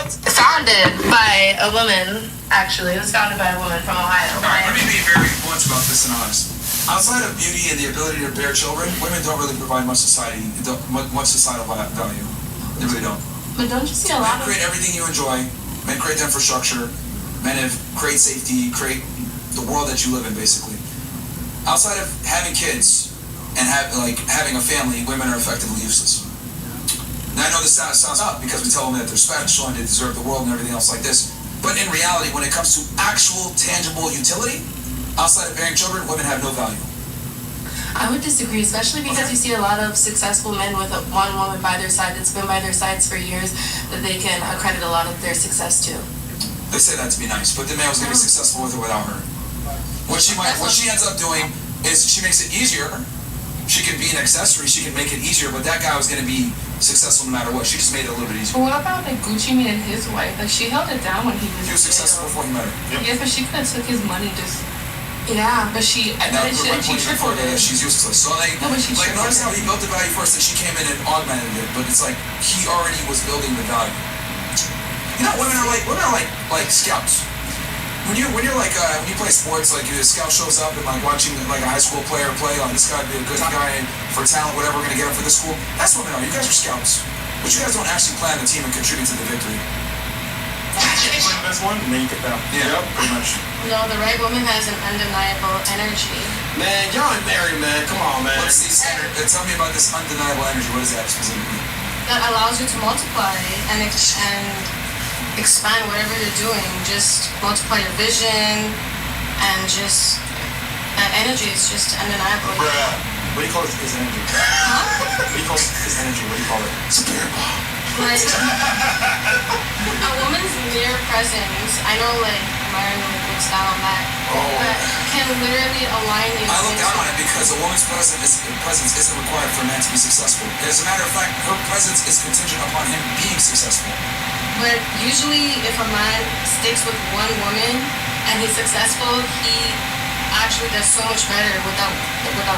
was founded by a woman, actually. It was founded by a woman from Ohio. All right, let me be very blunt about this and honest. Outside of beauty and the ability to bear children, women don't really provide much societal value. They really don't. But don't you see a lot Men create everything you enjoy. Men create the infrastructure. Men have create safety, create the world that you live in, basically. Outside of having kids and having a family, women are effectively useless. Now I know this sounds odd because we tell them that they're special and they deserve the world and everything else like this. But in reality, when it comes to actual tangible utility, outside of bearing children, women have no value. I would disagree, especially because you see a lot of successful men with one woman by their side that's been by their sides for years that they can accredit a lot of their success to. They say that to be nice, but the man was going to be successful with or without her. What she ends up doing is she makes it easier. She can be an accessory, she can make it easier, but that guy was going to be successful no matter what. She just made it a little bit easier. But what about like Gucci Mane and his wife? Like she held it down when he was. He was successful before he met her. Yep. Yeah, but she could have took his money just. Yeah, but she. And that she tripled it. She's useless. So notice how he built the value first, and she came in and augmented it. But it's like he already was building the value. You know, women are like scouts. When you play sports, like the scout shows up and like watching like a high school player play, like this guy would be a good guy for talent, whatever, we're gonna get him for this school. That's what women are. You guys are scouts, but you guys don't actually plan the team and contribute to the victory. Play the best one, and then you get down. Yeah, pretty much. No, the right woman has an undeniable energy. Man, y'all ain't married, man. Come on, man. Tell me about this undeniable energy. What is that specifically? That allows you to multiply and expand whatever you're doing. Just multiply your vision and just that energy is just undeniable. Bruh, what do you call his energy? Huh? What do you call his energy? What do you call it? Spirit bomb. Like a woman's mere presence, I know like Myron looks down on that, but can literally align you. I look down on it because a woman's presence isn't required for a man to be successful. As a matter of fact, her presence is contingent upon him being successful. But usually if a man sticks with one woman and he's successful, he actually does so much better without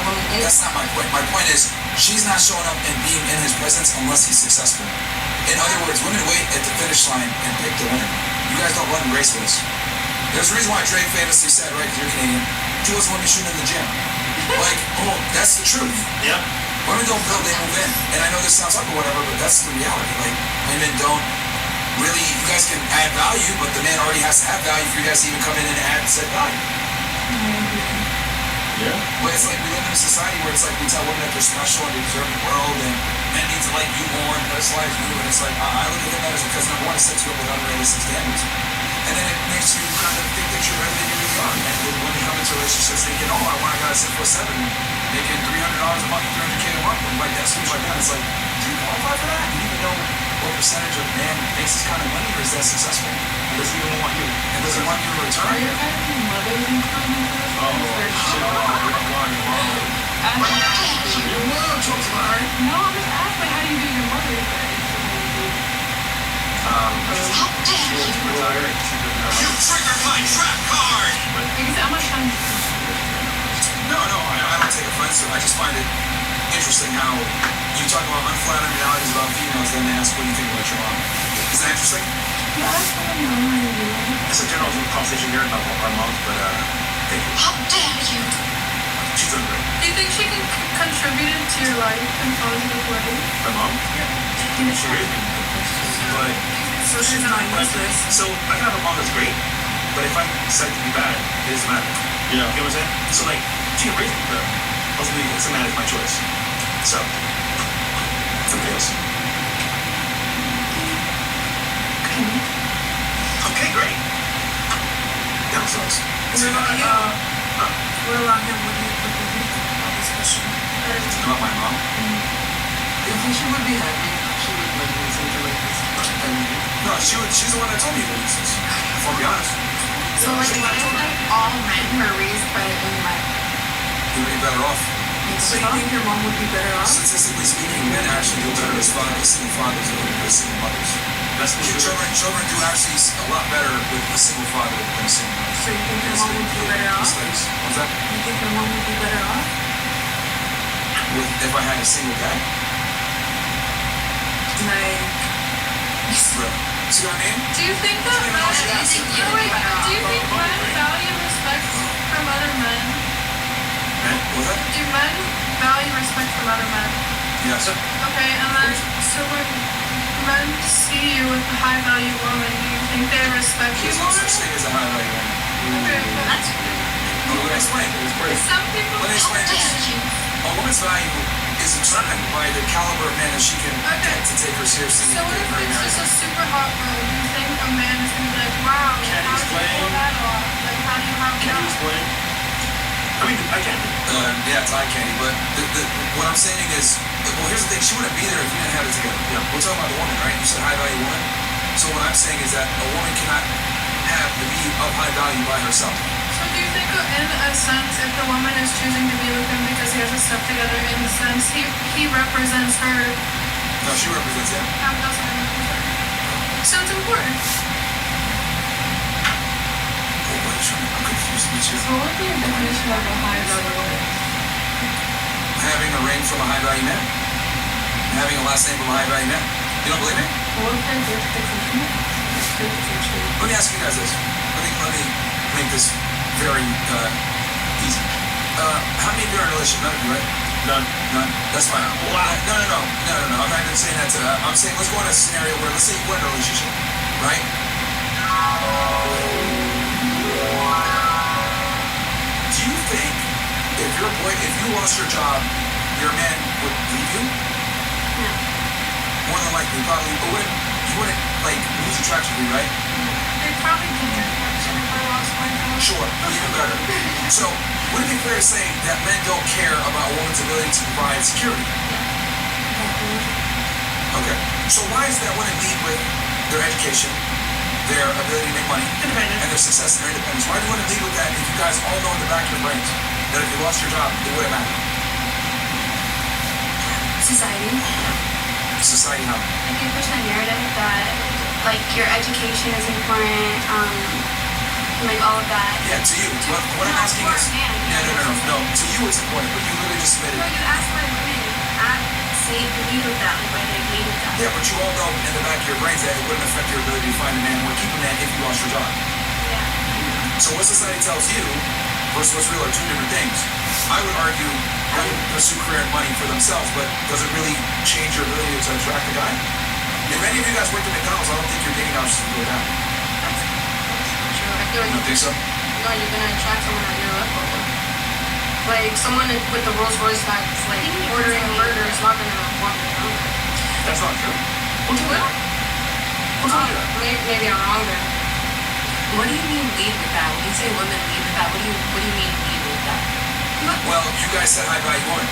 woman in it. That's not my point. My point is, she's not showing up and being in his presence unless he's successful. In other words, women wait at the finish line and pick the winner. You guys don't run race with us. There's a reason why Drake famously said, right, because you're Canadian, he doesn't want me shooting in the gym. Like, that's the truth. Yep. Women don't build, they move in. And I know this sounds like whatever, but that's the reality. Like, women don't really, you guys can add value, but the man already has to have value for you guys to even come in and add said value. Yeah. But it's like we live in a society where it's like we tell women that they're special and they deserve the world and men need to like you more and personalize you, and it's like I look at that as because number one, it sets you up with unrealistic standards. And then it makes you kind of think that you're better than you really are. And then when you come into relationships thinking, oh, I want a guy that's 6'7", making $300 a month, $300K a month, and like that seems like that. It's like, do you qualify for that? Do you even know what percentage of man makes this kind of money, or is that successful? He doesn't even want you. And does he want you to return? Are your mothers included? Oh, shit. Your mom talks about it. No, I'm just asking, how do you do your mother? How dare you? You triggered my trap card! Because how much time? No, I don't take offense to it. I just find it interesting how you talk about unflattering realities about females, then they ask, what do you think about your mom? Is that interesting? It's a general conversation here about our moms, but thank you. How dare you! She's doing great. Do you think she can contribute to your life in positive way? My mom? Yeah. She raised me. But So she's not useless. So I can have a mom that's great, but if I decide to be bad, it doesn't matter. Yeah. You know what I'm saying? So like, she raised me, but ultimately it doesn't matter, it's my choice. So, it's okay else. Okay, great. That was us. What about you? What about him? What do you think about this question? About my mom? I think she would be happy. She would like me something like this. No, she's the one that told me to use this. If I'll be honest. So like, what if like all men were raised by women? You would be better off. So you think your mom would be better off? Statistically speaking, men actually do better as single fathers than as single mothers. That's the truth. Children do actually a lot better with a single father than a single mother. So you think your mom would be better off? Studies. What's that? You think your mom would be better off? If I had a single dad? Like, Right. See what I mean? Do you think that She didn't men, know she asked. do you think men value respect from other men? What was that? Do men value respect from other men? Yes. Okay, and then, so when men see you with a high value woman, do you think they respect you There's no more? such thing as a high value woman. Okay, That's Let me explain. some people. Let me explain this. A woman's value is determined by the caliber of man that she can get to take her seriously So and what get if her it's married. just a super hot girl? Do you think a man is gonna be like, wow, like, Can you how did you explain? pull that off? Like, how do you have Can you that? explain? I mean, I can. Yeah, it's eye candy, but what I'm saying is, well, here's the thing. She wouldn't be there if you didn't have it together. Yeah. We're talking about the woman, right? You said high value woman. So what I'm saying is that a woman cannot be of high value by herself. So do you think, in a sense, if the woman is choosing to be with him because he has his stuff together, in a sense, he represents her? No, she represents him. How does he represent her? So it's important. Oh, what is I'm confused with you. So what would be a definition of a high value woman? Having a ring from a high value man. Having a last name from a high value man. You don't believe me? What if they're different from you? Let me ask you guys this. Let me make this very easy. How many of you are in a relationship? None of you, right? None. That's fine. Wow. No. I'm not even saying that. I'm saying let's go in a scenario where let's say we're in a relationship, right? Do you think if you lost your job, your man would leave you? No. More than likely, probably. But you wouldn't like lose you tragically, right? They probably do get attention if I lost my job. Sure, even better. So, would it be fair to say that men don't care about a woman's ability to provide security? Okay. So why is that women lead with their education, their ability to make money, Independence. and their success and their independence? Why do women lead with that if you guys all know in the back of your brains that if you lost your job, it wouldn't matter? society. Society, how? Like you push that narrative that like your education is important, like all of that. Yeah, to you. What I'm No, asking for is... a man, yeah. No. To you it's important, but you literally just admitted No, it. you ask why women say believe with that, like why they believe with that. Yeah, but you all know in the back of your brains that it wouldn't affect your ability to find a man or keep a man if you lost your job. Yeah. So what society tells you versus what's real are two different things. I would argue women pursue career and money for themselves, but does it really change your ability to attract a guy? If any of you guys worked at McDonald's, I don't think your dating options would go down. Sure. I feel You don't think so? no, you're gonna attract someone at your level. Like someone with the Rolls Royce that's like ordering a burger is not gonna want to do that. That's not true. Who will? Maybe I'm wrong there. What do you mean lead with that? When you say women lead with that, what do you mean lead with that? Well, you guys said high value woman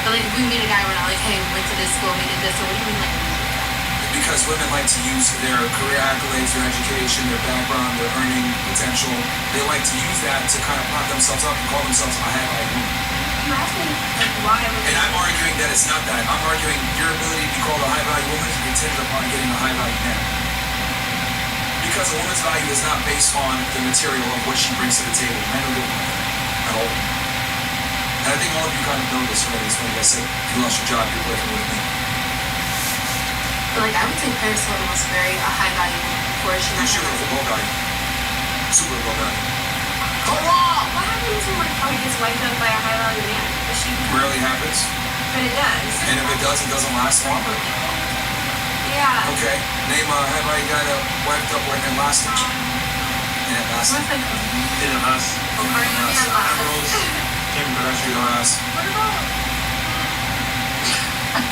But like if we meet a guy, we're not like, hey, we went to this school, we did this, so what do you mean like lead with that? because women like to use their career accolades, their education, their background, their earning potential. They like to use that to kind of prop themselves up and call themselves a high value woman. You asked me like why would And I'm arguing that it's not that. I'm arguing your ability to be called a high value woman is contingent upon getting a high value man. Because a woman's value is not based on the material of what she brings to the table. Men don't give a at all. And I think all of you kind of know this already. It's when you guys say, if you lost your job, your boyfriend would leave. But like I would say Paris Hilton was very a high value woman before she Yeah, met she was a low value. Super low value. what happens when like Chloe gets wiped up by a high value man? Does she Rarely happens. but it does. And if it does, it doesn't last long. Yeah. Okay. Name a high value guy that wiped up when it lasted. And it lasted. What's like Didn't last. Cardi B had lots of- Admirals, Kim You Kardashian. don't ask. What about?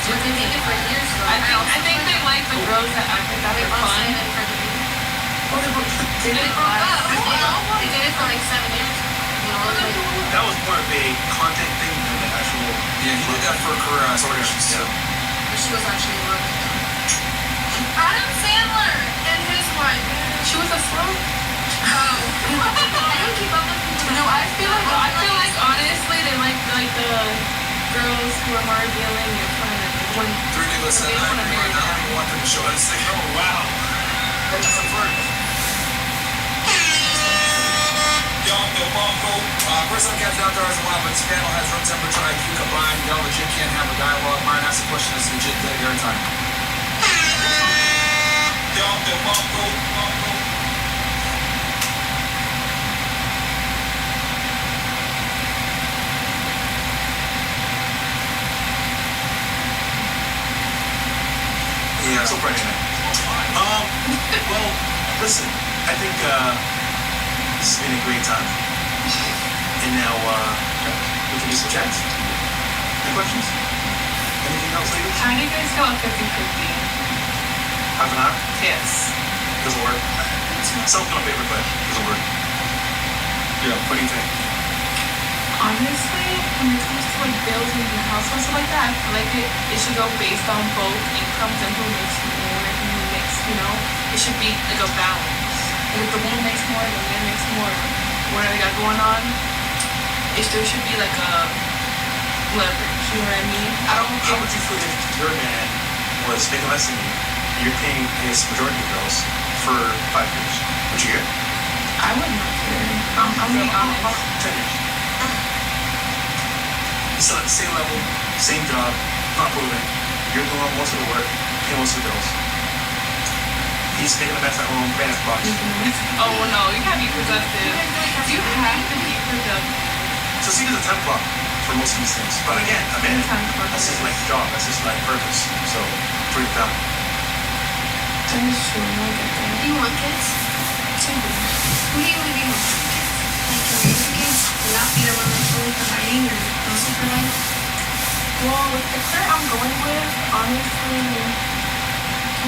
They've been dating for years though. I think they like the girls that act like that Wait, are Offset fun. and Cardi B. Oh, they did it Oh, last. they did it for like 7 years. You know, like, That was more of a content thing than the actual. Yeah, he did that for career aspirations too. but she was actually in love with him. Adam Sandler and his wife. She was a slow. Oh. I don't keep up with people. No, I feel like honestly they like the girls who are more revealing and fun and when Three Nicholas said They that. wanna marry I don't them. even want them to show us. It's like, oh wow. That's a first. First up, Captain Outdoors and Weapons. Panel has room temperature IQ combined. Y'all legit can't have a dialogue. Mine asks a question that's legit dead every time. Y'all the Marco. Yeah. So Friday night. Well, listen, I think this has been a great time. And now we can do some chats. Any questions? Anything else, ladies? How do you guys feel on 50-50? Half an hour? Yes. Doesn't work. Someone's my favorite, but doesn't work. Yeah. What do you think? Honestly, when it comes to like bills and your house and stuff like that, I feel like it should go based on both incomes and who makes more and who makes, it should be like a balance. Like if the woman makes more, the man makes more, whatever they got going on, there should be like a leverage, you know what I mean? I don't How would you feel if your man was making less than you and you're paying his majority of bills for 5 years? Would you get? I would not care. I'm being honest. 10 years. Still at the same level, same job, not moving. You're doing most of the work, paying most of the bills. He's making a mess at home, paying his box. Oh no, you gotta be productive. You have to be productive. So see, there's a time clock for most of these things. But again, a man, that's his like job, that's his like purpose. So bring it down. That is true. I get that. Do you want kids? Who do you want to be with? Like to raise the kids without either one mentally providing or also providing? Well, with the career I'm going with, honestly,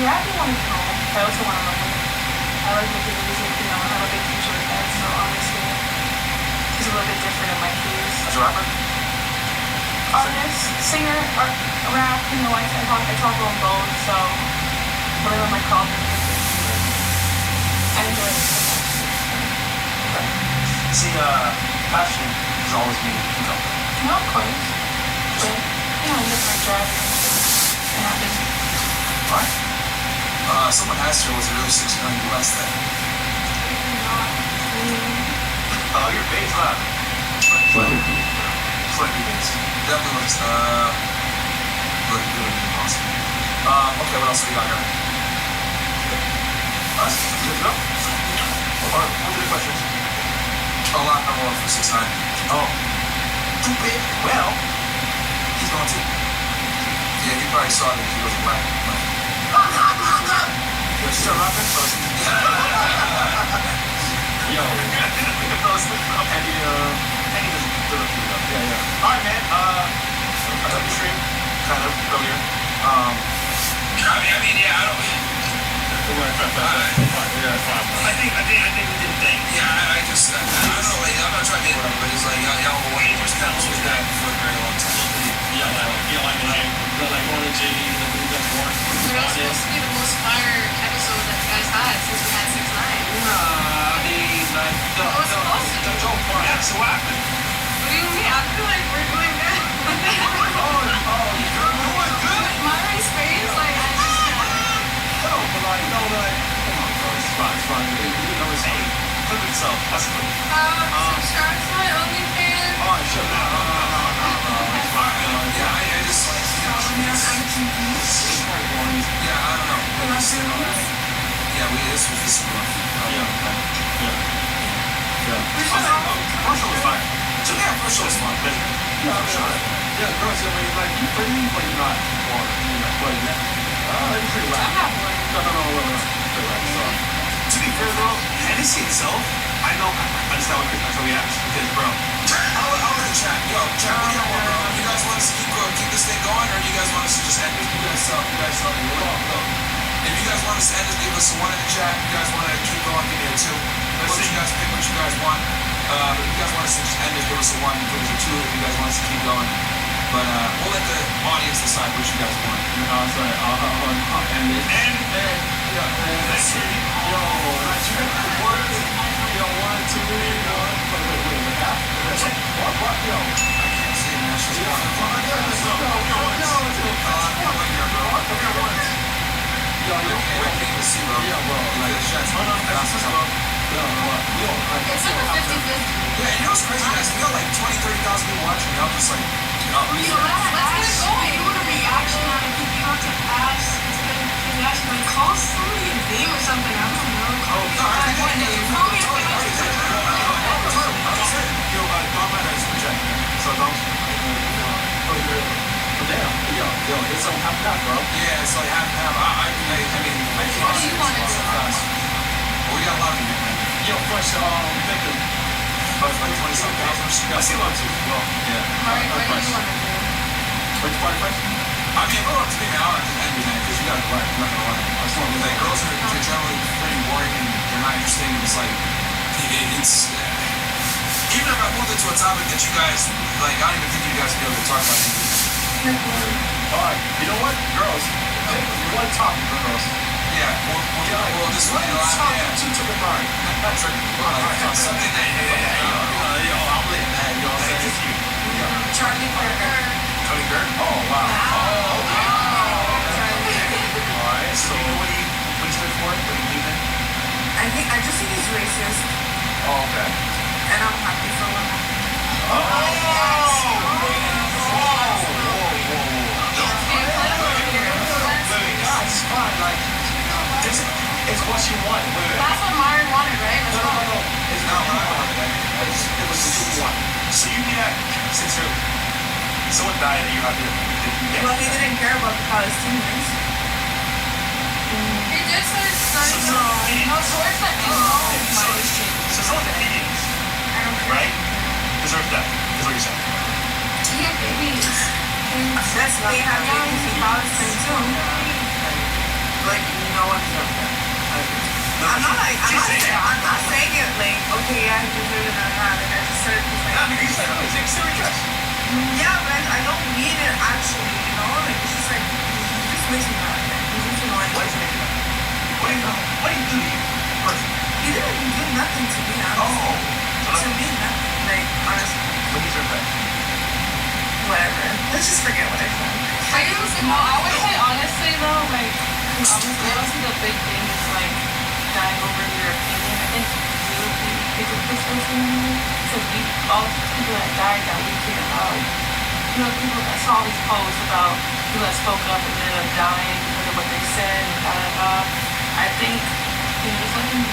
yeah, I do want to be home. I also want to run with. I like making music, I have a big future with that, so honestly, it's a little bit different in my case. As a rapper? Artist, singer, rap, I talk about both, so whatever my call is, I enjoy it. See, passion has always been income. No, of course. But, different drive and happen. Right? Someone asked her, was it really $6 million less than? Oh, your face loud. Slightly bass. Definitely looks, really awesome. Okay, what else we got here? Us? Good to go? What are the questions? A lot number one for 6ix9ine. Oh. Stupid. Well, He's going to. Yeah, you probably saw that he wasn't rapping. you're still rapping? Yo. Penny doesn't do it. Yeah. Alright, man. I took the stream kind of earlier. I mean, yeah, I don't. I think we did the thing. Yeah, I just, I don't know, like, I'm not trying to be whatever, but it's like, y'all were waiting for Steps with that for a very long time. But it was supposed to be the most fire episode that you guys had since we had 6ix9ine. It was supposed to be. Yeah, so what happened? What do you mean? I feel like we're doing good. You're doing good. Myra's face, like, I just No, but like, come on, bro, it's fine. Hey, flip itself, that's good. subscribe to my OnlyFans. Oh, shut up. No, it's fine. Yeah, I just, like, yeah, I don't know. Yeah, this was rough. Commercial was fine. So, yeah, first show was fun. Yeah, girls, like, you pretty, but you're not boring. You're pretty I loud. have one. No. To be fair, though, Hennessy itself, I understand why people actually ask. Because, bro, I'll let the chat. Yo, chat, what do y'all want, bro? You guys want us to keep this thing going, or do you guys want us to just end it? You guys tell me. Look. If you guys want us to end this, leave us a 1 in the chat. If you guys want to keep going, give me a 2. Let you guys pick what you guys want. If you guys want us to just end it, give us a 1, give us a 2. If you guys want us to keep going. But we'll let the audience decide what you guys want. I'll end it. That's it. Yo, Yo, 1, 2, 1. Half? What? Yo. I can't see it, man. It's just I can't even see, bro. Yeah, bro. Like, the chat's It's It's like a 50-50. yeah, you know what's crazy, guys? We got like 20, 30,000 people watching. Y'all just like, Let's get it going. You want a reaction on it, you have to ask. It's good. now she's like, call somebody a name or something. I don't know. Oh, no, I think What name? Call me a name. It's so half that, bro. Yeah, it's like half and half. I mean, I can't What do you wanna do? Well, we got a lot of them, man. Yo, fresh, thank you. But like 20-something thousand. I see a lot too. Well, Yeah. Mari, what do you want to do? what's the party price? I mean, bro, to me, man, I don't have to end man, because you gotta go right. I'm not gonna lie. I just want to be like, girls are generally pretty boring and they're not interesting. It's like, it's even if I moved into a topic that you guys like, I don't even think you guys would be able to talk about anything. Alright, you know what? Girls. One topic for girls. Yeah, well, this one, One topic, yeah. two topic mind. Not tricky. Something that, Yo, I'm lit, man. You know what I'm saying? It's you. Charlie Kirker. Tony Bird? Oh, wow. Oh, okay. Alright, so what do you stood for? What do you believe in? I just think he's racist, Oh, okay. and I'm happy for him. It's fine, like, this is what you want. That's what Mari wanted, right? Let's go. It's not what I wanted. It was what you want. So you need that sincerely. Someone died and you're happy that Well, he didn't care about the Palestinians. He did say So no, towards the end. So someone Canadians, I don't care. right? Deserve death, is what you're saying. He had babies. That's they have babies in Palestine too. Like no one deserves that. I'm not saying it like, okay, yeah, he deserved it or not. Like I just said it because Not because I don't think so address. yeah, but I don't mean it actually, you know? Like it's just like he just makes me mad. Like, he's just annoying. What do you do to you? Personally? He didn't do nothing to me, honestly. To me, nothing. Like honestly, What deserve that? whatever. Let's just forget what I said. I would say honestly though, like honestly the big thing is like dying over your opinion. I think you would be bigger for social media because we all the people that died that we care about. You know, people that saw these posts about people that spoke up and ended up dying because of what they said and da da da. I think just let him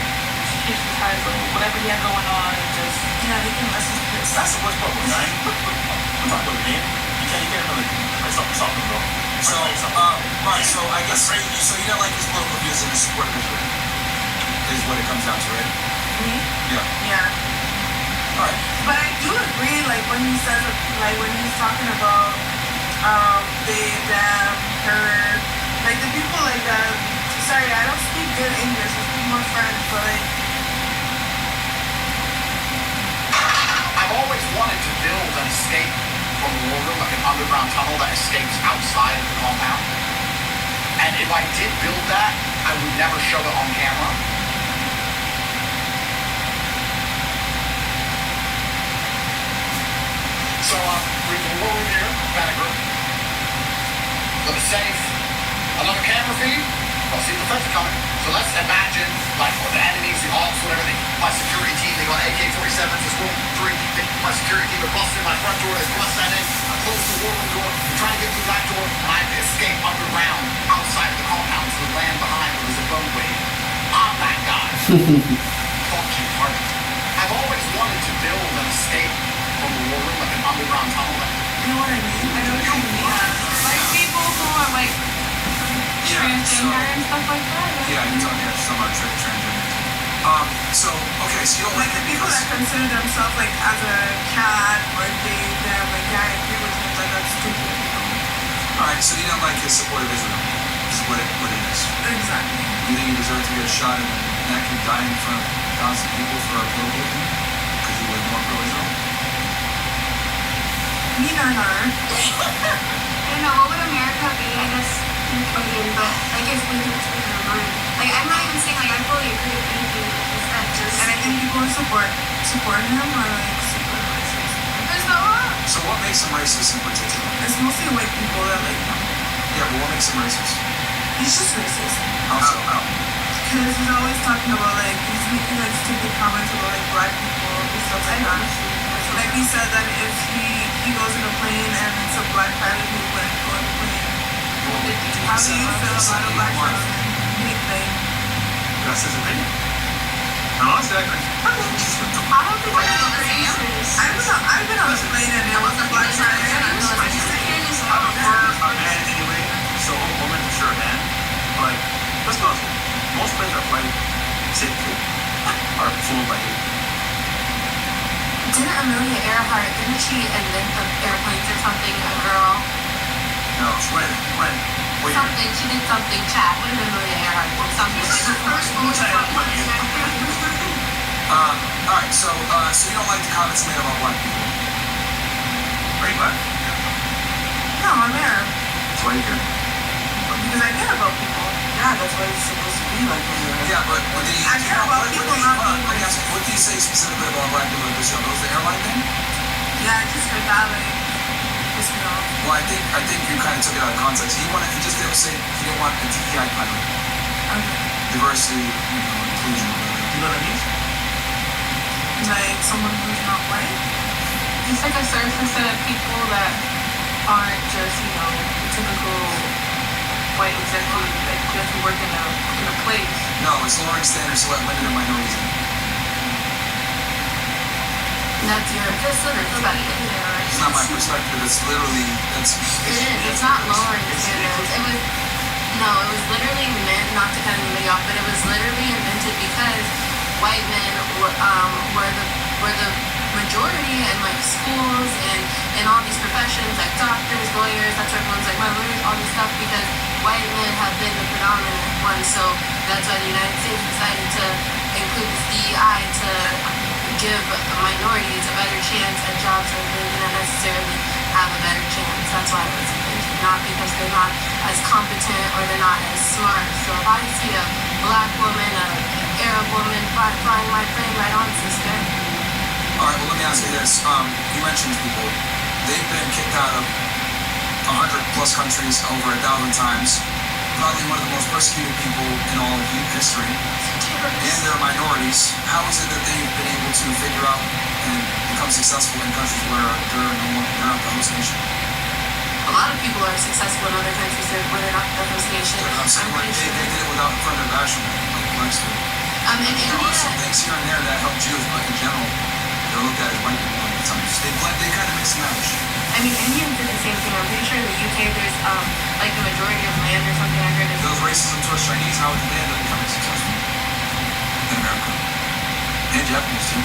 keep his eyes on whatever he had going on and just Yeah, he can listen to this. That's the worst part, right? I'm talking about your name. You can't really something, bro. So, right, so I guess, so you don't like his political views and his support of Israel, is what it comes down to, right? Me? Yeah. Yeah. Alright. But I do agree, like when he says, like when he's talking about they, them, her, like the people like that. Sorry, I don't speak good English. I speak more French, but like I've always wanted to build an escape from the war room, like an underground tunnel that escapes outside of the compound. And if I did build that, I would never show it on camera. So we have a war room here, panic room. Got a safe, another camera feed. Well, see the feds are coming. So let's imagine, like, the enemies, the ops, whatever, my security team, they got AK-47s, this room 3, my security team, they're busting my front door, they bust that in, I close the war room door, I'm trying to get through that door, and I have to escape underground, outside of the compound, to the land behind where there's a roadway. I'm that guy. Fuck you, Harvey. I've always wanted to build an escape from the war room, like an underground tunnel. you know what I mean? I know what you mean. like people who are like transgender and stuff like that. Right? Yeah, you're talking about transgender. So, okay, so you don't Like like the it people because... that consider themselves like as a cat or they, them, like yeah, I agree with him, like that's stupid. You know? Alright, so you don't like his support of Israel. This is what it is. Exactly. You think he deserves to get shot in the neck and die in front of thousands of people for a political opinion? Because he was more pro-Israel? Me not her. I don't know, what would America be? I guess you're Canadian, but I guess we can speak our mind. Like, I'm not even saying, like, I fully agree with anything that you said, just... And I think people who support him are like super racist. There's no wrong. So what makes him racist in particular? It's mostly white people that like him. Yeah, but what makes him racist? He's just racist. How so? Because he's always talking about like, he's making like stupid comments about like black people and stuff like that. Like he said that if he goes in a plane and it's a black pilot, he wouldn't go in the plane. How do you feel about a black person Like, That's his opinion. And honestly, I agree. I don't think that's racist. I've been on a plane and there was a black person. I prefer a man anyway, so a woman for sure a man. But let's be honest, most planes are flying safe too, are full by hate. Didn't Amelia Earhart, didn't she invent the airplanes or something, a girl? No, when? Wait. Something, she did something, chat. What did Amelia Earhart do? Something. Alright, so you don't like the comments made about black people? Are you black? No, I'm Arab. That's why you're here. Because I care about people. Yeah, that's what it's supposed to be like when you're Yeah, but what did he... I care about people not being Let me ask you, what did he say specifically about black people in the show? Was the airline thing? Yeah, I just heard that, like, pissed me off. Well, I think you kind of took it out of context. He just didn't say he didn't want a DEI pilot. Okay. Diversity, inclusion, whatever. You know what I mean? Like, someone who's not white? It's like a certain percent of people that aren't just, you know, the typical white executive that just work in a place. No, it's lowering standards to let limited minorities in. That's your perspective. It's not my perspective. It's literally It is. It's not lowering standards. It was literally meant not to cut anybody off, but it was literally invented because white men were the majority in like schools and in all these professions like doctors, lawyers. That's why everyone's like, my lawyers, all this stuff because white men have been the predominant ones. So that's why the United States decided to include this DEI to give minorities a better chance at jobs where they didn't necessarily have a better chance. That's why it was invented, not because they're not as competent or they're not as smart. So if I see a black woman, an Arab woman flying my plane, right on, sister. All right, well, let me ask you this. You mentioned people. They've been kicked out of 100+ countries over 1,000 times. Probably one of the most persecuted people in all of human history. And they're minorities. How is it that they've been able to figure out and become successful in countries where they're not the host nation? A lot of people are successful in other countries where they're not the host nation. I'm saying like, pretty they did it without affirmative action, like blacks do. In There India, are some things here and there that help Jews, but in general, they're looked at as white people all the time. They kind of mix and match. I mean, Indians did the same thing. I'm pretty sure in the UK there's like the majority of land or something. I heard If is there was racism towards Chinese, how would they end up becoming successful in America? And Japanese too.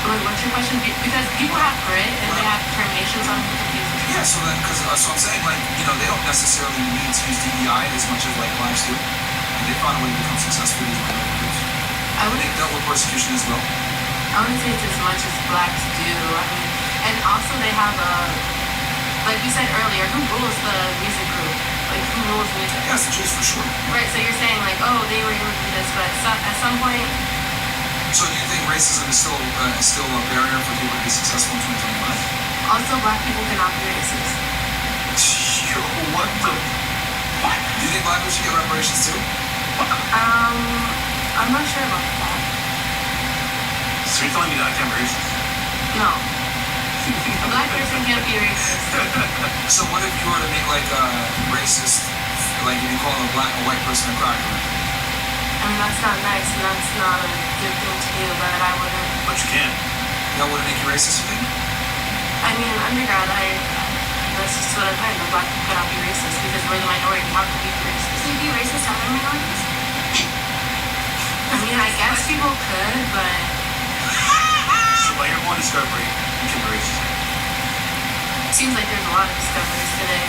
What's your question? Because people have grit and they have determination. So I'm confused. Yeah, so I'm saying like, they don't necessarily need to use DEI as much as like blacks do. And they found a way to become successful in minority groups. They dealt with persecution as well. I wouldn't say it's as much as blacks do. I mean, and also they have like we said earlier, who rules the music group? Like who rules music? Yes, the Jews for sure. Right. So you're saying like, oh, they were able to do this, but at some point. So do you think racism is still a barrier for people to be successful in 2025? Also, black people cannot be racist. Yo, what the? What? Do you think black people should get reparations too? I'm not sure about that. So you're telling me that I can't be racist? No. A black person can't be racist. So what if you were to make like a racist, like if you call a white person a cracker? I mean, that's not nice and that's not a good thing to do, but I wouldn't. But you can. That wouldn't make you racist, you think? I mean, undergrad, that's just what I've learned. The black people cannot be racist because we're the minority. How can we be racist? Can you be racist to other minorities? I mean, I guess people could, but... So by your own discovery, you can be racist. Seems like there's a lot of discoveries today.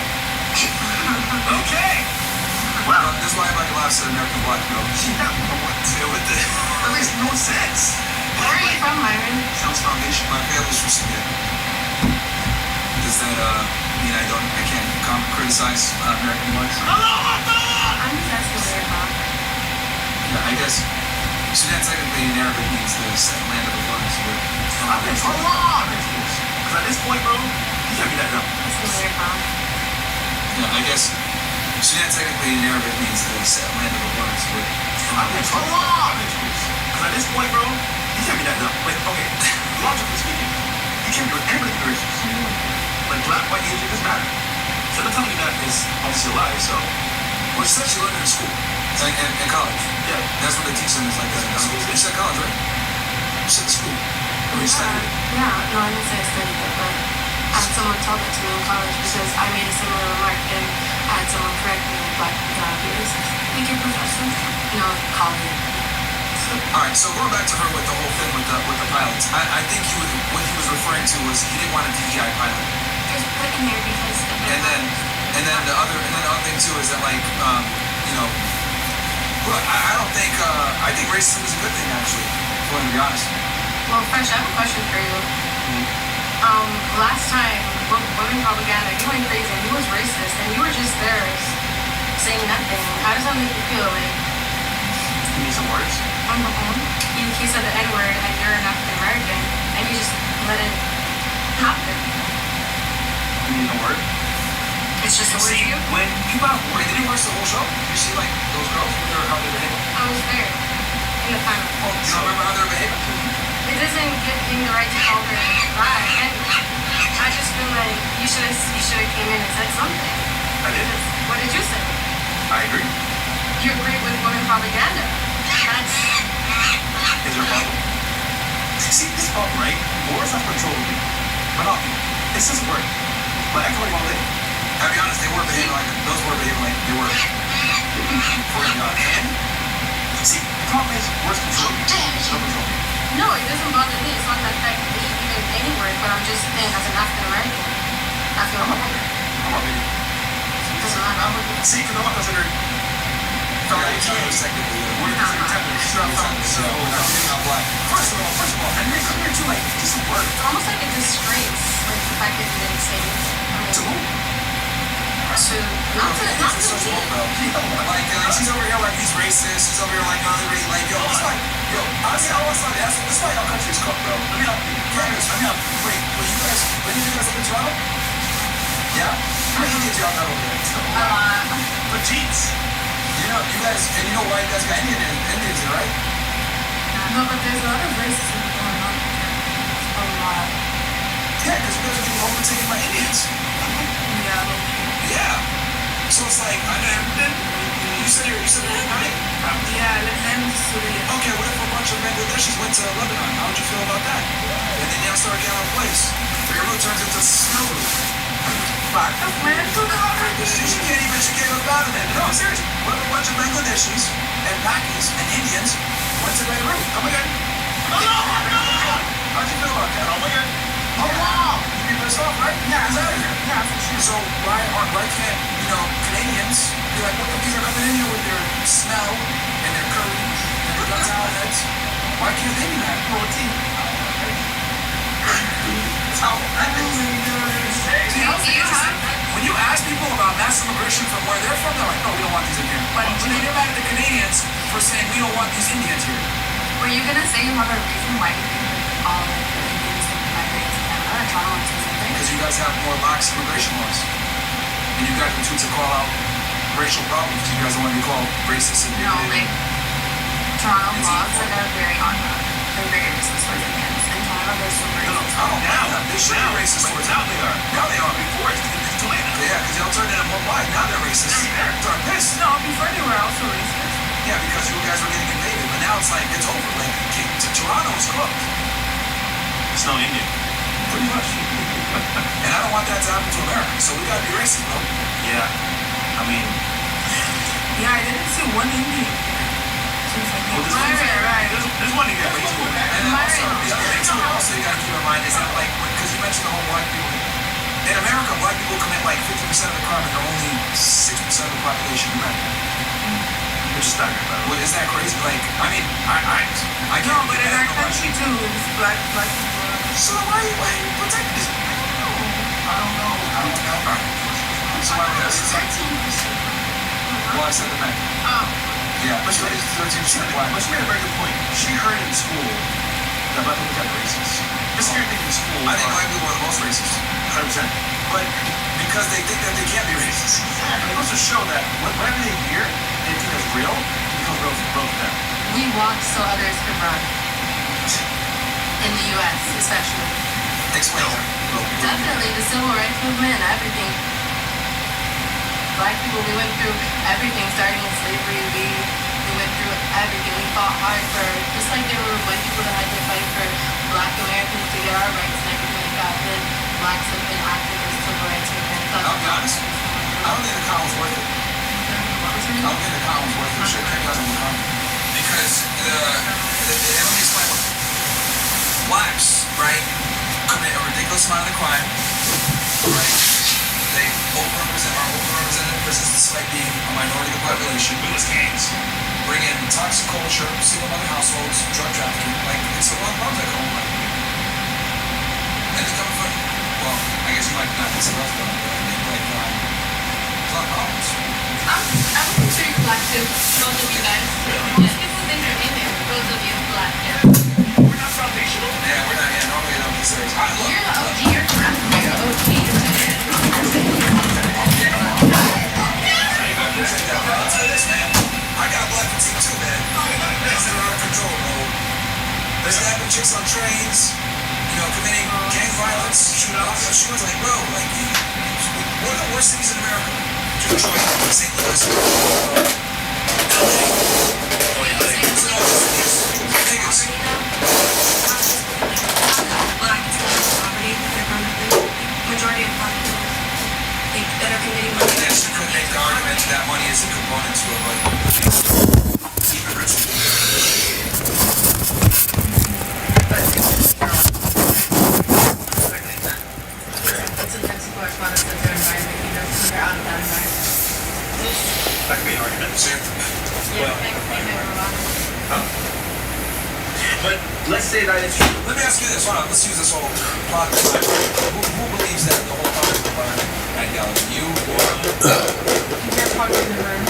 Okay. Wow. This is why everybody laughs at American Black, bro. Yeah, that makes no sense. Where are you from, Myron? Sounds Foundation. My family's from Sudan. Does that mean I can't criticize American Blacks? I'm just asking where you're from. Yeah, I guess Sudan technically in Arabic means the land of abundance. I've been so wrong. Because at this point, bro, you can't be that dumb. Asking where you're from. Yeah, I guess Sudan technically in Arabic means the land of abundance. I've been so wrong. Because at this point, bro, you can't be that dumb. Like, okay, logically speaking, you can't be anybody can be racist. Like black, white, Asian, it doesn't matter. So they're telling me that is obviously a lie, so. Which is actually learned in school. In college. Yeah. That's what they teach them is like that in school. You said college, right? You said school. Or you studied it? Yeah, no, I didn't say I studied it, but I had someone tell that to me in college because I made a similar remark and I had someone correct me and black people cannot be racist. Like your professor? No, college. All right, so going back to her with the whole thing with the pilots, I think what he was referring to was he didn't want a DEI pilot. Just put in there because of And then the other thing too is that like you know, look, I don't think I think racism is a good thing actually. If I'm gonna be honest. Well, Fresh, I have a question for you. Last time, women propaganda, he went crazy and he was racist and you were just there saying nothing. How does that make you feel? Like, You need some words? he said the N-word and you're an African American and you just let it happen. You need a word? It's just a word See, to you? when you got Wait, did you watch the whole show? Did you see like those girls? How they behaving? I was there in the panel. Oh, you don't remember how they were behaving? It doesn't give him the right to call her black. And I just feel like you should have came in and said something. I did. What did you say? I agree. You agree with women propaganda. That's Is there a problem? See, this problem, right? Wars have control of me. Monopoly. This doesn't work. But I can like all day. I'll be honest, those were behaving like they were. For you, and See, the problem is wars control me. They don't control me. no, it doesn't bother me. It's not gonna affect me even any word, but I'm just saying as an African American, I feel I'm not maybe. it doesn't matter. See, because I'm not considered. yeah, it's not technically. We're considered technically. So, I'm black. first of all, and then come here too, like, just a word. It's almost like a disgrace, like the fact that you didn't say anything. To who? Not to It's such me. woke, bro. Like she's over here like he's racist. She's over here like like yo. It's like yo. Honestly, I was like that's why y'all country's cooked, bro. Let me help you. Wait, when you guys live in Toronto? Yeah. How many Indians y'all got over there? But jeans. You know, you guys, and you know why you guys got Indians there, right? No, but there's a lot of racism going on. A lot. Yeah, because you guys are being overtaken by Indians. Yeah. Yeah. So it's like, you said you're right? Yeah, let them Syria. Okay, what if a bunch of Bangladeshis went to Lebanon? How would you feel about that? And then y'all start getting out of place. Beirut turns into Snowroot. She can't even battle that. No, seriously. What if a bunch of Bangladeshis and Pakis and Indians went to Beirut? Come again. How'd you feel about that? Come again. Oh, wow. You'd be pissed off, right? Yeah, it's out of here. Yeah, for sure. So why can't, Canadians be like, look, these are coming in here with their smell and their curry and their reptile heads. Why can't they do that? Protein. When you ask people about mass immigration from where they're from, they're like, no, we don't want these in here. But they get mad at the Canadians for saying we don't want these Indians here. Were you gonna say you have a reason why you think that all of the Indians that migrate to Canada are Toronto and something? Because you guys have more lax immigration laws. And you guys are too to call out racial problems. You guys don't want to be called racist and No, bigoted. like Toronto laws like are very on that. They're very racist towards Indians. In Canada, they're super racist. I don't mind that. They should be racist towards Now they are. Now they are. Before it's too late. Yeah, because y'all turned into Mumbai. Now they're racist. They're pissed. No, before they were also racist. Yeah, because you guys were getting invaded. But now it's like, it's over. Like, Toronto's cooked. It's no Indian. Pretty much. And I don't want that to happen to America. So we gotta be racist, bro. Yeah. I mean, Yeah, I didn't see one Indian here. So it's like, well, there's one in here, but he's moving. And then also, the other thing too, also you gotta keep in mind is that, like, because you mentioned the whole black people. In America, black people commit like 50% of the crime, and they're only 6% of the population of America. Which is staggering, by the way. Well, isn't that crazy? Like, I mean, I can't. no, but in get our mad at nobody. country too, it's black people. So why are you protecting this? I don't know. So why would I say? Well, I said the men. Oh. Yeah, but she is 13% black. But she made a very good point. She heard in school that black people got racist. This here thing in school. I think black people are the most racist. 100%. But because they think that they can't be racist. Exactly. It goes to show that whatever they hear, they think is real, it becomes real for them. We walk so others can run. In the U.S. especially. Explain that. Definitely the civil rights movement and everything. Black people, we went through everything, starting in slavery. We went through everything. We fought hard for, just like there were white people that had to fight for Black Americans to get our rights and everything like that. Then Blacks have been activists, civil rights movement. I'll be honest. I don't think the con was worth it. I don't think the con was worth it. Shit, that doesn't become. Because let me explain. Blacks, right, commit a ridiculous amount of crime, right? They are overrepresented in prisons despite being a minority of the population. Lewis gangs. Bring in toxic culture, single mother households, drug trafficking. Like, it's a lot of problems that go on. And it's coming from, well, I guess you might not consider us, but I think, like, there's a lot of problems. I would consider you Black too, both of you guys. Most people think you're in there, both of you Black. We're not foundational. Yeah, we're not, normally I don't consider us. Look, You're the OG, you're the OG. I'll tell you this, man. I got black fatigue too, man. Things that are out of control, bro. They're snapping chicks on trains, committing gang violence, shooting off their shoes. Like, bro, like, one of the worst cities in America. Detroit, St. Louis, LA. Niggas. Black poverty, majority of black people that are committing murder. Yes, you could make the argument that money is a component to it, but keep it rich. It's a next correspondence of their environment, so they're out of that environment. That could be an argument. But let's say that it's true. Let me ask you this. Hold on. Let's use this whole plot. Who believes that the whole product environment ideology? You or You're talking in the room.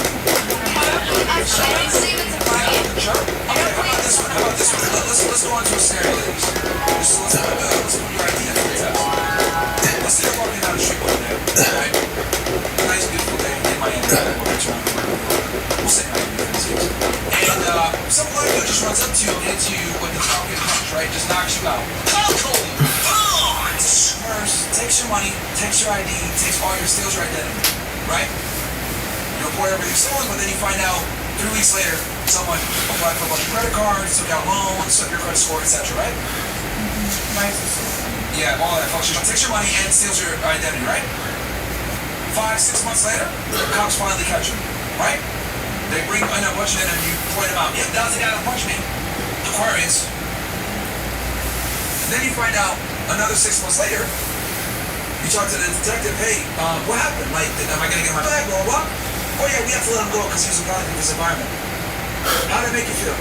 I don't believe it's a party. Sure. Okay. How about this one? Let's go on to a scenario, ladies. Let's put your idea to the test. Let's say you're walking down the street one day, right? Nice, beautiful day in Miami. We'll say Miami for this case. And some black girl just runs up to you and hits you with the Falcon punch, right? Just knocks you out. Falcon punch! First, takes your money, takes your ID, takes all your, steals your identity, right? You report everything stolen, but then you find out 3 weeks later, someone applied for a bunch of credit cards, took out loans, took your credit score, etc., right? Yeah, all that function. Takes your money and steals your identity, right? 5-6 months later, the cops finally catch him, right? They bring in a bunch of them and you point them out. Yep, that was the guy that punched me. Aquarius. Then you find out another 6 months later, you talk to the detective, hey, what happened? Like, am I gonna get my bag, blah, blah, blah? Oh yeah, we have to let him go because he was a product of his environment. How did it make you feel?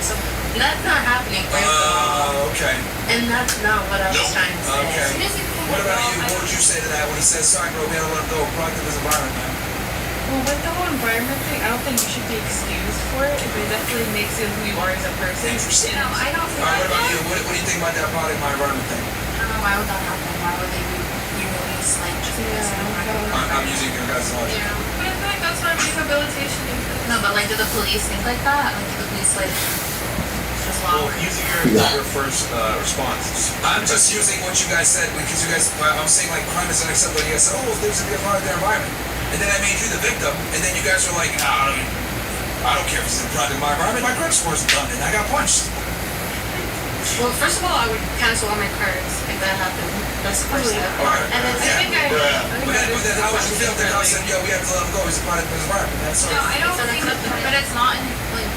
So that's not happening, first of all. Okay. And that's not what I was trying to say. Okay. What about you? What would you say to that when he says, sorry bro, we had to let him go, product of his environment, man? Well, with the whole environment thing, I don't think you should be excused for it. It definitely makes you who you are as a person. Interesting. No, I don't feel Alright, like what about that. you? What do you think about that product of my environment thing? I don't know, why would that happen? Why would they re-release, like, just because of the environment? I'm using your guys' logic. Yeah. But I feel like that's why rehabilitation is. No, but like, do the police think like that? Like, do the police, like, just Well, wow. using your first response. I'm just using what you guys said because you guys, I'm saying like crime is unacceptable. You guys said, oh, there's a good product of their environment. And then I made you the victim, and then you guys were like, nah, I don't care if it's a product of my environment. My credit score's done, and I got punched. Well, first of all, I would cancel all my cards if that happened. That's the first step. Alright. And then Yeah. But then how would you feel if the cop said, yo, we have to let him go, he's a product of his environment? That's No, I don't think, but it's not in, like,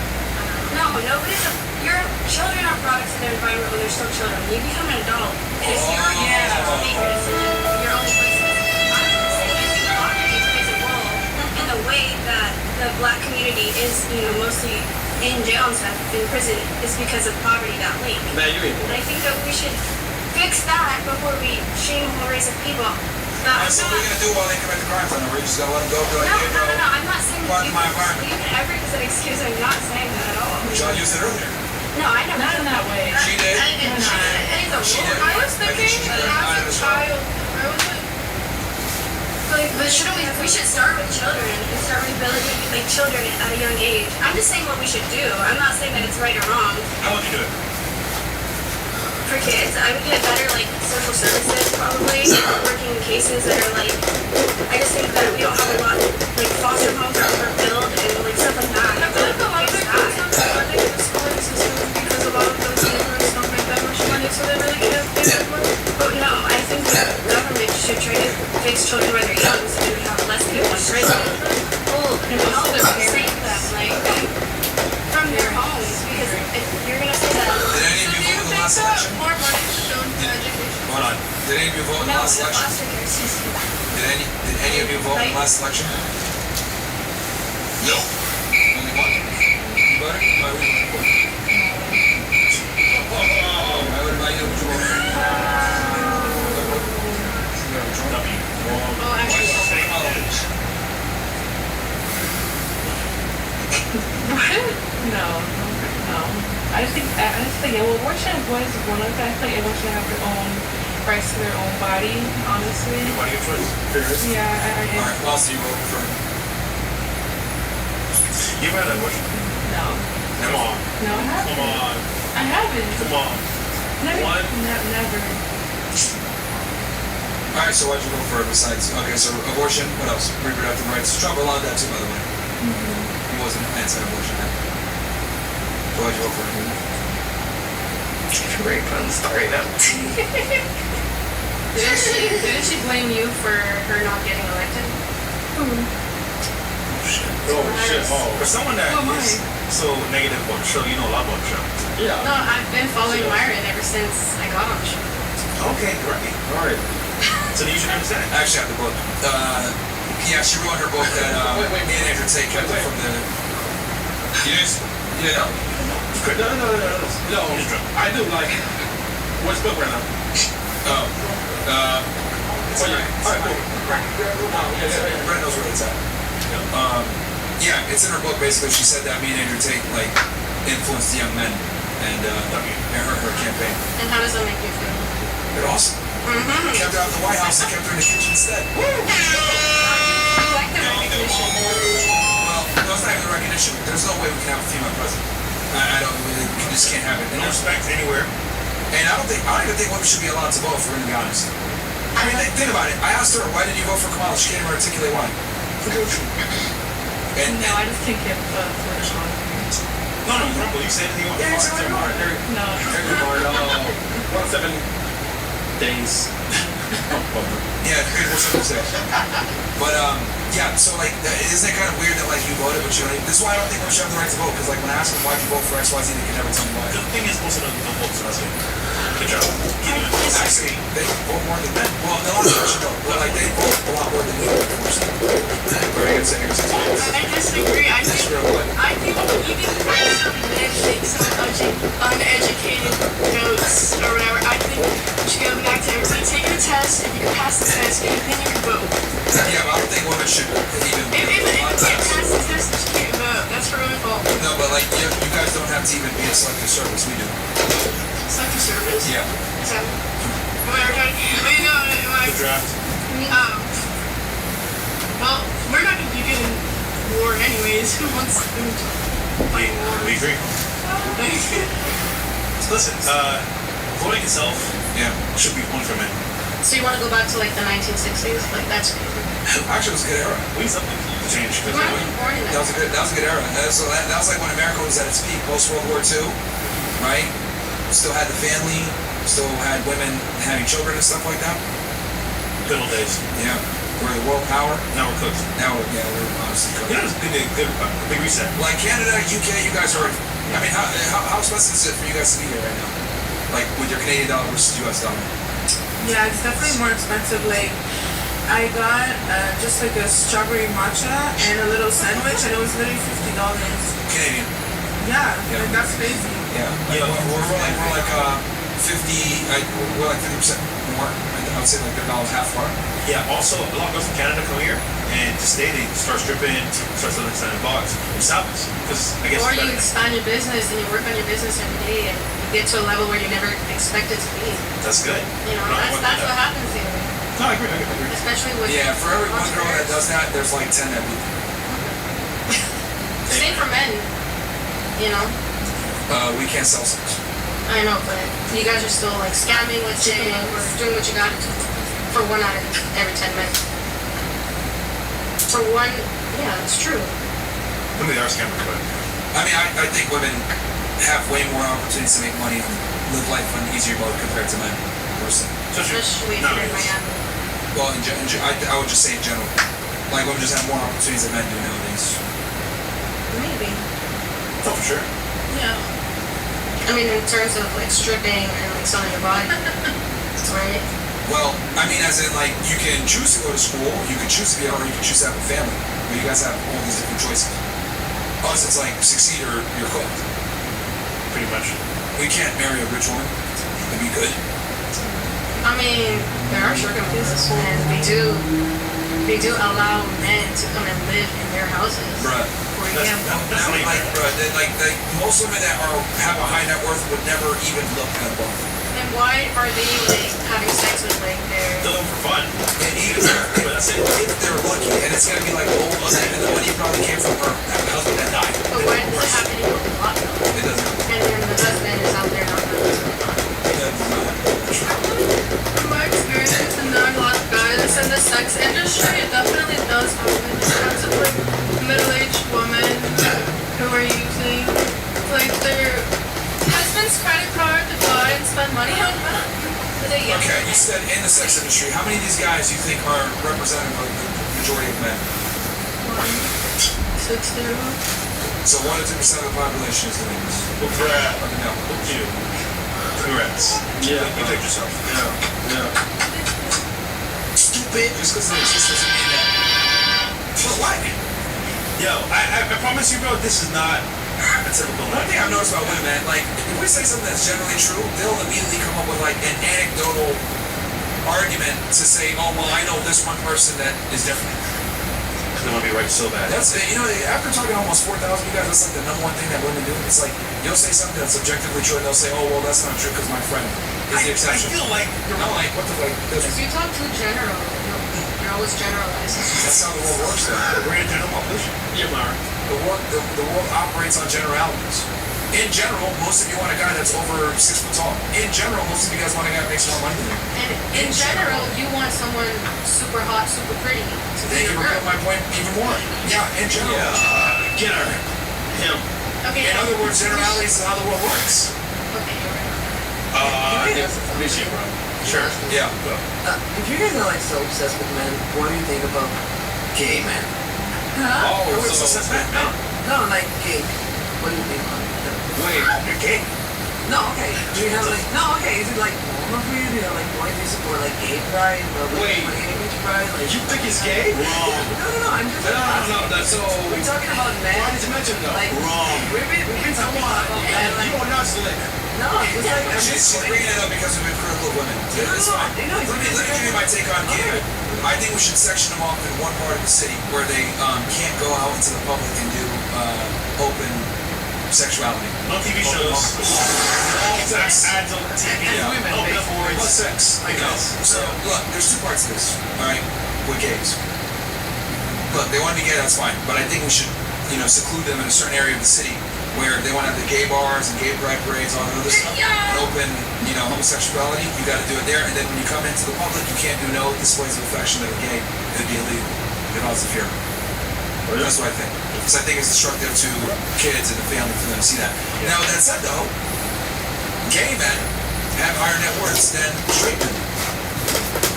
No, nobody's your children are products of their environment when they're still children. When you become an adult, it is your to make your decision, your own choices. I think poverty plays a role in the way that the black community is, mostly in jail and stuff, in prison, is because of poverty, that link. Man, you're able. And I think that we should fix that before we shame a whole race of people. So what are you going to do while they commit the crimes on them? We're just going to let them go? Be like, hey, bro, No, I'm not saying part of my that environment. you can ever use an excuse. I'm not saying that at all. John used it earlier. No, I never. Not in that way. She did. She did. I was I think she thinking, should get out of as this a child, I was like, But shouldn't we should start with children and start rehabilitating like children at a young age. I'm just saying what we should do. I'm not saying that it's right or wrong. How would you do it? for kids, I would get better like social services probably, working in cases that are like, I just think that we don't have a lot, like foster homes are overfilled and like stuff like that. I feel like a lot of their kids are they in the schooling system because a lot of those immigrants don't make that much money, so they really can't pay that much. But no, I think the government should try to fix children when they're young so we would have less people in prison. Well, and also their parents. Like, from their homes, because if you're gonna say that. Did any of you vote in the last election? More money should go into education. Hold on. Did any of you vote in the No, last the election? foster care system. Did any of you vote in the last election? No. Only one? You voted? Why would you vote? Why would you vote? Oh, actually, No. I just think yeah, well, abortion was one of them. I think everyone should have their own rights to their own body, honestly. Body of choice. Period. Yeah, Alright, what else do you vote for? You ever had an abortion? no. Come on. No, I haven't. Come on. I haven't. Come on. Never. One. Never. Alright, so why'd you vote for it besides? Okay, so abortion, what else? Reproductive rights. Trump allowed that too, by the way. He wasn't anti-abortion then. So why'd you vote for it? Great fun story now. Didn't she blame you for her not getting elected? Oh shit. Oh, for someone that Oh, my. is so negative about the show, you know a lot about the show. Yeah. No, I've been following Myron ever since I got on the show. Okay, great. Alright. So then you should understand. I actually have the book. Yeah, she wrote her book that me and Andrew Tate kept it from the. You didn't know? No, I do like. What's book right now? Oh. It's alright. Alright, cool. Brent knows where it's at. Yeah, it's in her book basically. She said that me and Andrew Tate like influenced young men and her campaign. And how does that make you feel? They're awesome. Kept her out of the White House and kept her in the kitchen instead. You like the recognition. Well, no, it's not even recognition. There's no way we can have a female president. I don't. We just can't have it. No respect anywhere. And I don't even think women should be allowed to vote. If we're going to be honest. I mean, think about it. I asked her, why did you vote for Kamala? She can't even articulate why. And I just can't get political. No, Rumble, you say anything you want. Yeah, it's already hard. No. Every 7 days. Yeah, what's up to say? But yeah, so like, isn't it kind of weird that like you voted, but you don't? This is why I don't think women should have the right to vote. Because like when I ask them why'd you vote for X, Y, Z, they can never tell me why. The thing is, most of them don't vote, so that's good. Good job. Keep doing it. Actually, they vote more than men. Well, the last election though, but like they vote a lot more than women, unfortunately. Very good saying. I disagree. I think even some men make some uneducated votes or whatever. I think we should go back to everybody taking a test. If you can pass the test, then you can vote. Yeah, but I don't think women should even. If you can't pass the test, you can't vote. That's her own fault. No, but like you guys don't have to even be a selective service. We do. Selective service? Yeah. So, whatever. Well, you know, like, Draft. well, we're not gonna be good in war anyways. Who wants to fight war? We agree. Listen, voting itself should be only for men. So you want to go back to like the 1960s? Like that's Actually, it was a good era. We need something to change. you weren't even born in That was a good era. So that was like when America was at its peak, post World War II, right? Still had the family, still had women having children and stuff like that. Good old days. Yeah, we're the world power. Now we're cooked. Now we're honestly You know, cooked. it's a big reset. Like Canada, UK, you guys are. I mean, how expensive is it for you guys to be here right now? Like with your Canadian dollar versus US dollar? Yeah, it's definitely more expensive. Like, I got just like a strawberry matcha and a little sandwich, and it was literally $50. Canadian. Yeah, Yeah. like that's crazy. Yeah. Like, we're like 50. We're like 50% more. I would say like their dollar's half more. Yeah, also, a lot of girls from Canada come here, and to stay, they start stripping, start selling inside the box. It's salvage. Because I guess Or it's you better. expand your business and you work on your business every day and you get to a level where you never expected to be. That's good. You know, No, I want that's that. what happens here. No, I agree. Especially with Yeah, for every one girl that entrepreneurs. does that, there's like 10 that leave. Same for men. You know? We can't sell sex. I know, but you guys are still like scamming with it or doing what you got to for 1 out of every 10 men. For one, yeah, that's true. I mean, they are scammers, but I mean, I think women have way more opportunities to make money and live life on an easier mode compared to men, personally. Especially if you're in Miami. Well, I would just say in general. Like, women just have more opportunities than men do nowadays. Maybe. oh, for sure. Yeah. I mean, in terms of like stripping and like selling your body, right? Well, I mean, as in, like, you can choose to go to school, you can choose to be or you can choose to have a family. But you guys have all these different choices. Us, it's like, succeed or you're cooked. Pretty much. We can't marry a rich woman. It'd be good. I mean, there are sugar mummies, and they do allow men to come and live in their houses. Bruh. For example. Now, like, bruh, like, most women that have a high net worth would never even look at a bar. And why are they like having sex with like their? They're looking for fun. And even if they're lucky, and it's gonna be like old, and the money probably came from her husband that died. But why does it happen in a lot though? It doesn't. And then the husband is out there not really doing it. It doesn't. From my experience and knowing a lot of guys in the sex industry, it definitely does happen. Lots of like middle-aged women who are using like their husband's credit card to buy and spend money on them. Okay, you said in the sex industry, how many of these guys you think are representative of the majority of men? 60. So 1 to 2% of the population is doing this. Well, Brad, Or no. you. Congrats. Yeah. You picked yourself. Yeah. Stupid. Just because it exists doesn't mean that. But why? Yo, I promise you, bro, this is not a typical One thing I've noticed about women, man, like, if we say something that's generally true, they'll immediately come up with, like, an anecdotal argument to say, oh, well, I know this one person that is different. They want to be right so bad. That's, you know, after talking to almost 4,000 you guys, that's like the number one thing that women do. It's like, you'll say something that's objectively true, and they'll say, oh, well, that's not true because my friend is the I exception. feel like You're not like, what the, like, If you talk too general, you're always generalizing. that's how the world works, though. we're in a general population. Yeah, Myra. The world operates on generalities. In general, most of you want a guy that's over 6 foot tall. In general, most of you guys want a guy that makes more money than you. And in general, you want someone super hot, super pretty to be Thank you your for girl. getting my point even more. Yeah, in general. Get her. Him. Okay. In other words, generalities is how the world works. Okay, you're right. Appreciate, bro. Sure. Yeah. If you guys are like so obsessed with men, what do you think about gay men? Huh? Oh, Wait, so so that's not no. No, like gay. What do you think about them? wait, you're gay. No, okay. Do you have like is it like normal for you? Do you have like boys who support like gay pride, Wait. like image pride? Like You think he's gay? Wrong. no, I'm just No, that's so. we're talking about men. Why did you mention though? Like Wrong. we've been talking about men like You are not slick. no, it's like I'm She's just bringing it up because we've been critical of women. It's fine. Let me give you my take on gay men. I think we should section them off in one part of the city where they can't go out into the public and do open sexuality. No TV shows. Sex. Ads on TV. Yeah. Women. Open up Plus boards. sex. I You know. guess. So look, there's 2 parts to this. All right, with gays. Look, they want to be gay, that's fine. But I think we should, seclude them in a certain area of the city where they want to have the gay bars and gay pride parades, all that other stuff, and open, homosexuality. You got to do it there, and then when you come into the public, you can't do no displays of affection that are gay. It'd be illegal. It causes fear. That's what I think. Because I think it's destructive to kids and the family for them to see that. Now, with that said, though, gay men have higher net worths than straight men.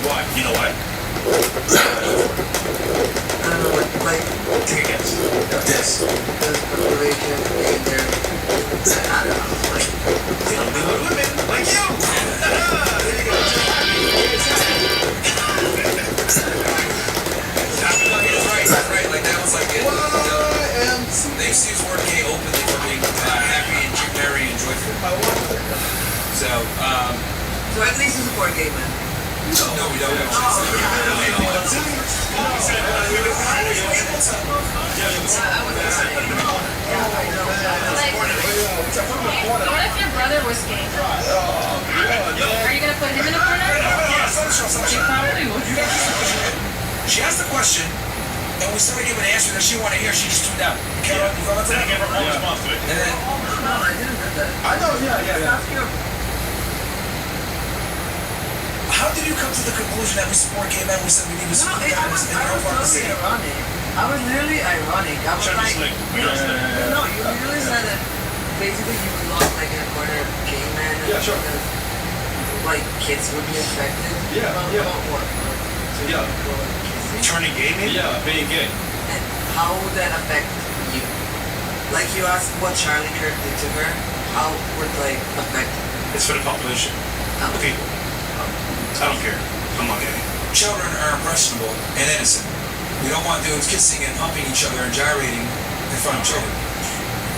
Why? You know why? I don't know, like Take a guess. Yes. because population and their I don't know, like They don't deal with women like you. There you go. Right. Like that was like it. They used to use the word gay openly for being happy and merry and joyful. So, so at least you support gay men. no, we don't. What if your brother was gay? Are you gonna put him in a corner? She probably would. She asked the question, and we started giving an answer that she wanted to hear. She just tuned out. Okay, you follow Then I that? gave her full response to it. And then, No, I didn't do that. I know, yeah. Ask your to the conclusion that we support gay men. We said we need to No, support I them was in their own part of the totally city. ironic. I was literally ironic. I was Trying to like, slick. no, you literally said that basically you look like an important gay man. Yeah, sure. Because, like kids would be affected. Yeah, yeah. What? Yeah. Turning gay, maybe? Yeah, being gay. And how would that affect you? Like you asked what Charlie Kirk did to her. How would like affect? It's for the population. The people. I don't care. I'm not gay. Children are impressionable and innocent. We don't want dudes kissing and humping each other and gyrating in front of children.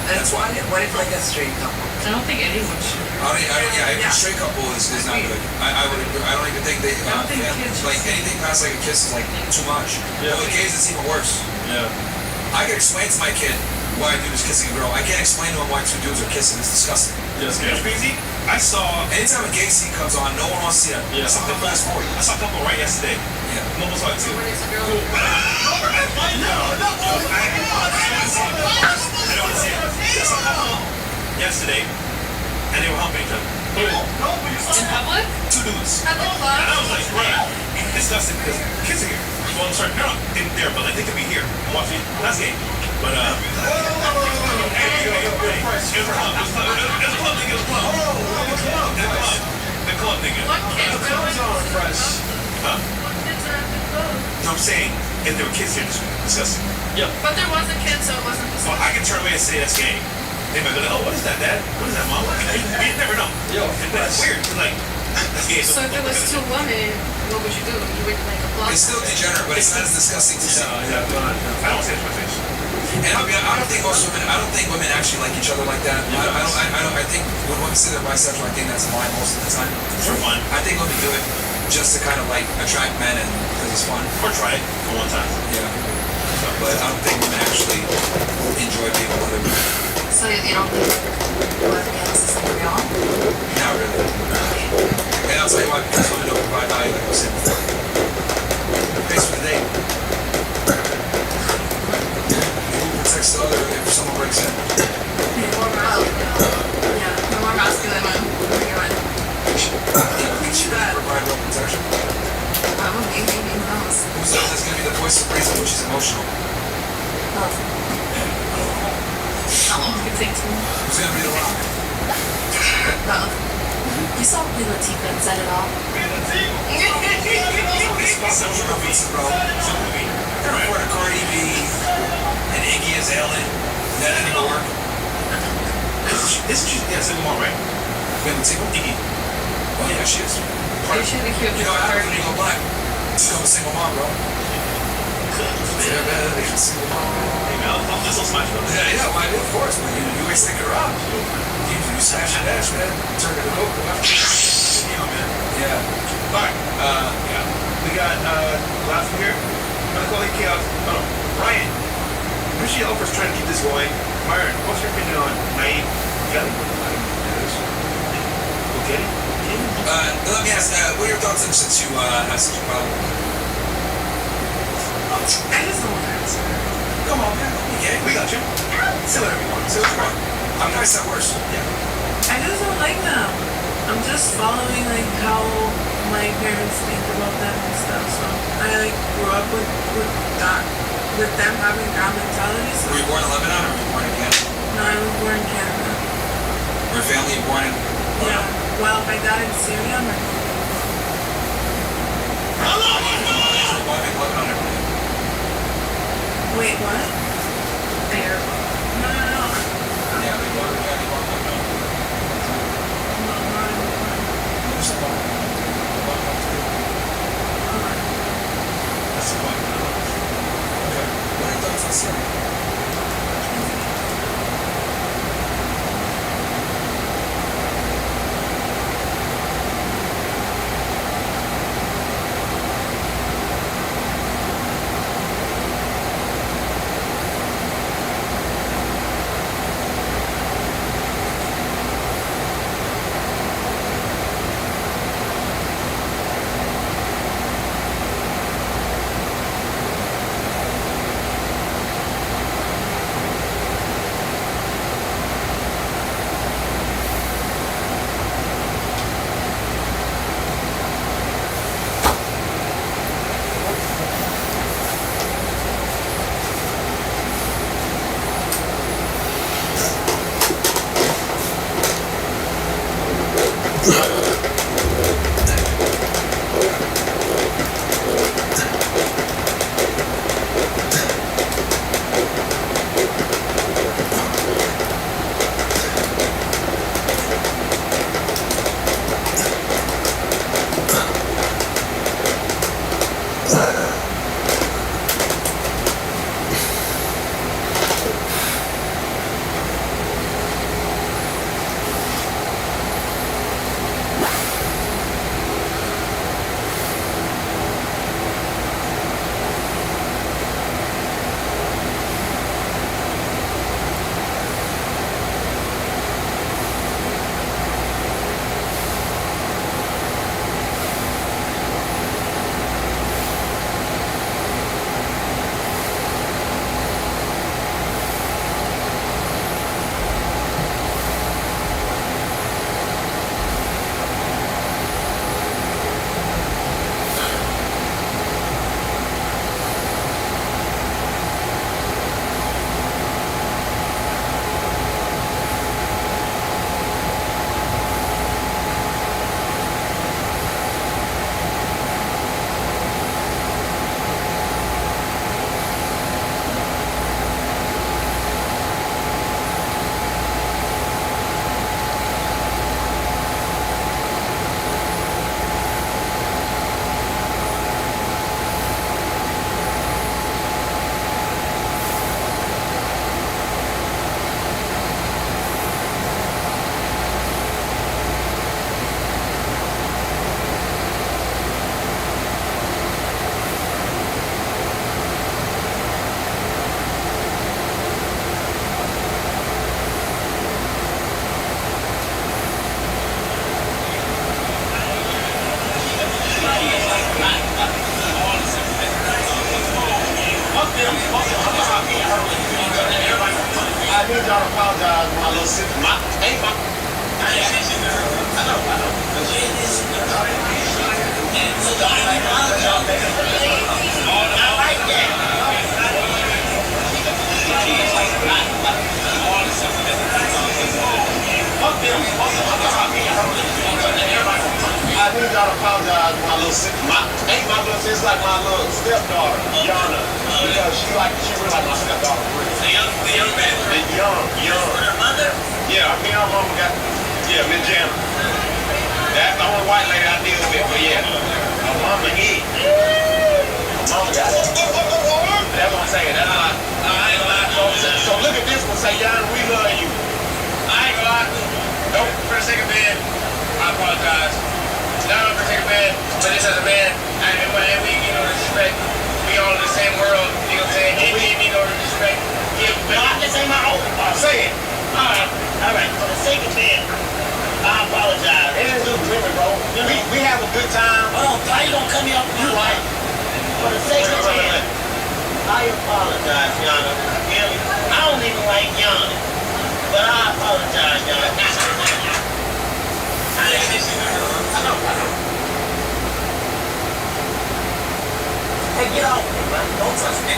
And That's why. What if like a straight couple? I don't think anyone should. Yeah, a straight couple is not good. I don't even think they, I don't think kids should like see- anything past like a kiss is like too much. Yeah. But with gays, it's even worse. Yeah. I can explain to my kid why a dude is kissing a girl. I can't explain to him why two dudes are kissing. It's disgusting. Yes, You know what's crazy? I saw Anytime a gay scene comes on, no one wants to see that. Yeah. Something fast forward. I saw a couple right yesterday. Yeah. Mom saw it too. When it's a girl. Yesterday, and they were humping each other. In public? Two dudes. At the And club. I was like, bruh, disgusting because kids are here. Well, I'm sorry, they're not in there, but like they could be here watching. That's gay. But hey, it was a club thing. It was a club. The club thing. What kids going? Fresh. Huh? What kids are at the club? No, I'm saying if there were kids here, it's disgusting. Yeah. But there was a kid, so it wasn't the Well, I can turn away and say that's gay. They might be like, oh, what is that, Dad? What is that, Mom? You never know. Yeah. But it's weird. It's like, that's gay. So if it was two women, what would you do? You would like applaud. It's still degenerate, but it's not as disgusting to see. I don't say it's my face. And I mean, I don't think most women. I don't think women actually like each other like that. I think when women say they're bisexual, I think that's a lie most of the time. It's for fun. I think women do it just to kind of like attract men and because it's fun. Or try it for one time. Yeah. But I don't think women actually enjoy being with other women. So you don't think lesbians is real? Not really. And I'll tell you why, because women don't provide value like I was saying before. Thanks for the date. Who protects the other if someone breaks in? Yeah, more masculine one. Each should provide real protection. Probably, maybe, who knows? Who's that's going to be the voice of reason, which is emotional? You could take two. Who's going to be the rock? You saw Queen Latifah and said it all. It's about social references, bro. Remember the Cardi B and Iggy Azalea? That anymore? Isn't she? Yeah, single mom, right? Queen Latifah? Iggy. Oh yeah, she is. They should be cute You with know, I Cardi. happen to go black. Become a single mom, bro. Yeah, man, a single mom. Hey, man, I'll just smash it up. Yeah, why? Of course, man. You always stick it around. You smash and dash, man. Turn it over. You know, man. Yeah. All right. Yeah. We got last one here. I'm gonna call you chaos. Oh, Ryan. Appreciate Alfred's trying to keep this going. Myron, what's your opinion on Naive Kelly? Okay. Let me ask, what are your thoughts on since you have such a problem? I just don't want to answer. Come on, man. Okay, We got you. Say whatever you want. Say what you want. I'm nice at worst. Yeah. I just don't like them. I'm just following like how my parents think about them and stuff. So I like grew up with that, with them having that mentality. So Were you born in Lebanon or were you born in Canada? no, I was born in Canada. Were your family born in Yeah. Well, my dad in Syria. My mom. Why make Lebanon every day? Wait, what? There. No. Yeah, they born Lebanon. There's a lot. That's the point. Okay. What are your thoughts on Syria? I need y'all to apologize for my little sister. Ain't my little sister, it's like my little stepdaughter, Yana. Because she really like my stepdaughter. The young man. And young. For her mother? Yeah, me and her mama got, Miss Jana. That's the only white lady I deal with, but yeah. Her mama hit. Her mama got it. That's what I'm saying. That's why. I ain't gonna lie. So look at this one, say, Yana, we love you. I ain't gonna lie. Don't for the sake of man, I apologize. Not for the sake of man, but just as a man, and we need no disrespect. We all in the same world, you know what I'm saying? And we need no disrespect. Yeah, but I can say my own part. Say it. Alright, for the sake of man, I apologize. It is good women, bro. We have a good time. Oh, how you gonna cut me off? You right. For the sake of man, I apologize, Yana. I don't even like Yana, but I apologize, Yana. I know. Hey, get off me, man. Don't touch me.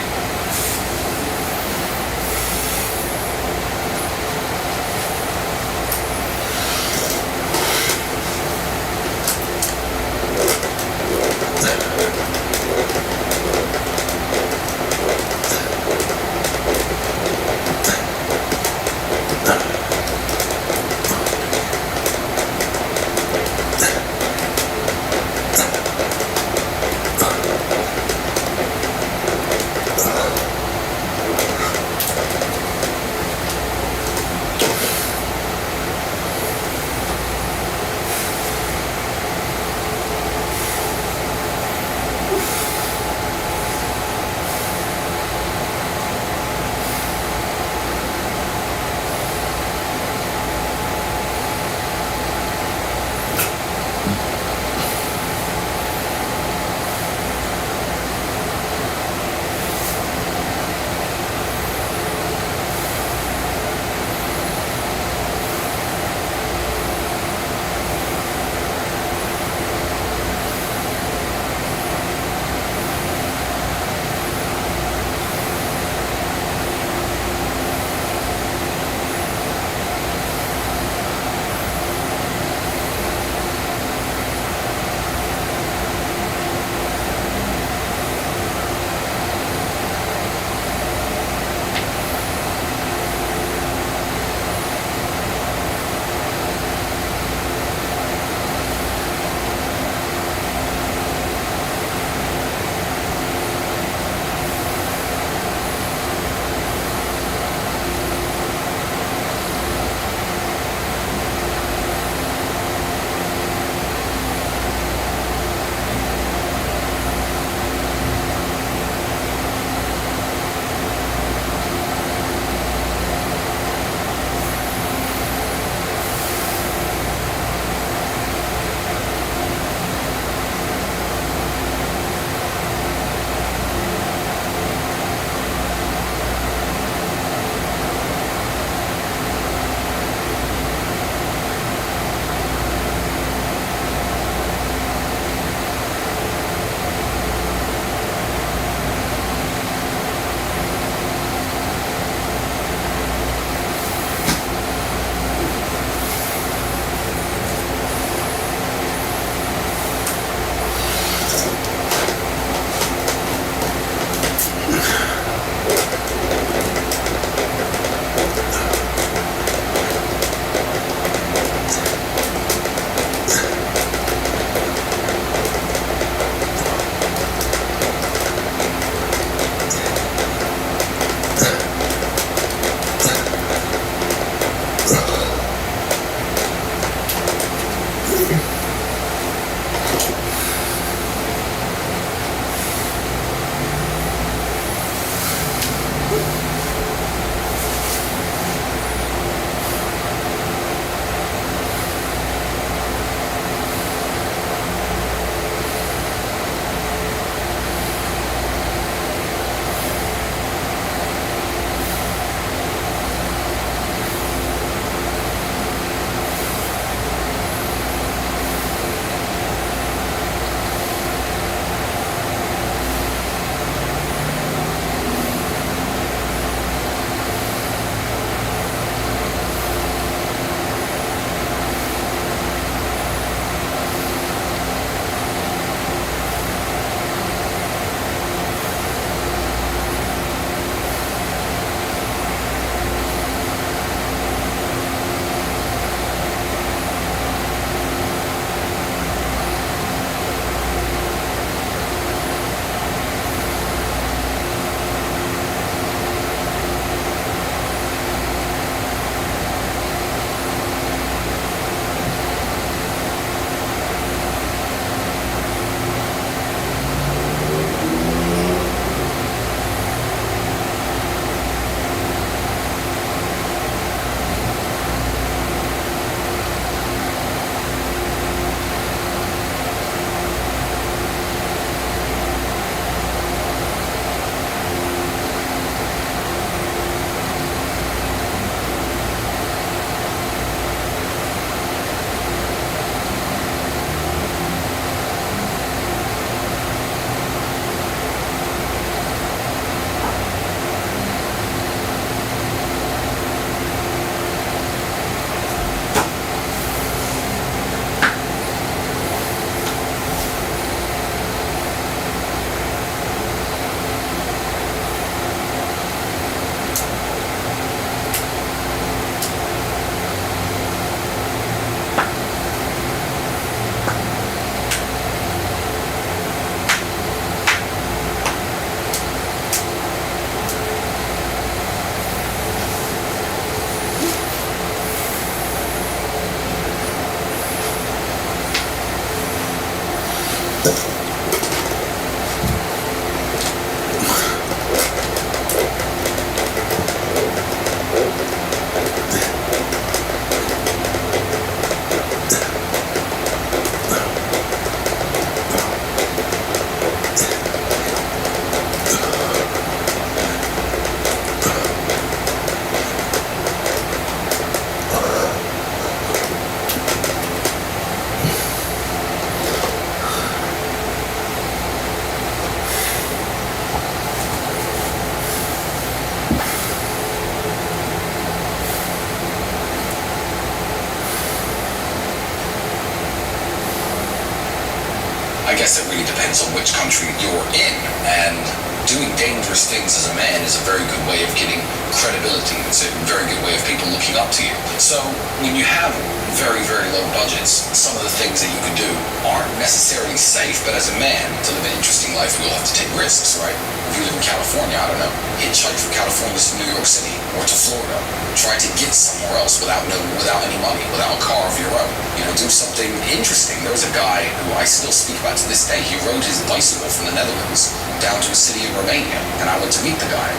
I guess it really depends on which country you're in, and doing dangerous things as a man is a very good way of getting credibility. It's a very good way of people looking up to you. So when you have very, very low budgets, some of the things that you can do aren't necessarily safe, but as a man, to live an interesting life, you'll have to take risks, right? If you live in California, I don't know, hitchhike from California to New York City or to Florida. Try to get somewhere else without any money, without a car of your own. You know, do something interesting. There was a guy who I still speak about to this day. He rode his bicycle from the Netherlands down to a city in Romania, and I went to meet the guy.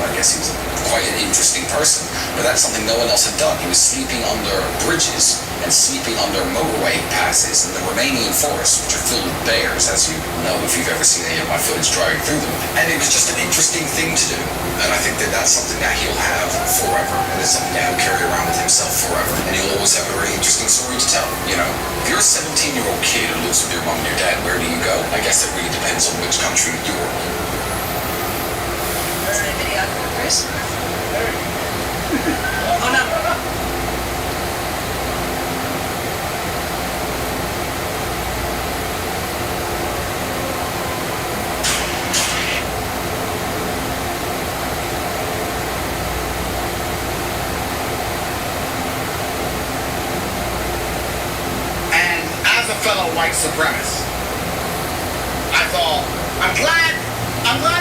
I guess he was quite an interesting person, but that's something no one else had done. He was sleeping under bridges and sleeping under motorway passes in the Romanian forests, which are filled with bears, as you know if you've ever seen any of my footage driving through them. And it was just an interesting thing to do, and I think that that's something that he'll have forever, and it's something that he'll carry around with himself forever, and he'll always have a very interesting story to tell. You know, if you're a 17-year-old kid who lives with your mom and your dad, where do you go? I guess it really depends on which country you're in. Is it a videographer first? Oh no. And as a fellow white supremacist, I thought, I'm glad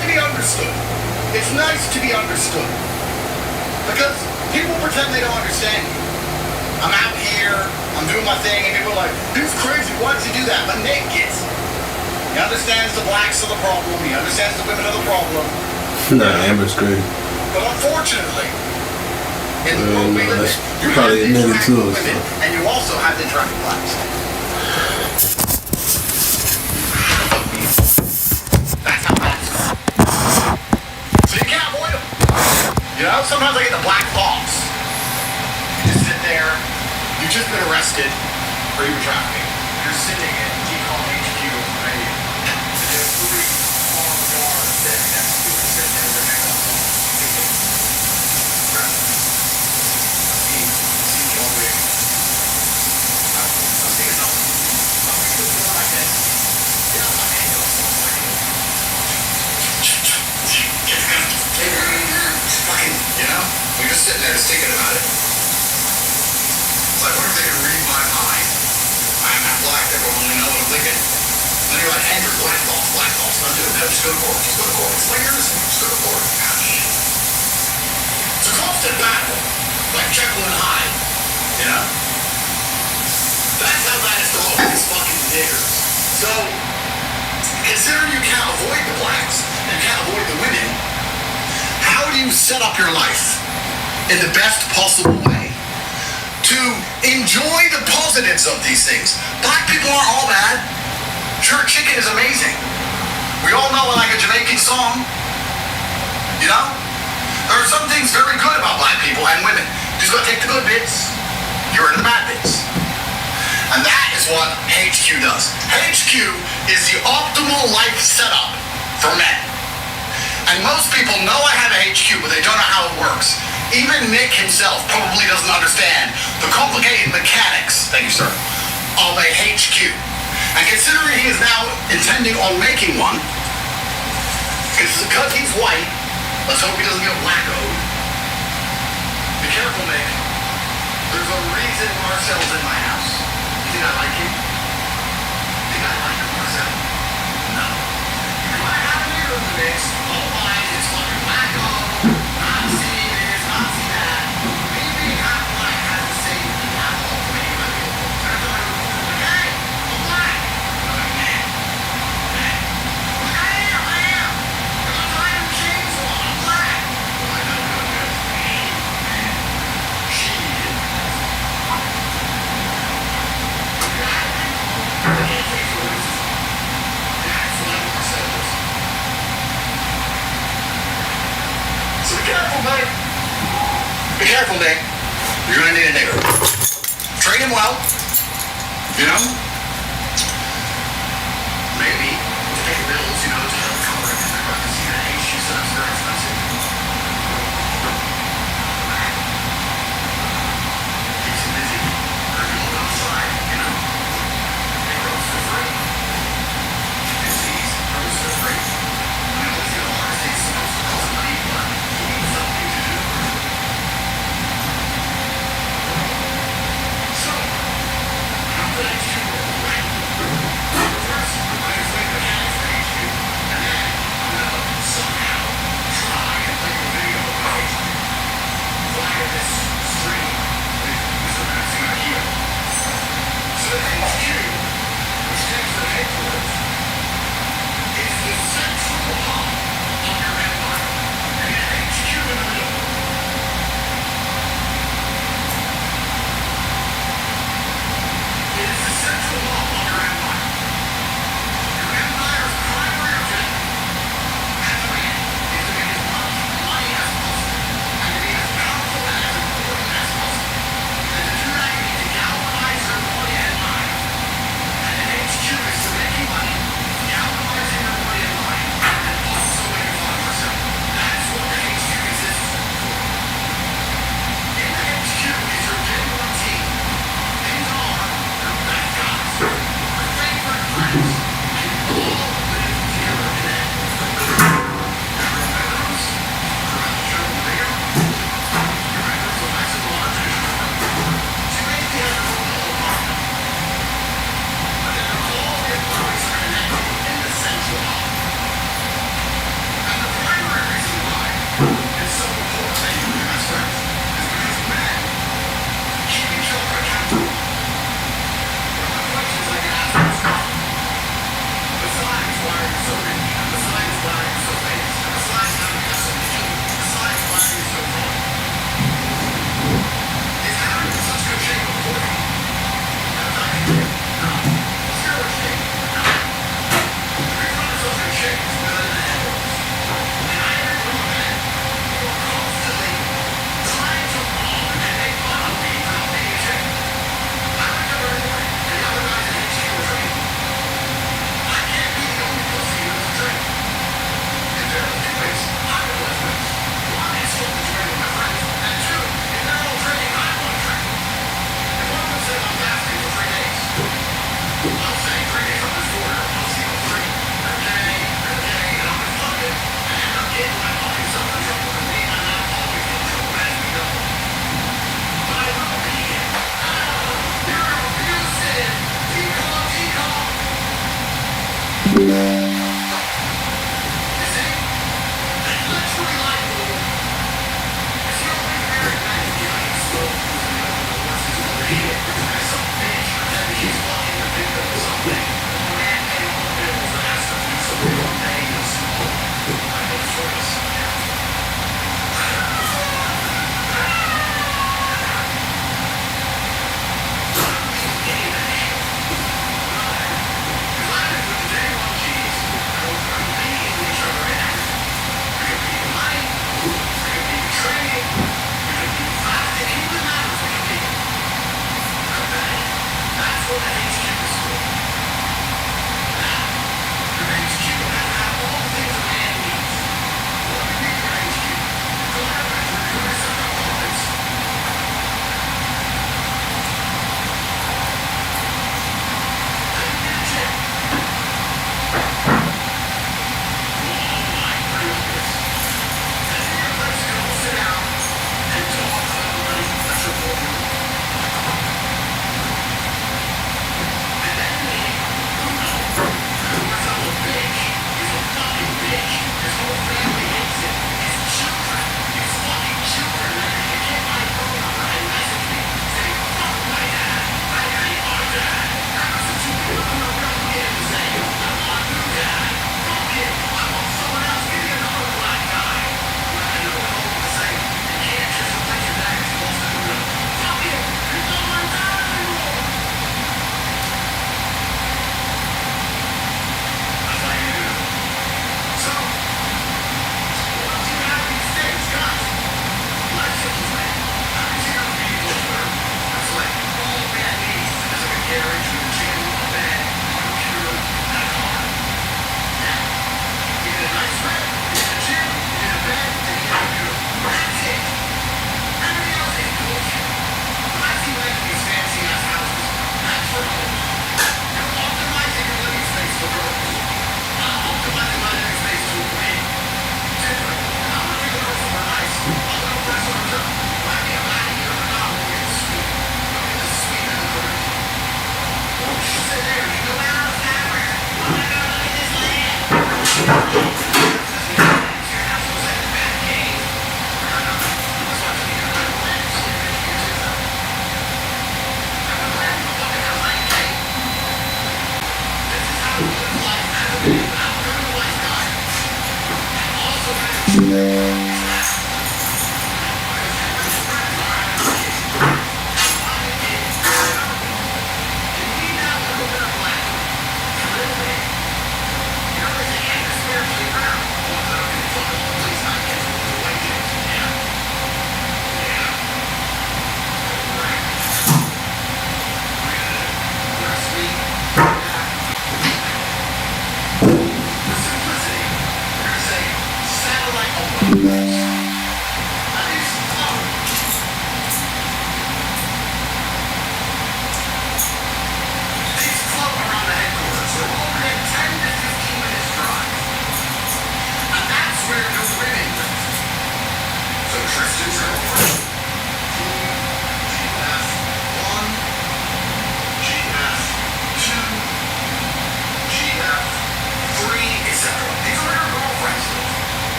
to be understood. It's nice to be understood. Because people pretend they don't understand you. I'm out here, I'm doing my thing, and people are like, he's crazy, why does he do that? But Nick gets it. He understands the blacks are the problem, he understands the women are the problem. Nah, Amber's great. But unfortunately, in the world we live in, you have probably the admitted interacting to it, women, so. and you also have the interacting blacks. That's how that's done. So you can't avoid them. You know, sometimes I get the black box. You just sit there, you've just been arrested for human trafficking. You're sitting at DCOM HQ in Romania. There's 3 armed guards sitting next to you and sitting there with their neck on the phone. You know? We're just sitting there just thinking about it. It's like, what if they can read my mind? I'm not black, everyone only know what I'm thinking. Then you're like, Andrew, black thoughts, not doing that, just go to court, It's like, you're just go to court. It's a constant battle, like Jekyll and Hyde, you know? That's how bad it's going with these fucking niggers. So, considering you can't avoid the blacks, and you can't avoid the women, how do you set up your life in the best possible way to enjoy the positives of these things? Black people aren't all bad. Sure, chicken is amazing. We all know like a Jamaican song. You know? There are some things very good about black people and women. You just gotta take the good bits, get rid of the bad bits. And that is what HQ does. HQ is the optimal life setup for men. And most people know I have a HQ, but they don't know how it works. Even Nick himself probably doesn't understand the complicated mechanics, thank you, sir, of a HQ. And considering he is now intending on making one, because he's white, let's hope he doesn't get wackoed. Be careful, Nick. There's a reason Marcel's in my house. You think I like him? You think I like him, Marcel? No. You might have a nigger in the mix. Otherwise, it's fucking wacko. Nazi this, Nazi that. Me being half black has the same half all for me. Okay? I'm black. I'm a man. So be careful, buddy. Be careful, Nick. You're gonna need a nigger. Train him well. You know? Maybe to pay bills, you know, to help cover everything. Because you know, HQ stuff's very expensive. Keeps him busy. Or if you look outside, you know, they roast for free. Disease, roast for free. You know, if you're the hardest thing supposed to cost money, but you need something to do. So, come to HQ, right? First, I'm going to explain the mechanics of HQ, and then I'm going to somehow try and play a video of HQ via this stream with Mr. Matsuya here. So the HQ, which stands for headquarters, is the central hub of your empire, and you have HQ in the middle. It is the central hub of your empire. Your empire's primary objective as a man is to make as much money as possible and to be as powerful and as important as possible. And to do that, you need to galvanize your body and mind. And an HQ is to make you money, galvanizing your body and mind, and also making fun of yourself. That's what the HQ exists for. In the HQ is your daily routine. These are your best guys, your favorite friends, and you all live together in it. Your bedrooms, your beer, your bedrooms are nice and large and so you may be able to go apartment. But then all the employees are connected in the central hub. And the primary reason why it's so important that you be best friends is because men keep each other accountable. One of the questions I get asked is, besides why are you so rich, and besides why are you so famous, and besides how you have so much money, besides why are you so strong, is how you're in such good shape important? And I'm like, no. What's your shape? No. The reason I'm in such good shape is because of the headquarters. And I am one man who are constantly trying to mock and make fun of me for not being in shape. I wake up every morning and the other guys at HQ are training. I can't be the only pussy who doesn't train. If there are two ways, I would lift weights. One is to train with my friends, and two, if they're all training, I want to train. If one of them says I'm fasting for 3 days, I'll say 3 days on this order, I'll see on 3. Okay, and I'm reflected, and end up getting my fucking self in trouble with me, and I'm always in trouble as we go. But I will be here. You're abusive! Decom! You see? That's literally like if you don't make very nice, you know, you slow food, you know, the horse is overheated, and some bitch pretending she's fucking the victim of something. The man paying all the bills and has to do something all day and small. I know the choice.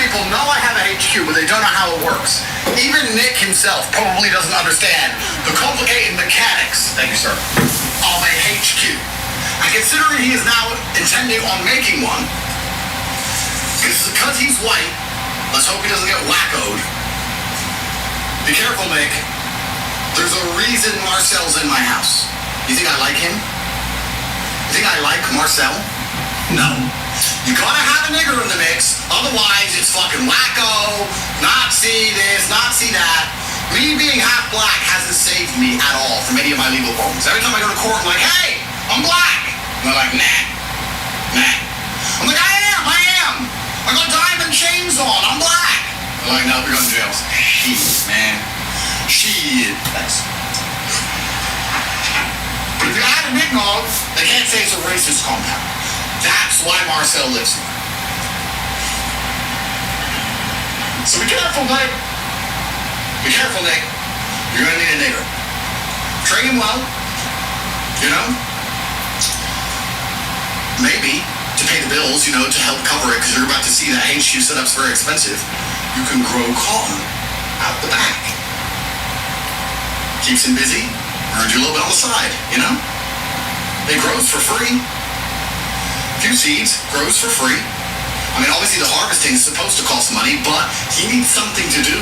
People know I have a HQ, but they don't know how it works. Even Nick himself probably doesn't understand the complicated mechanics, thank you, sir, of a HQ. And considering he is now intending on making one, because he's white, let's hope he doesn't get wackoed. Be careful, Nick. There's a reason Marcel's in my house. You think I like him? You think I like Marcel? No. You gotta have a nigger in the mix, otherwise it's fucking wacko, Nazi this, Nazi that. Me being half black hasn't saved me at all from any of my legal problems. Every time I go to court, I'm like, hey, I'm black. And they're like, nah. I'm like, I am. I got diamond chains on, I'm black. They're like, no, we're going to jail. Shit, man. Shit. Thanks. But if you add a nickname, they can't say it's a racist compound. That's why Marcel lives here. So be careful, Nick. Be careful, Nick. You're gonna need a nigger. Train him well. You know? Maybe to pay the bills, you know, to help cover it, because you're about to see that HQ setup's very expensive. You can grow cotton out the back. Keeps him busy, earns you a little bit on the side, you know? It grows for free. Few seeds, grows for free. I mean, obviously the harvesting is supposed to cost money, but he needs something to do.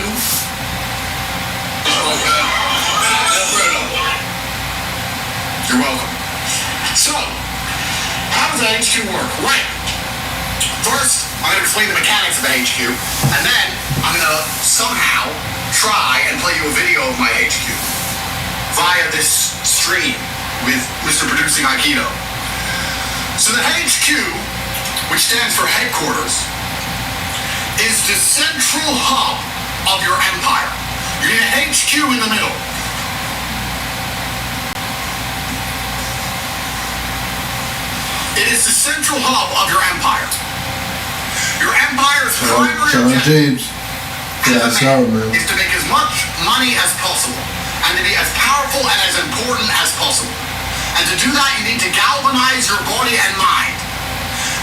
You're welcome. So, how does the HQ work? Right. First, I'm going to explain the mechanics of the HQ, and then I'm going to somehow try and play you a video of my HQ via this stream with Mr. Producing Aikido. So the HQ, which stands for headquarters, is the central hub of your empire. You need a HQ in the middle. It is the central hub of your empire. Your empire's primary objective is to make as much money as possible and to be as powerful and as important as possible. And to do that, you need to galvanize your body and mind.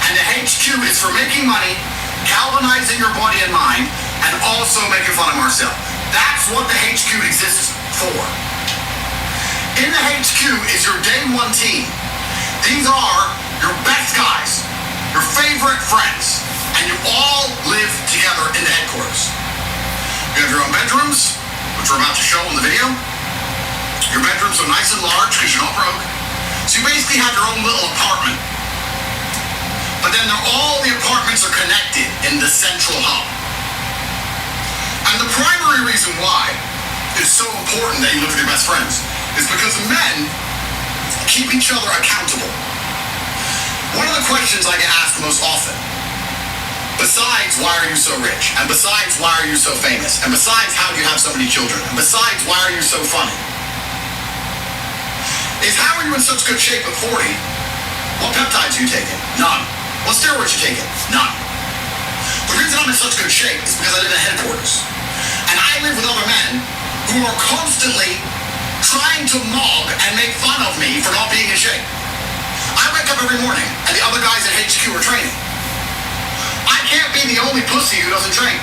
And the HQ is for making money, galvanizing your body and mind, and also making fun of Marcel. That's what the HQ exists for. In the HQ is your day one team. These are your best guys, your favorite friends, and you all live together in the headquarters. You have your own bedrooms, which we're about to show in the video. Your bedrooms are nice and large because you're not broke. So you basically have your own little apartment. But then all the apartments are connected in the central hub. And the primary reason why it's so important that you live with your best friends is because men keep each other accountable. One of the questions I get asked most often Besides, why are you so rich? And besides, why are you so famous? And besides, how do you have so many children? And besides, why are you so funny? Is how are you in such good shape at 40? What peptides are you taking? None. What steroids are you taking? None. The reason I'm in such good shape is because I live in headquarters. And I live with other men who are constantly trying to mog and make fun of me for not being in shape. I wake up every morning and the other guys at HQ are training. I can't be the only pussy who doesn't train.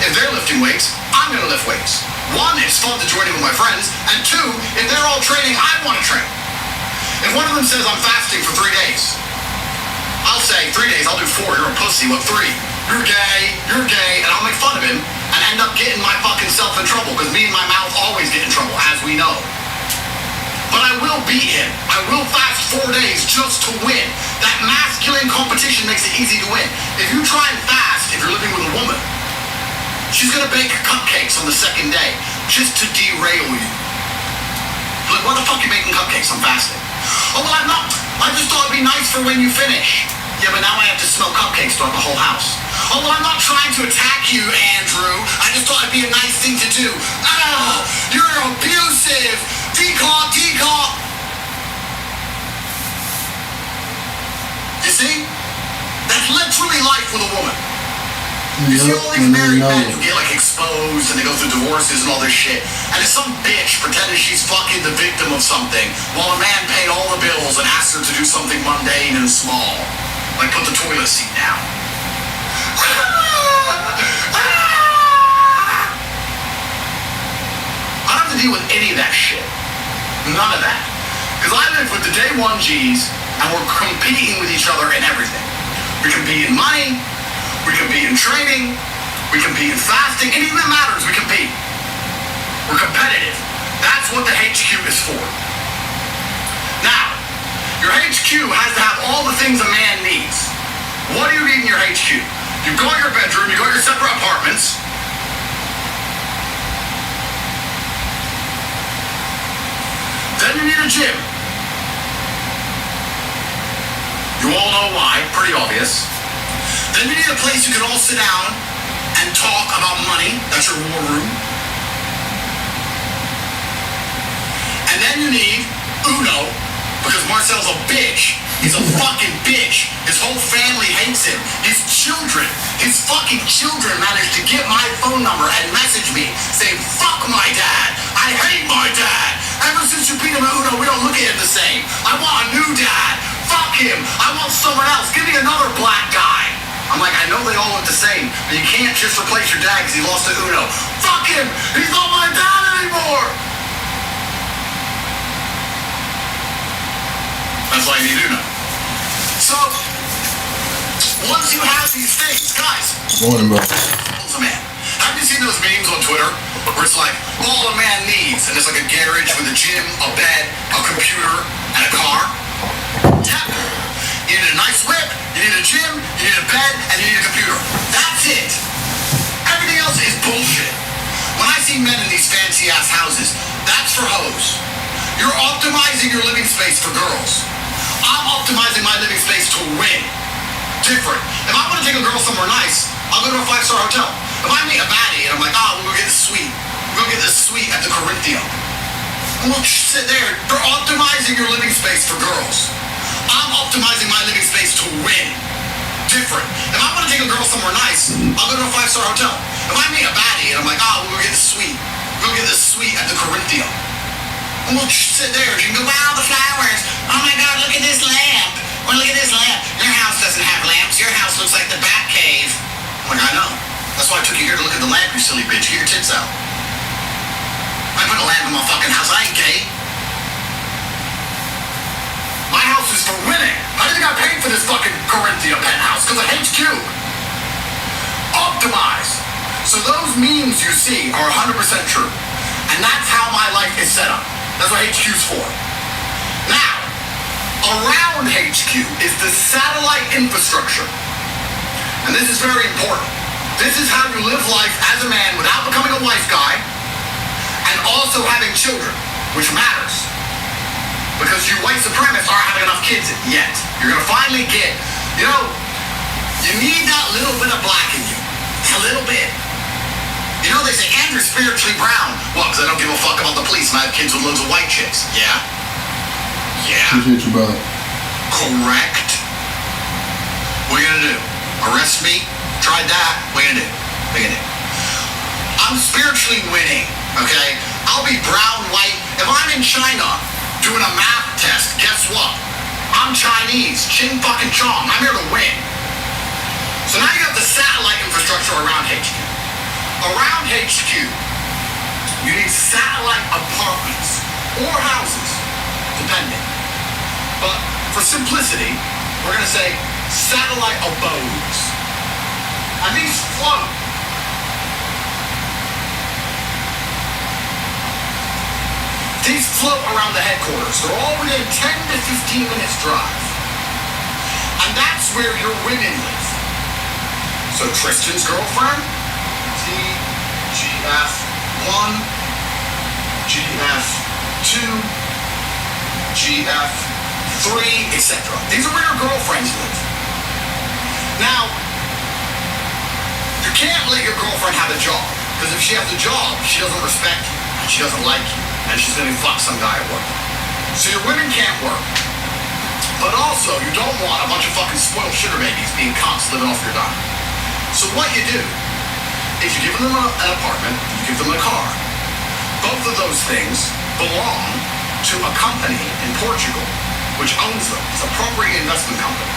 If they're lifting weights, I'm gonna lift weights. One, it's fun to join in with my friends, and two, if they're all training, I want to train. If one of them says I'm fasting for 3 days, I'll say 3 days, I'll do 4, you're a pussy, what 3? You're gay, and I'll make fun of him and end up getting my fucking self in trouble, because me and my mouth always get in trouble, as we know. But I will beat him. I will fast 4 days just to win. That masculine competition makes it easy to win. If you try and fast, if you're living with a woman, she's gonna bake cupcakes on the second day just to derail you. Like, why the fuck are you making cupcakes? I'm fasting. Oh, well, I'm not. I just thought it'd be nice for when you finish. Yeah, but now I have to smell cupcakes throughout the whole house. Oh, well, I'm not trying to attack you, Andrew. I just thought it'd be a nice thing to do. Oh, you're abusive. Decaw. You see? That's literally life with a woman. You see all these married men who get like exposed and they go through divorces and all this shit, and it's some bitch pretending she's fucking the victim of something while a man paid all the bills and asked her to do something mundane and small, like put the toilet seat down. I don't have to deal with any of that shit. None of that. Because I live with the day one G's and we're competing with each other in everything. We compete in money, we compete in training, we compete in fasting, anything that matters, we compete. We're competitive. That's what the HQ is for. Now, your HQ has to have all the things a man needs. What do you need in your HQ? You've got your bedroom, you've got your separate apartments. Then you need a gym. You all know why, pretty obvious. Then you need a place you can all sit down and talk about money. That's your war room. And then you need Uno, because Marcel's a bitch. He's a fucking bitch. His whole family hates him. His fucking children managed to get my phone number and message me saying, fuck my dad. I hate my dad. Ever since you beat him at Uno, we don't look at him the same. I want a new dad. Fuck him. I want someone else. Give me another black guy. I'm like, I know they all look the same, but you can't just replace your dad because he lost to Uno. Fuck him. He's not my dad anymore. That's why you need Uno. So, once you have these things, guys. Morning, bro. Man, have you seen those memes on Twitter where it's like, all a man needs, and it's like a garage with a gym, a bed, a computer, and a car? Yeah. You need a nice whip, you need a gym, you need a bed, and you need a computer. That's it. Everything else is bullshit. When I see men in these fancy-ass houses, that's for hoes. You're optimizing your living space for girls. I'm optimizing my living space to win. Different. If I want to take a girl somewhere nice, I'll go to a 5-star hotel. If I meet a baddie and I'm like, we'll go get this suite. We'll go get this suite at the Corinthia. And we'll sit there. You're optimizing your living space for girls. I'm optimizing my living space to win. Different. If I want to take a girl somewhere nice, I'll go to a 5-star hotel. If I meet a baddie and I'm like, we'll go get this suite. We'll go get this suite at the Corinthia. And we'll sit there. You can go, wow, the flowers. Oh my God, look at this lamp. Well, look at this lamp. Your house doesn't have lamps. Your house looks like the Bat Cave. I'm like, I know. That's why I took you here to look at the lamp, you silly bitch. Get your tits out. I put a lamp in my fucking house. I ain't gay. My house is for winning. How do you think I paid for this fucking Corinthia penthouse? Because of HQ. Optimize. So those memes you see are 100% true. And that's how my life is set up. That's what HQ's for. Now, around HQ is the satellite infrastructure. And this is very important. This is how you live life as a man without becoming a wife guy and also having children, which matters. Because you white supremacists aren't having enough kids yet. You're going to finally get, You need that little bit of black in you. A little bit. You know, they say Andrew's spiritually brown. Well, because I don't give a fuck about the police and I have kids with loads of white chicks. Yeah? Yeah. Appreciate you, brother. Correct. What are you gonna do? Arrest me? Tried that? What are you gonna do? What are you gonna do? I'm spiritually winning, okay? I'll be brown, white. If I'm in China doing a math test, guess what? I'm Chinese. Ching fucking chong. I'm here to win. So now you have the satellite infrastructure around HQ. Around HQ, you need satellite apartments or houses, depending. But for simplicity, we're gonna say satellite abodes. And these float. These float around the headquarters. They're all within 10 to 15 minutes drive. And that's where your women live. So Tristan's girlfriend, GF1, GF2, GF3, etc. These are where your girlfriends live. Now, you can't let your girlfriend have a job, because if she has a job, she doesn't respect you, and she doesn't like you, and she's gonna fuck some guy at work. So your women can't work. But also, you don't want a bunch of fucking spoiled shitter babies being cunts living off your dime. So what you do is you give them an apartment, you give them a car. Both of those things belong to a company in Portugal, which owns them. It's a property investment company.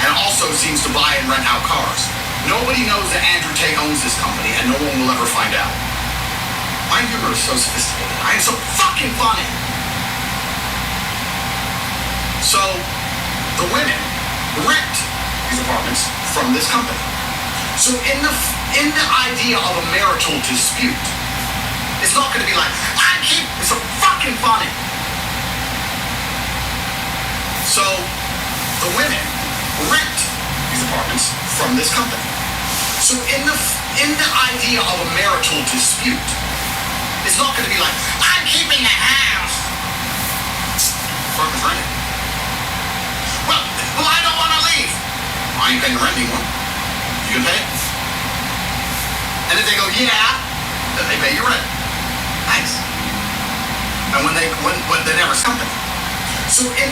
And also seems to buy and rent out cars. Nobody knows that Andrew Tate owns this company, and no one will ever find out. My humor is so sophisticated. I am so fucking funny. So, the women rent these apartments from this company. So in the idea of a marital dispute, it's not going to be like, it's so fucking funny. So, the women rent these apartments from this company. So in the idea of a marital dispute, it's not going to be like, I'm keeping the house. Apartment's rented. Well, I don't want to leave. I ain't paying the rent anymore. You can pay it? And if they go, yeah, then they pay your rent. Thanks. And when they never company. So if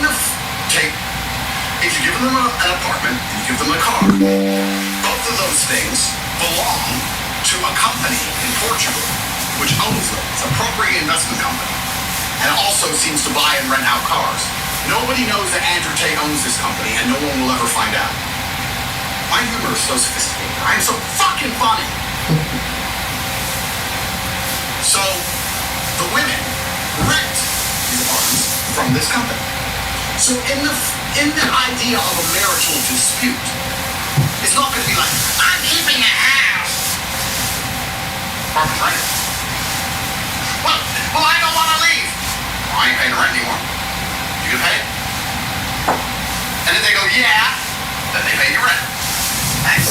you give them an apartment and you give them a car, both of those things belong to a company in Portugal, which owns them. It's a property investment company. And also seems to buy and rent out cars. Nobody knows that Andrew Tate owns this company, and no one will ever find out. My humor is so sophisticated. I am so fucking funny. So, the women rent these apartments from this company. So in the idea of a marital dispute, it's not going to be like, I'm keeping the house. Apartment's rented. Well, I don't want to leave. I ain't paying the rent anymore. You can pay it? And if they go, yeah, then they pay your rent. Thanks.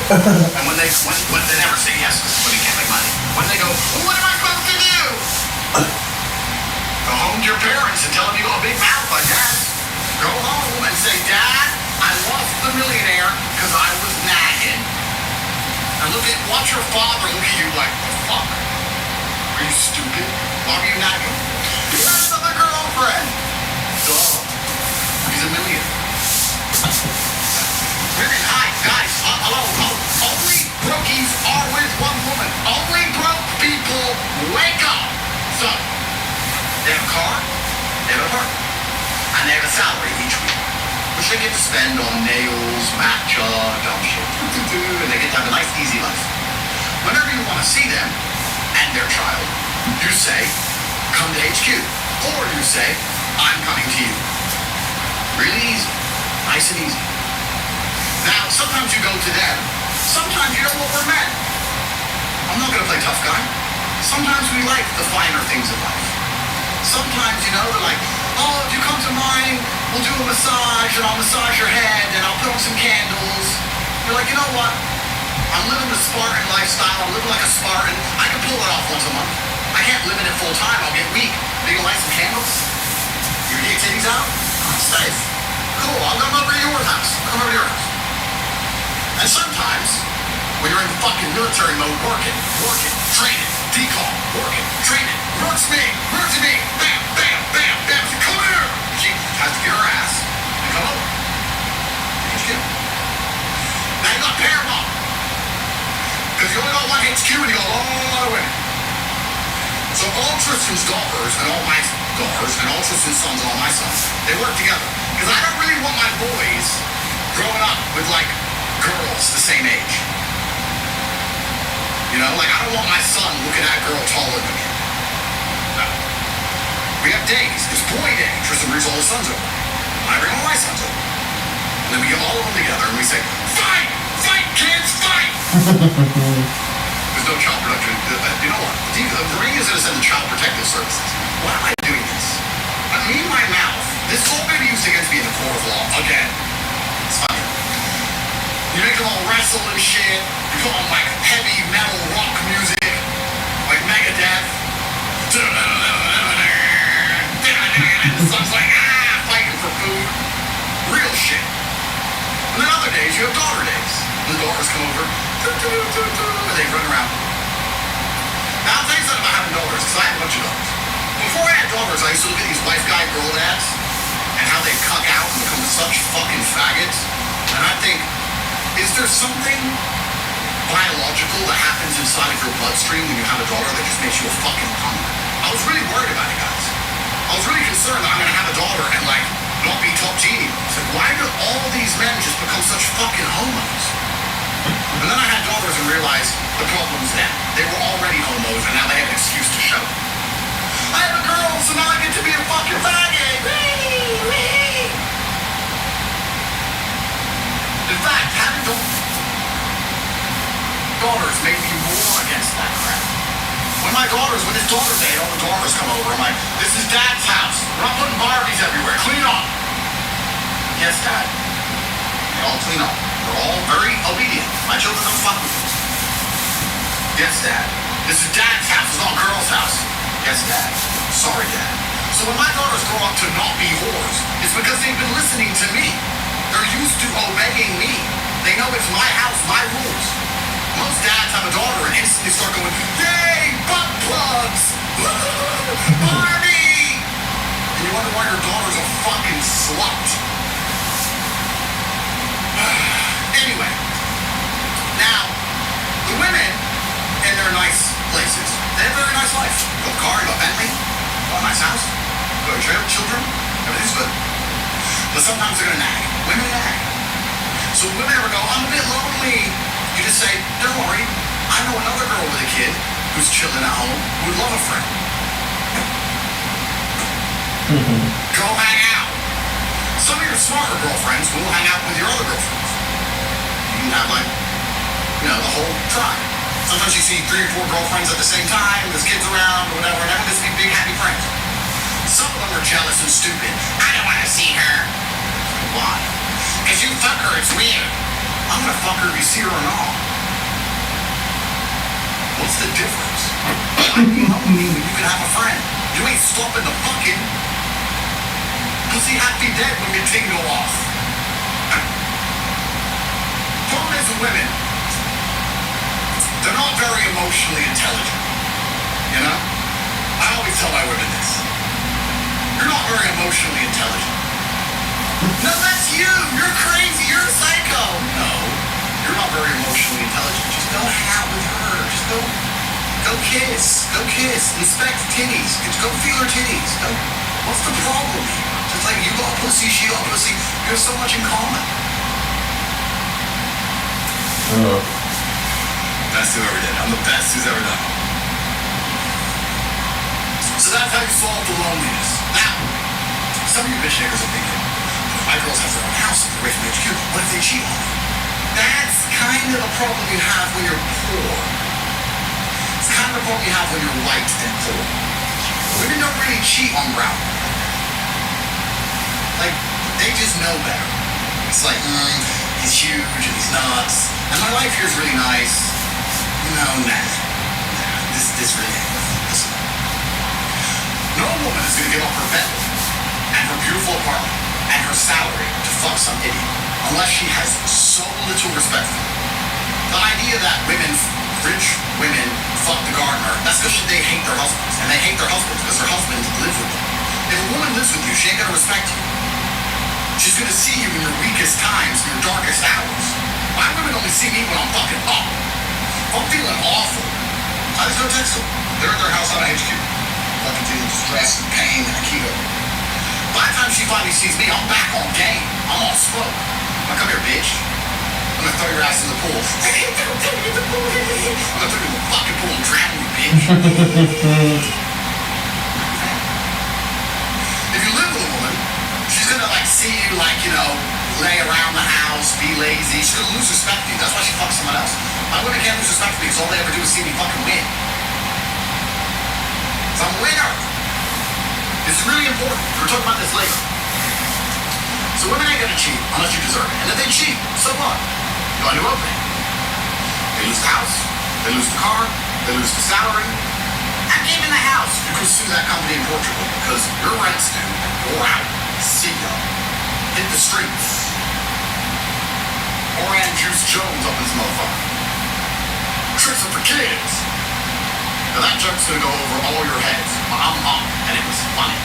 And when they never say yes, when you can't make money. When they go, well, what am I supposed to do? Go home to your parents and tell them you got a big mouth, I guess. Go home and say, Dad, I lost the millionaire because I was nagging. And watch your father look at you like, the fuck? Are you stupid? Why are you nagging? He has another girlfriend. Duh. He's a millionaire. Hi, guys. Hello. Only brookies are with one woman. Only broke people wake up. So, they have a car, they have an apartment, and they have a salary each week, which they get to spend on nails, matcha, dumb shit, and they get to have a nice, easy life. Whenever you want to see them and their child, you say, come to HQ. Or you say, I'm coming to you. Really easy. Nice and easy. Now, sometimes you go to them. Sometimes you know what we're meant. I'm not going to play tough guy. Sometimes we like the finer things in life. Sometimes, they're like, oh, if you come to mine, we'll do a massage, and I'll massage your head, and I'll put on some candles. You're like, you know what? I'm living the Spartan lifestyle. I'm living like a Spartan. I can pull it off once a month. I can't live in it full time. I'll get weak. Are you gonna light some candles? Your titties out? I'm safe. Cool. I'll come over to your house. Come over to your house. And sometimes, when you're in fucking military mode, working, training, decall, working, training, emergency me, bam, bam, bam, bam, she come here. She has to get her ass and come over. HQ. Now you got Paramount. Because you only got one HQ and you got a lot of women. So all Tristan's daughters and all my daughters and all Tristan's sons and all my sons, they work together. Because I don't really want my boys growing up with like girls the same age. You know, like I don't want my son looking at a girl taller than me. No. We have days. It's boy day. Tristan brings all his sons over. I bring all my sons over. And then we get all of them together and we say, fight! Fight, kids, fight! There's no child protection. You know what? The Marine is going to send the Child Protective Services. Why am I doing this? Me and my mouth, this is all going to be used against me in the court of law. Again. It's funny. You make them all wrestle and shit. You put on like heavy metal rock music. Like Megadeth. The son's like, fighting for food. Real shit. And then other days, you have daughter days. The daughters come over, and they run around. Now, I'll tell you something about having daughters, because I had a bunch of daughters. Before I had daughters, I used to look at these wife guy girl dads, and how they cuck out and become such fucking faggots. And I think, is there something biological that happens inside of your bloodstream when you have a daughter that just makes you a fucking punk? I was really worried about it, guys. I was really concerned that I'm going to have a daughter and, like, not be top G anymore. It's like, why do all these men just become such fucking homos? And then I had daughters and realized the problem's them. They were already homos and now they have an excuse to show. I have a girl, so now I get to be a fucking faggot. In fact, having daughters made me more against that crap. When it's daughter day, all the daughters come over, I'm like, this is Dad's house. We're not putting Barbies everywhere. Clean up. Yes, Dad. They all clean up. They're all very obedient. My children don't fuck with them. Yes, Dad. This is Dad's house. It's not girl's house. Yes, Dad. Sorry, Dad. So when my daughters grow up to not be whores, it's because they've been listening to me. They're used to obeying me. They know it's my house, my rules. Most dads have a daughter and instantly start going, yay, butt plugs! Barbie! And you wonder why your daughter's a fucking slut. Anyway, now, the women in their nice places, they have a very nice life. You got a car, you got Bentley, you got a nice house, you got your children, everything's good. But sometimes they're gonna nag. Women nag. So when women ever go, I'm a bit lonely, you just say, don't worry, I know another girl with a kid who's chilling at home who would love a friend. Go hang out. Some of your smarter girlfriends will hang out with your other girlfriends. You can have like, you know, the whole tribe. Sometimes you see 3 or 4 girlfriends at the same time, there's kids around or whatever, and everyone gets to be big happy friends. Some of them are jealous and stupid. I don't want to see her. Why? Because you fuck her, it's weird. I'm gonna fuck her if you see her or not. What's the difference? Why be lonely when you can have a friend? You ain't stopping the fucking. Pussy happy dead when your ting go off. Problem is with women, they're not very emotionally intelligent. You know? I always tell my women this. You're not very emotionally intelligent. No, that's you. You're crazy. You're a psycho. No, you're not very emotionally intelligent. Just go hang out with her. Just go kiss. Go kiss. Inspect titties. Just go feel her titties. Go. What's the problem here? Just like you got pussy, she got pussy. There's so much in common. Best who ever did. I'm the best who's ever done. So that's how you solve the loneliness. Now, some of you bitch niggas are thinking, my girls have their own house, they're away from HQ. What if they cheat on me? That's kind of a problem you have when you're poor. It's kind of a problem you have when you're white and poor. Women don't really cheat on brown. Like, they just know better. It's like, he's huge and he's nuts. And my life here is really nice. No, nah. This really ain't. Listen. No woman is going to give up her bed and her beautiful apartment and her salary to fuck some idiot. Unless she has so little respect for you. The idea that rich women fuck the gardener, that's because they hate their husbands. And they hate their husbands because their husbands live with them. If a woman lives with you, she ain't gonna respect you. She's gonna see you in your weakest times, in your darkest hours. My women only see me when I'm fucking up. If I'm feeling awful, I just go text them. They're at their house out of HQ. Fucking feeling stress and pain and a keto. By the time she finally sees me, I'm back on game. I'm on smoke. Now come here, bitch. I'm gonna throw your ass in the pool. I'm gonna throw you in the fucking pool and drown you, bitch. If you live with a woman, she's gonna like see you like, you know, lay around the house, be lazy. She's gonna lose respect for you. That's why she fucks someone else. My women can't lose respect for me because all they ever do is see me fucking win. So I'm a winner. It's really important. We're talking about this later. So women ain't gonna cheat unless you deserve it. And if they cheat, so what? Go on your opening. They lose the house, they lose the car, they lose the salary, and even the house. You could sue that company in Portugal because your rent's due and you're out. See ya. Hit the streets. Orange Juice Jones up his motherfucker. Tricks are for kids. Now that joke's gonna go over all your heads, but I'm up, and it was funny.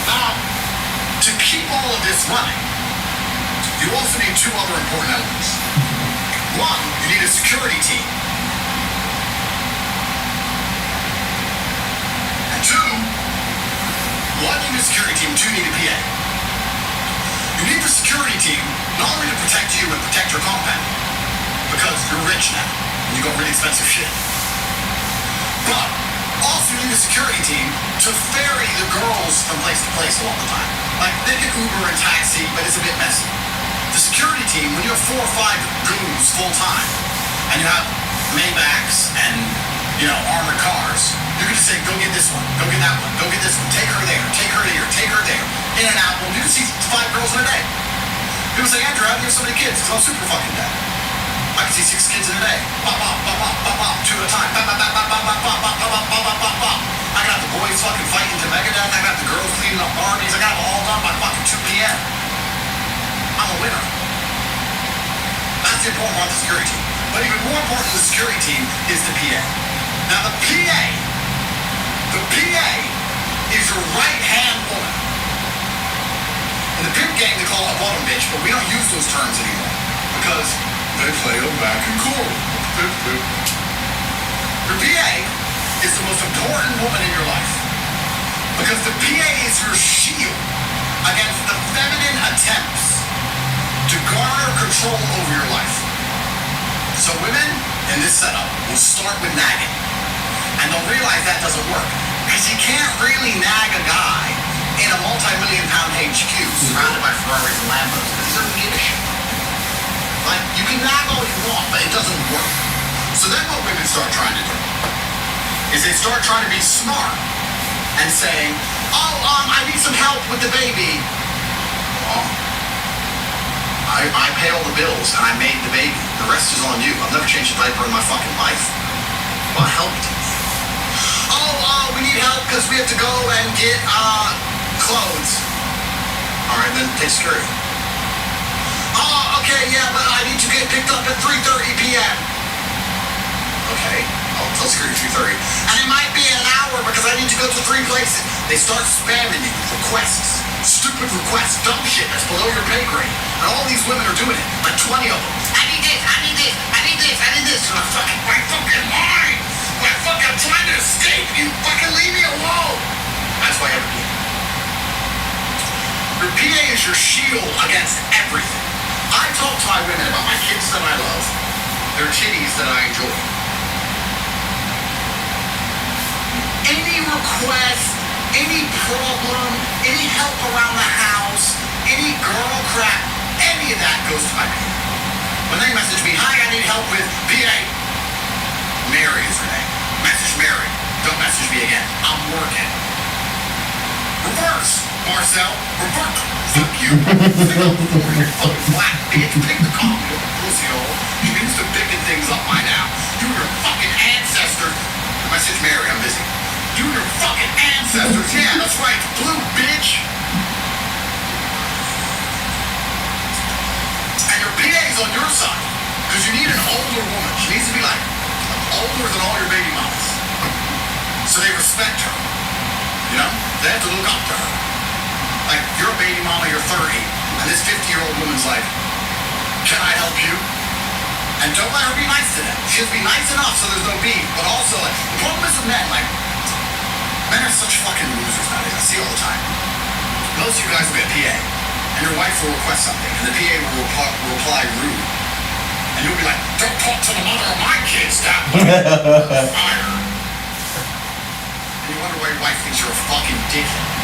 Now, to keep all of this running, you also need two other important elements. One, you need a security team. And two, one, you need a security team, two, you need a PA. You need the security team not only to protect you and protect your compound, because you're rich now, and you got really expensive shit. But also you need a security team to ferry the girls from place to place along the time. Like they can Uber and taxi, but it's a bit messy. The security team, when you have 4 or 5 goons full time, and you have Maybachs and, you know, armored cars, you can just say, go get this one, go get that one, go get this one, take her there, take her here, take her there, in and out. Well, you can see 5 girls in a day. People say, Andrew, how do you have so many kids? Because I'm super fucking dead. I can see 6 kids in a day. Pop, pop, pop, pop, pop, pop, 2 at a time. Pop, pop, pop, pop, pop, pop, pop, pop, pop, pop, pop, pop. I got the boys fucking fighting to Megadeth. I got the girls cleaning up Barbies. I got them all done by fucking 2 p.m. I'm a winner. That's the important part of the security team. But even more important than the security team is the PA. Now the PA is your right-hand woman. In the pimp game, they call it a bottom bitch, but we don't use those terms anymore because they play them back in court. Your PA is the most important woman in your life because the PA is your shield against the feminine attempts to garner control over your life. So women in this setup will start with nagging, and they'll realize that doesn't work because you can't really nag a guy in a multi-million-pound HQ surrounded by Ferraris and Lambos because he doesn't give a shit. Like, you can nag all you want, but it doesn't work. So then what women start trying to do is they start trying to be smart and saying, I need some help with the baby. I pay all the bills and I made the baby. The rest is on you. I've never changed a diaper in my fucking life. What help do you need? We need help because we have to go and get clothes. Alright, then take security. Okay, yeah, but I need to get picked up at 3:30 p.m. Okay, I'll tell security 3:30. And it might be an hour because I need to go to 3 places. They start spamming you with requests. Stupid requests, dumb shit that's below your pay grade. And all these women are doing it. Like 20 of them. I need this, I need this, I need this, I need this. And my fucking mind. I'm trying to escape. You fucking leave me alone. That's why I have a PA. Your PA is your shield against everything. I talk to my women about my kids that I love, their titties that I enjoy. Any request, any problem, any help around the house, any girl crap, any of that goes to my PA. When they message me, hi, I need help with PA. Mary is her name. Message Mary. Don't message me again. I'm working. Reverse, Marcel. Reverse. Fuck you. You fucking black bitch. Pick the call. You pussy hole. You used to picking things up by now. You and your fucking ancestors. Message Mary. I'm busy. You and your fucking ancestors. Yeah, that's right. Blue bitch. you need an older woman. She needs to be like older than all your baby mamas. So they respect her. You know? They have to look up to her. Like, you're a baby mama, you're 30, and this 50-year-old woman's like, can I help you? And don't let her be nice to them. She'll be nice enough so there's no beef. But also, like, the problem is with men, like, men are such fucking losers nowadays. I see it all the time. Most of you guys will get PA, and your wife will request something, and the PA will reply rude. And you'll be like, don't talk to the mother of my kids that way. Fire. And you wonder why your wife thinks you're a fucking dickhead.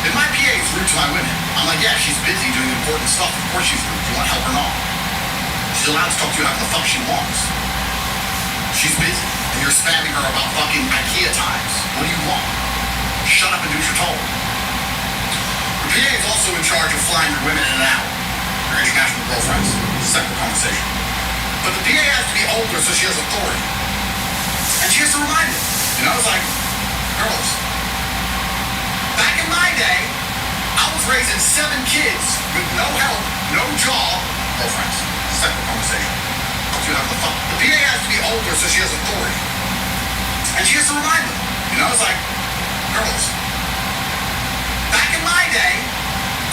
If my PA is rude to my women, I'm like, yeah, she's busy doing important stuff. Of course she's rude. You want to help her not. She's allowed to talk to you however the fuck she wants. She's busy, and you're spamming her about fucking IKEA times. What do you want? Shut up and do what you're told. Your PA is also in charge of flying your women in and out. Your international girlfriends. Separate conversation. But the PA has to be older so she has authority. And she has to remind them. You know, it's like, girls, back in my day, I was raising 7 kids with no help, no job, girlfriends. Separate conversation. You have the fun. The PA has to be older so she has authority. And she has to remind them. You know, it's like, girls, back in my day,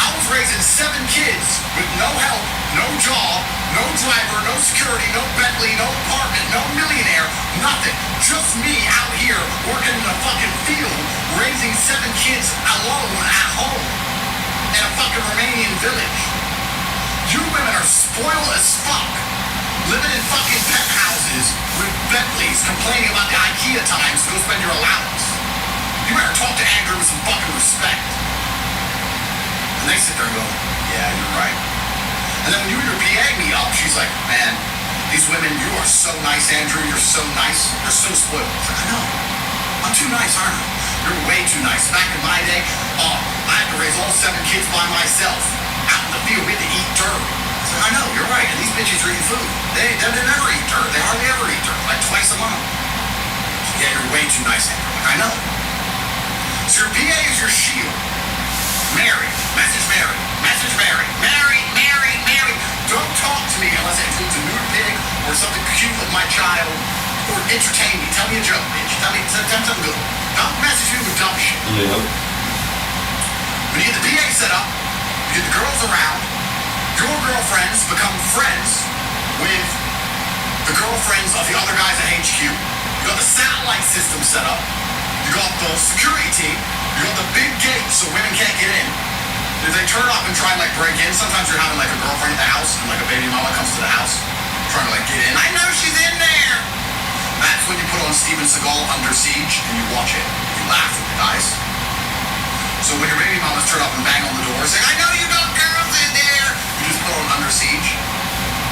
I was raising 7 kids with no help, no job, no driver, no security, no Bentley, no apartment, no millionaire, nothing. Just me out here working in a fucking field, raising 7 kids alone at home in a fucking Romanian village. You women are spoiled as fuck, living in fucking penthouses with Bentleys, complaining about the IKEA times to go spend your allowance. You better talk to Andrew with some fucking respect. And they sit there and go, yeah, you're right. And then when you and your PA meet up, she's like, man, these women, you are so nice, Andrew. You're so nice. You're so spoiled. It's like, I know. I'm too nice, aren't I? You're way too nice. Back in my day, I had to raise all 7 kids by myself. Out in the field, we had to eat dirt. It's like, I know, you're right. And these bitches are eating food. They never eat dirt. They hardly ever eat dirt. Like twice a month. Yeah, you're way too nice, Andrew. Like, I know. So your PA is your shield. Mary. Message Mary. Message Mary. Mary, Mary, Mary. Don't talk to me unless it includes a nude pic or something cute with my child. Or entertain me. Tell me a joke, bitch. Tell me something good. Don't message me with dumb shit. Yeah. When you get the PA set up, you get the girls around, your girlfriends become friends with the girlfriends of the other guys at HQ. You got the satellite system set up. You got the security team. You got the big gate so women can't get in. If they turn up and try and like break in, sometimes you're having like a girlfriend at the house and like a baby mama comes to the house trying to like get in. I know she's in there. That's when you put on Steven Seagal Under Siege and you watch it. You laugh with the guys. So when your baby mamas turn up and bang on the door saying, I know you got girls in there, you just put on Under Siege.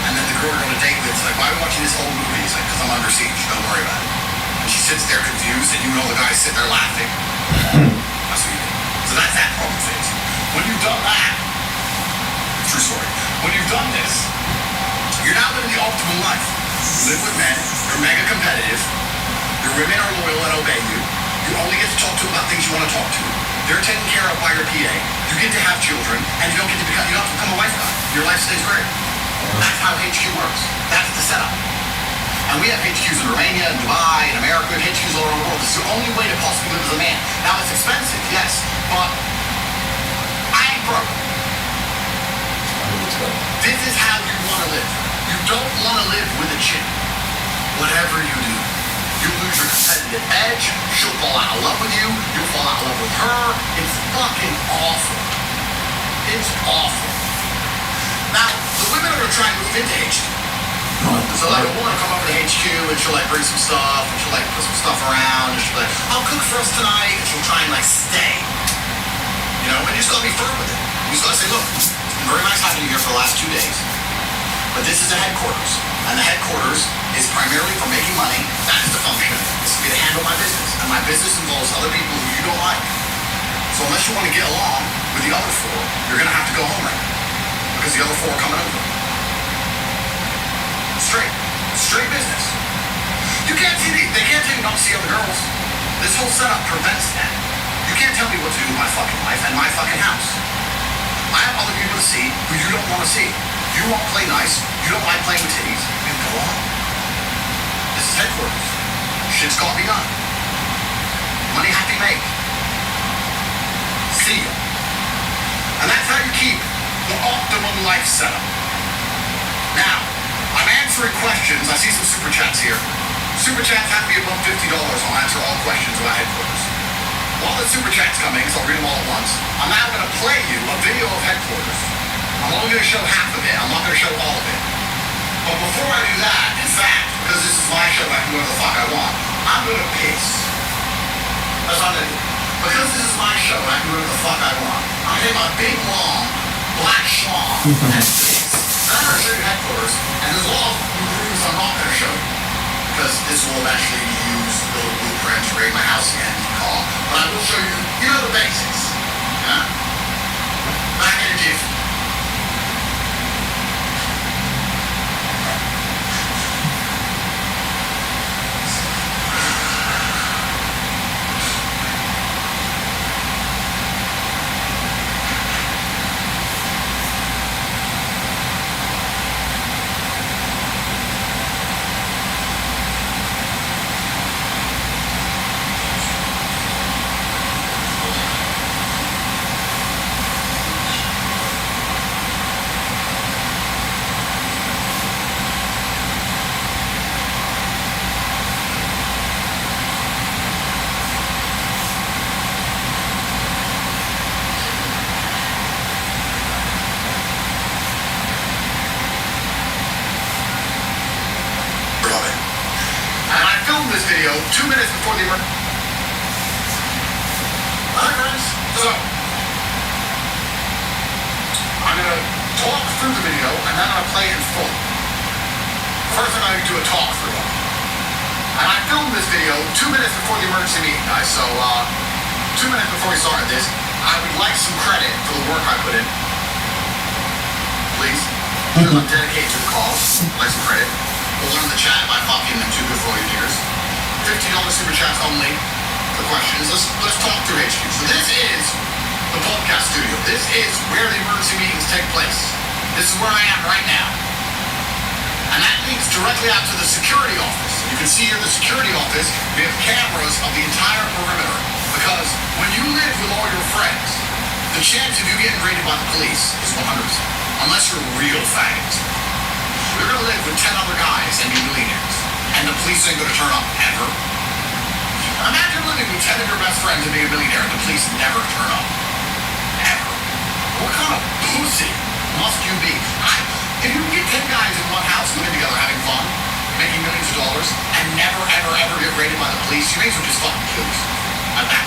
And then the girl you're on a date with is like, why are we watching this old movie? He's like, because I'm under siege, don't worry about it. And she sits there confused and you know the guy's sitting there laughing. That's what you do. So that's that problem phase. When you've done that, true story, when you've done this, you're now living the optimal life. You live with men, you're mega competitive, your women are loyal and obey you, you only get to talk to them about things you want to talk to, they're taken care of by your PA, you get to have children, and you don't have to become a wife guy. Your life stays great. That's how HQ works. That's the setup. And we have HQs in Romania, in Dubai, in America, we have HQs all over the world. This is the only way to possibly live as a man. Now it's expensive, yes, but I ain't broke. This is how you want to live. You don't want to live with a chick. Whatever you do, you lose your competitive edge. She'll fall out of love with you. You'll fall out of love with her. It's fucking awful. It's awful. Now, the women are going to try and move into HQ. So like a woman will come over to HQ and she'll like bring some stuff and she'll like put some stuff around and she'll be like, I'll cook for us tonight, and she'll try and like stay. You know, and you just gotta be firm with it. You just gotta say, look, it's been very nice having you here for the last 2 days. But this is the headquarters. And the headquarters is primarily for making money. That is the function. This is me to handle my business. And my business involves other people who you don't like. So unless you want to get along with the other 4, you're gonna have to go home right now. Because the other 4 are coming over. Straight business. You can't see they can't tell you not to see other girls. This whole setup prevents that. You can't tell me what to do with my fucking life and my fucking house. I have other people to see who you don't want to see. You won't play nice. You don't like playing with titties. You on. This is headquarters. Shit's gotta be done. Money have to make. See ya. And that's how you keep the optimum life setup. Now, I'm answering questions. I see some super chats here. Super chats have to be above $50. I'll answer all questions about headquarters. While the super chat's coming, so I'll read them all at once, I'm now going to play you a video of headquarters. I'm only going to show half of it. I'm not going to show all of it. But before I do that, in fact, because this is my show, I can do whatever the fuck I want, I'm going to piss. That's what I'm going to do. Because this is my show and I can do whatever the fuck I want, I'm going to take my big, long, black schlong and piss. And I'm going to show you headquarters. And there's a lot of rooms I'm not going to show you. Because this will eventually be used to build a blueprint to raid my house again, call. But I will show you, the basics. Yeah? Back in a jiffy. This video 2 minutes before the emergency. Alright, friends. So, I'm going to talk through the video and then I'm going to play it in full. First, I'm going to do a talk through it. And I filmed this video 2 minutes before the emergency meeting, guys. So, 2 minutes before we started this, I would like some credit for the work I put in. Please. Because I'm dedicated to the cause. I'd like some credit. We'll learn the chat by fucking them too good for all your ears. $50 super chats only for questions. Let's talk through HQ. So this is the podcast studio. This is where the emergency meetings take place. This is where I am right now. And that leads directly out to the security office. You can see here the security office. We have cameras of the entire perimeter. Because when you live with all your friends, the chance of you getting raided by the police is 100%. Unless you're real faggots. We're going to live with 10 other guys and be millionaires. And the police ain't going to turn up ever. Imagine living with 10 of your best friends and being a millionaire and the police never turn up. Ever. What kind of pussy must you be? If you get 10 guys in one house living together having fun, making millions of dollars, and never, ever, ever get raided by the police, you may as well just fucking kill yourself. At that.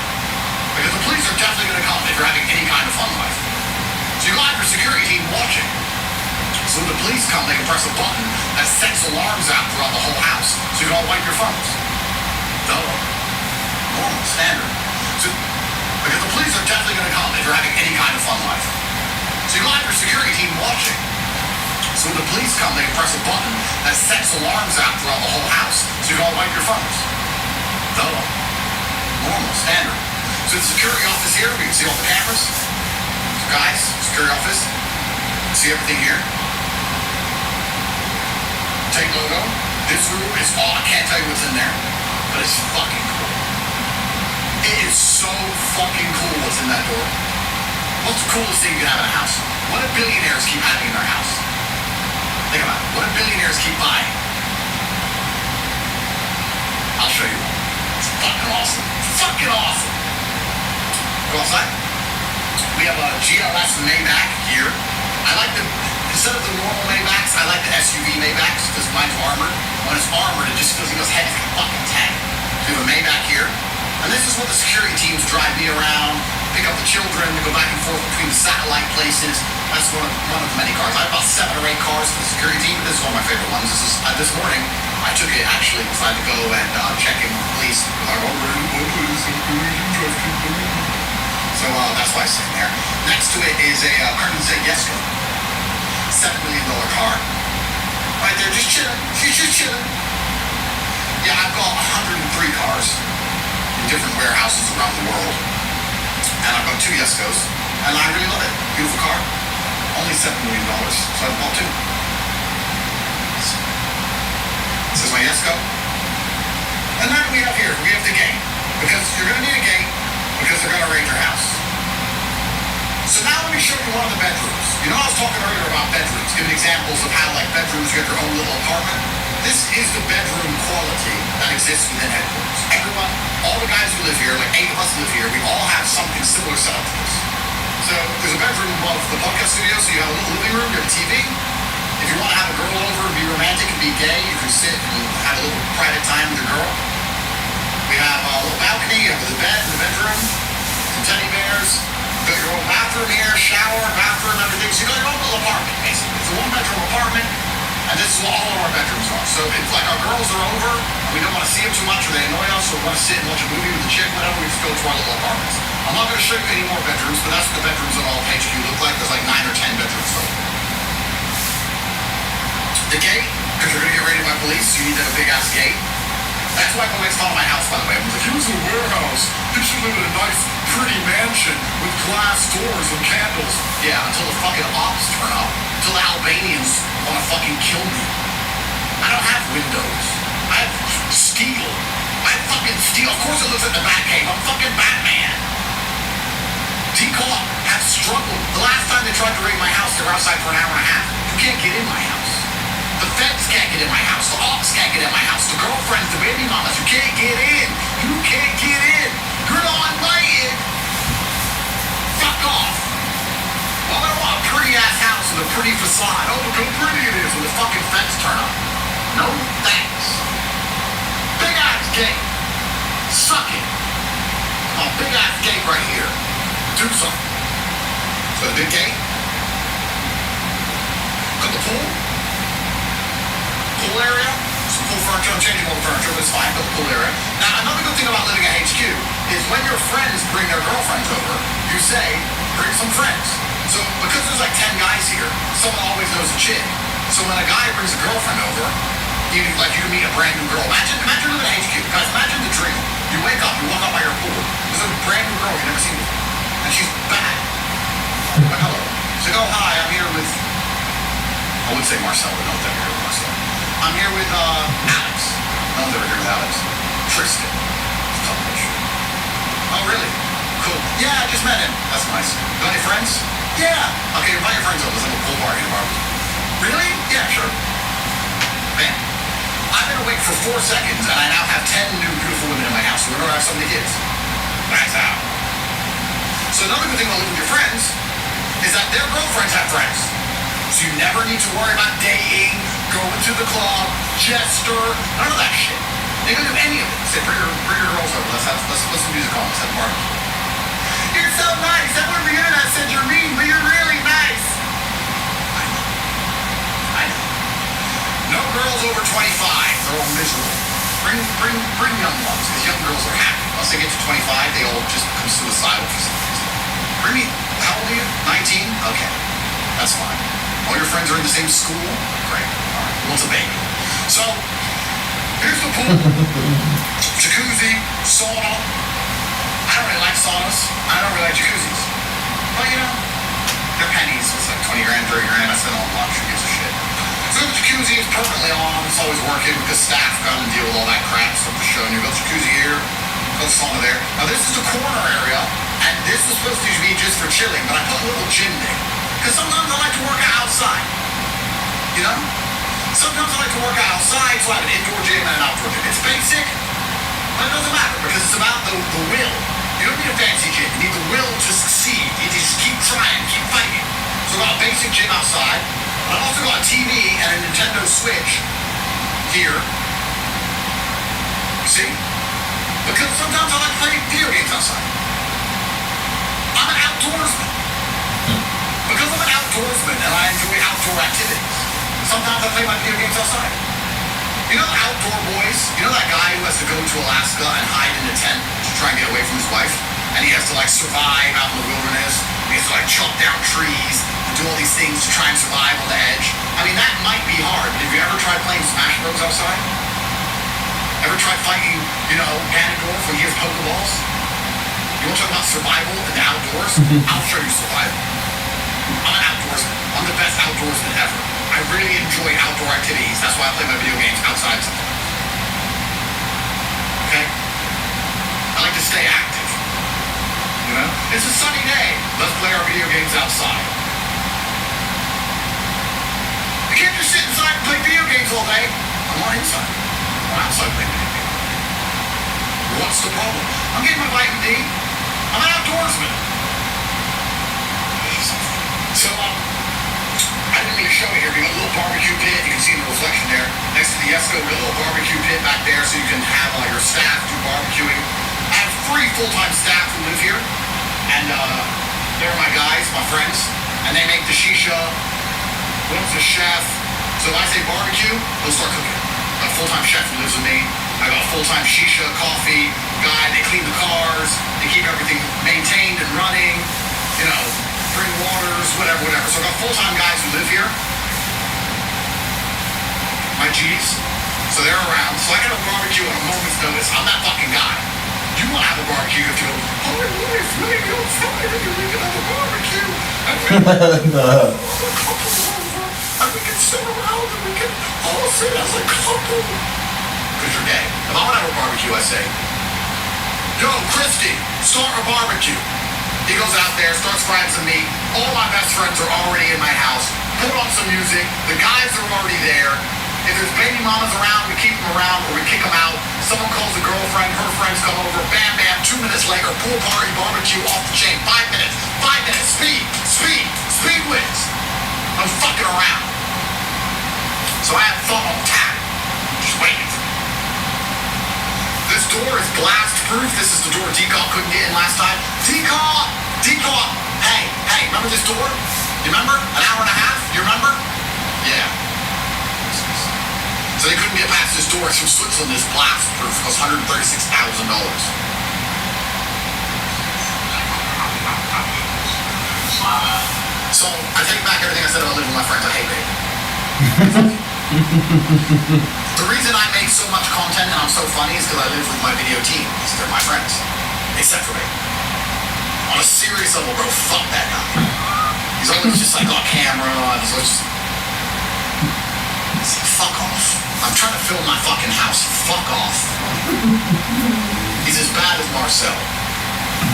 Because the police are definitely going to come if you're having any kind of fun life. So you got your security team watching. So when the police come, they can press a button that sets alarms out throughout the whole house, so you can all wipe your phones. Duh. Normal, standard. So, because the police are definitely going to come if you're having any kind of fun life. So you got your security team watching. So when the police come, they can press a button that sets alarms out throughout the whole house, so you can all wipe your phones. Duh. Normal, standard. So the security office here, we can see all the cameras. So guys, security office. See everything here. Take logo. This room is all, I can't tell you what's in there, but it's fucking cool. It is so fucking cool what's in that door. What's the coolest thing you can have in a house? What do billionaires keep having in their house? Think about it. What do billionaires keep buying? I'll show you. It's fucking awesome. Fucking awesome. Go outside. We have a GLS Maybach here. I like the, instead of the normal Maybachs, I like the SUV Maybachs because mine's armored. When it's armored, it just feels like those heads like a fucking tank. So we have a Maybach here. And this is what the security teams drive me around, pick up the children, we go back and forth between the satellite places. That's one of the many cars. I have about 7 or 8 cars for the security team, but this is one of my favorite ones. This morning, I took it actually because I had to go and check in with the police. So that's why it's sitting there. Next to it is a Carnizet Jesko. $7 million car. Right there, just chilling. She's just chilling. Yeah, I've got 103 cars in different warehouses around the world. And I've got 2 Jeskos. And I really love it. Beautiful car. Only $7 million. So I bought 2. my yes go. And then we have the gate. Because you're gonna need a gate because they're gonna raid your house. So now let me show you one of the bedrooms. You know I was talking earlier about bedrooms, giving examples of how like bedrooms, you have your own little apartment. This is the bedroom quality that exists within headquarters. Everyone, all the guys who live here, like 8 of us live here, we all have something similar set up to this. So there's a bedroom above the podcast studio, so you have a little living room, you have a TV. If you want to have a girl over and be romantic and be gay, you can sit and have a little private time with your girl. We have a little balcony, you have the bed in the bedroom, some teddy bears. You got your own bathroom here, shower, bathroom, everything. So you got your own little apartment, basically. It's a 1-bedroom apartment, and this is what all of our bedrooms are. So if like our girls are over, and we don't want to see them too much, or they annoy us, or want to sit and watch a movie with the chick, whatever, we just go to our little apartments. I'm not going to show you any more bedrooms, but that's what the bedrooms at all of HQ look like. There's like 9 or 10 bedrooms total. The gate, because you're going to get raided by police, you need to have a big-ass gate. That's why everyone makes fun of my house, by the way. Everyone's like, he was in a warehouse. He should live in a nice, pretty mansion with glass doors and candles. Yeah, until the fucking ops turn up. Until the Albanians want to fucking kill me. I don't have windows. I have steel. I have fucking steel. Of course it looks like the Batcave. I'm fucking Batman. D-Cop have struggled. The last time they tried to raid my house, they were outside for an hour and a half. You can't get in my house. The feds can't get in my house. The ops can't get in my house. The girlfriends, the baby mamas, you can't get in. You can't get in. You're not invited. Fuck off. Well, I want a pretty-ass house with a pretty facade. Oh, look how pretty it is when the fucking feds turn up. No thanks. Big-ass gate. Suck it. A big-ass gate right here. Do something. So the big gate. Got the pool. Pool area, some pool furniture. I'm changing all the furniture, but it's fine. But the pool area. Now, another good thing about living at HQ is when your friends bring their girlfriends over, you say, bring some friends. So, because there's like 10 guys here, someone always knows a chick. So when a guy brings a girlfriend over, you can meet a brand new girl. Imagine living at HQ. Guys, imagine the dream. You wake up, you walk up by your pool. There's a brand new girl you've never seen before. And she's bad. Like, hello. So go, hi, I'm here with, I would say Marcel, but no, I'm here with Marcel. I'm here with Alex. No one's ever here with Alex. Tristan. Oh, really? Cool. Yeah, I just met him. That's nice. Got any friends? Yeah. Okay, invite your friends over. Let's have a pool party tomorrow. Really? Yeah, sure. Bam. I've been awake for 4 seconds, and I now have 10 new beautiful women in my house. We're going to have so many kids. That's how. So another good thing about living with your friends is that their girlfriends have friends. So you never need to worry about dating, going to the club, jester, none of that shit. They don't do any of it. Say, bring your girls over. Let's put some music on. Let's have a party. You're so nice. Everyone on the internet said you're mean, but you're really nice. I know. No girls over 25. They're all miserable. Bring young ones, because young girls are happy. Once they get to 25, they all just become suicidal for some reason. Bring me, how old are you? 19? Okay. That's fine. All your friends are in the same school? Great. All right. What's a baby? So, here's the pool. Jacuzzi, sauna. I don't really like saunas. I don't really like jacuzzis. But, you know, they're pennies. It's like 20 grand, 30 grand. I spend all lunch. Who gives a shit? So the jacuzzi is permanently on. It's always working because staff come and deal with all that crap. So I'm just showing you. Got the jacuzzi here. Got the sauna there. Now, this is the corner area. And this was supposed to be just for chilling. But I put a little gym there. Because sometimes I like to work out outside. You know? Sometimes I like to work out outside, so I have an indoor gym and an outdoor gym. It's basic, but it doesn't matter because it's about the will. You don't need a fancy gym. You need the will to succeed. You need to just keep trying, keep fighting. So I've got a basic gym outside. But I've also got a TV and a Nintendo Switch here. You see? Because sometimes I like to play video games outside. I'm an outdoorsman. Because I'm an outdoorsman and I enjoy outdoor activities, sometimes I play my video games outside. You know the outdoor boys? You know that guy who has to go to Alaska and hide in a tent to try and get away from his wife? And he has to like survive out in the wilderness. And he has to like chop down trees and do all these things to try and survive on the edge. I mean, that might be hard, but have you ever tried playing Smash Bros outside? Ever tried fighting, you know, Ganondorf when he has Pokeballs? You want to talk about survival in the outdoors? I'll show you survival. I'm an outdoorsman. I'm the best outdoorsman ever. I really enjoy outdoor activities. That's why I play my video games outside sometimes. stay active. You know? It's a sunny day. Let's play our video games outside. You can't just sit inside and play video games all day. I'm not inside. I'm outside playing video games. What's the problem? I'm getting my vitamin D. I'm an outdoorsman. So, I didn't mean to show you here. We got a little barbecue pit. You can see in the reflection there. Next to the Esco, we got a little barbecue pit back there so you can have all your staff do barbecuing. I have 3 full-time staff who live here. And they're my guys, my friends. And they make the shisha. One's a chef. So if I say barbecue, they'll start cooking. I got a full-time chef who lives with me. I got a full-time shisha coffee guy. They clean the cars. They keep everything maintained and running. You know, bring waters, whatever. So I got full-time guys who live here. My G's. So they're around. So I got a barbecue on a moment's notice. I'm that fucking guy. You want to have a barbecue if you go, oh, it's maybe on Friday we can have a barbecue. And we can sit around and we can all sit as a couple. Because you're gay. If I want to have a barbecue, I say, yo, Christy, start a barbecue. He goes out there, starts frying some meat. All my best friends are already in my house. Put on some music. The guys are already there. If there's baby mamas around, we keep them around or we kick them out. Someone calls a girlfriend, her friends come over. Bam, bam, 2 minutes later, pool party, barbecue, off the chain. 5 minutes, speed wins. I'm fucking around. So I have fun on tap. Just waiting. This door is blast proof. This is the door Decaw couldn't get in last time. Decaw! Hey, remember this door? You remember? An hour and a half? You remember? Yeah. So they couldn't get past this door. It's from Switzerland. It's blast proof. It costs $136,000. So I take back everything I said about living with my friends. I hate it. The reason I make so much content and I'm so funny is because I live with my video team. They're my friends. Except for me. On a serious level, bro, fuck that guy. He's always just like on camera. He's always just... Fuck off. I'm trying to film my fucking house. Fuck off. He's as bad as Marcel.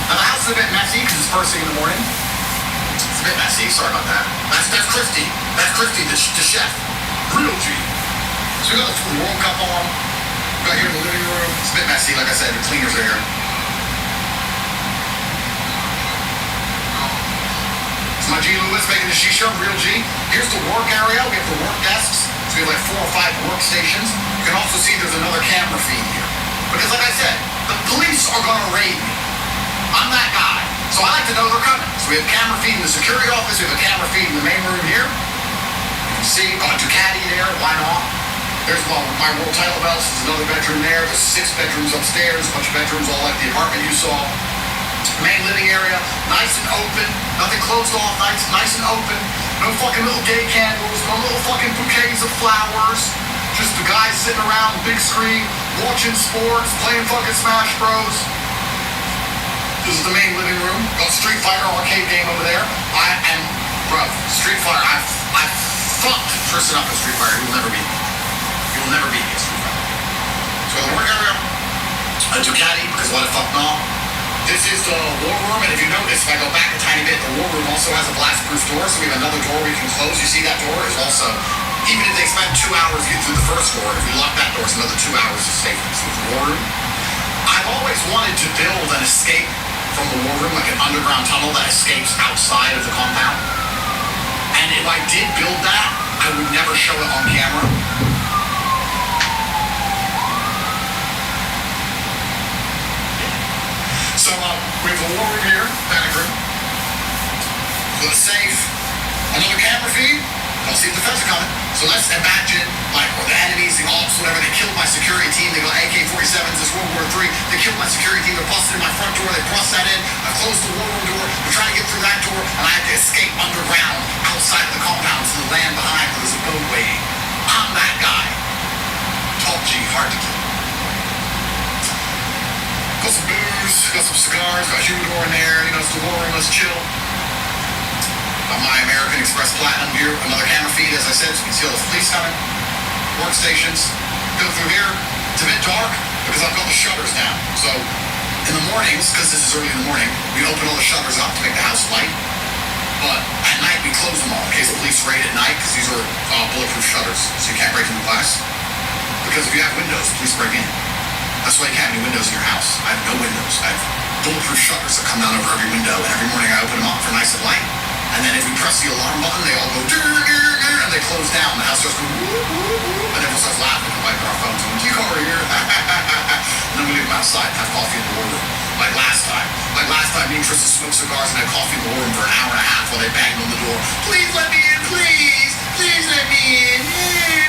Now the house is a bit messy because it's first thing in the morning. It's a bit messy. Sorry about that. That's Christy. That's Christy, the chef. Real G. So we got the World Cup on. We got here in the living room. It's a bit messy, like I said. The cleaners are here. It's my G Lewis making the shisha. Real G. Here's the work area. We have the work desks. So we have like 4 or 5 workstations. You can also see there's another camera feed here. Because like I said, the police are gonna raid me. I'm that guy. So I like to know they're coming. So we have camera feed in the security office. We have a camera feed in the main room here. You can see, got a Ducati there. Why not? There's my World Title Belts. There's another bedroom there. There's 6 bedrooms upstairs. A bunch of bedrooms all like the apartment you saw. Main living area, nice and open. Nothing closed off. Nice and open. No fucking little gay candles, no little fucking bouquets of flowers. Just the guys sitting around, big screen, watching sports, playing fucking Smash Bros. This is the main living room. Got Street Fighter arcade game over there. Street Fighter, I fucked Tristan up in Street Fighter. He will never beat me. He will never beat me in Street Fighter. So the work area, a Ducati, because why the fuck not? This is the war room, and if you notice, if I go back a tiny bit, the war room also has a blast-proof door, so we have another door we can close. You see that door is also, even if they spend 2 hours getting through the first door, if we lock that door, it's another 2 hours of safety. So the war room. I've always wanted to build an escape from the war room, like an underground tunnel that escapes outside of the compound. And if I did build that, I would never show it on camera. So we have a war room here, panic room. With a safe, another camera feed. Don't see if the feds are coming. So let's imagine, like, or the enemies, the ops, whatever, they killed my security team. They got AK-47s, it's World War III. They killed my security team. They busted in my front door. They bust that in. I closed the war room door. We're trying to get through that door, and I had to escape underground outside of the compound to the land behind where there's a boat waiting. I'm that guy. Top G, hard to kill. Got some booze, got some cigars, got a humidor in there. You know, it's the war room. Let's chill. Got my American Express Platinum here, another camera feed, as I said, so you can see all the police coming. Workstations. Go through here. It's a bit dark because I've got the shutters down. So In the mornings, because this is early in the morning, we open all the shutters up to make the house light. But at night, we close them all in case the police raid at night, because these are bulletproof shutters, so you can't break into glass. Because if you have windows, police break in. That's why you can't have any windows in your house. I have no windows. I have bulletproof shutters that come down over every window, and every morning I open them up for nice and light. And then if we press the alarm button, they all go and they close down. The house starts going and everyone starts laughing and wiping our phones. And you come over here, and then we leave them outside and have coffee in the war room. Like last time, me and Tristan smoked cigars and had coffee in the war room for an hour and a half while they banged on the door. Please let me in, please, please let me in,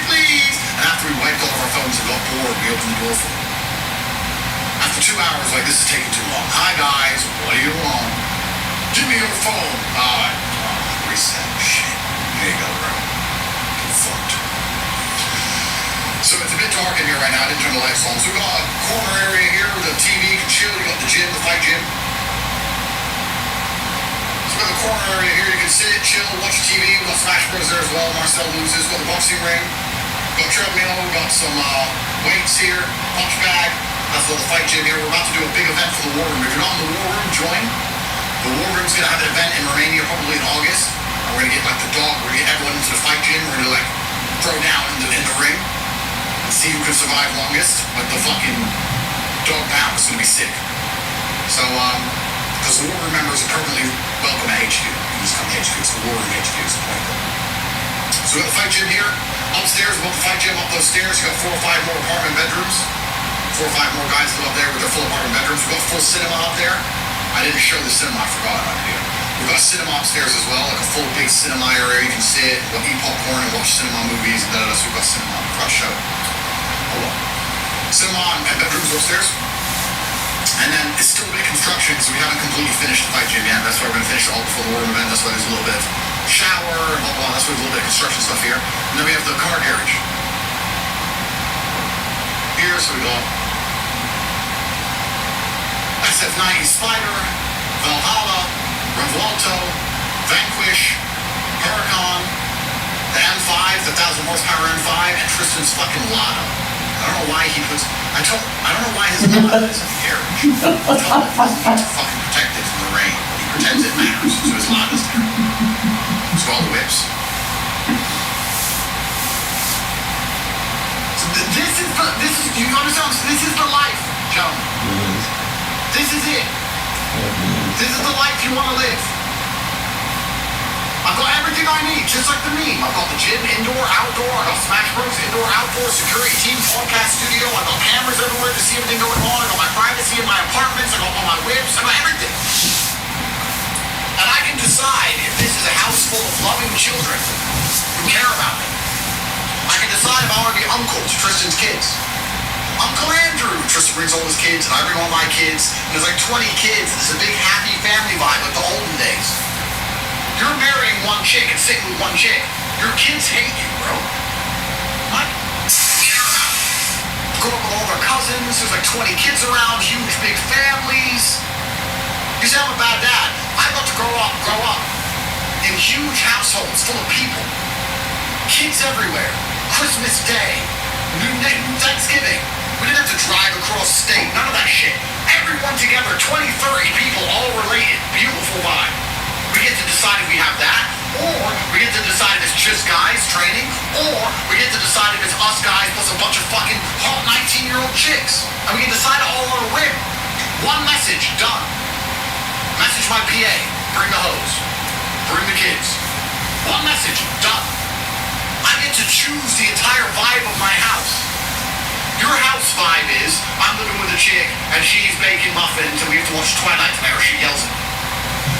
please. And after we wiped all of our phones and got bored, we opened the door for them. After 2 hours, like, this is taking too long. Hi guys, what do you want? Give me your phone. Reset. Shit. There you go, bro. Get fucked. So it's a bit dark in here right now. I didn't turn the lights on. So we got a corner area here where the TV can chill. You got the gym, the fight gym. So we got the corner area here. You can sit, chill, watch TV. We got Smash Bros there as well. Marcel loses. We got the boxing ring. We got treadmill. We got some weights here. Punch bag. That's all the fight gym here. We're about to do a big event for the war room. If you're not in the war room, join. The war room's gonna have an event in Romania probably in August. And we're gonna get like the dog. We're gonna get everyone into the fight gym. We're gonna like throw down in the ring and see who can survive longest. But the fucking dog pound is gonna be sick. So because the war room members are permanently welcome at HQ. You can just come to HQ. It's the war room HQ. It's the point. So we got the fight gym here. Upstairs, above the fight gym, up those stairs, you got 4 or 5 more apartment bedrooms. 4 or 5 more guys live up there with their full apartment bedrooms. We've got full cinema up there. I didn't show the cinema, I forgot about it here. We've got a cinema upstairs as well, like a full big cinema area. You can sit, eat popcorn and watch cinema movies and so we've got cinema. I forgot to show. Hold on. Cinema and bedrooms upstairs. And then it's still a bit of construction, so we haven't completely finished the fight gym yet. That's why we're gonna finish it all before the war room event. That's why there's a little bit of shower and blah blah. That's why there's a little bit of construction stuff here. And then we have the car garage. Here, so we got SF90 Spider, Valhalla, Revuelto, Vanquish, Huracan, the M5, the 1,000 horsepower M5, and Tristan's fucking Lada. I don't know why he puts. I don't know why his Lada is in the garage. I told him he doesn't need to fucking protect it from the rain. He pretends it matters, so his Lada's there. So all the whips. So this is. You understand? This is the life, gentlemen. This is it. This is the life you want to live. I've got everything I need, just like the meme. I've got the gym, indoor, outdoor. I got Smash Bros, indoor, outdoor, security team, podcast studio. I got cameras everywhere to see everything going on. I got my privacy in my apartments. I got all my whips. I got everything. And I can decide if this is a house full of loving children who care about me. I can decide if I want to be uncle to Tristan's kids. Uncle Andrew. Tristan brings all his kids, and I bring all my kids. And there's like 20 kids. It's a big happy family vibe like the olden days. You're marrying one chick and sitting with one chick. Your kids hate you, bro. What? Grow up with all their cousins. There's like 20 kids around, huge big families. You say I'm a bad dad. I got to grow up in huge households full of people. Kids everywhere. Christmas Day. Thanksgiving. We didn't have to drive across state. None of that shit. Everyone together, 20, 30 people, all related. Beautiful vibe. We get to decide if we have that, or we get to decide if it's just guys training, or we get to decide if it's us guys plus a bunch of fucking hot 19-year-old chicks. And we can decide all on a whim. One message, done. Message my PA, bring the hose. Bring the kids. One message, done. I get to choose the entire vibe of my house. Your house vibe is, I'm living with a chick, and she's baking muffins, and we have to watch Twilight tonight, or she yells at me.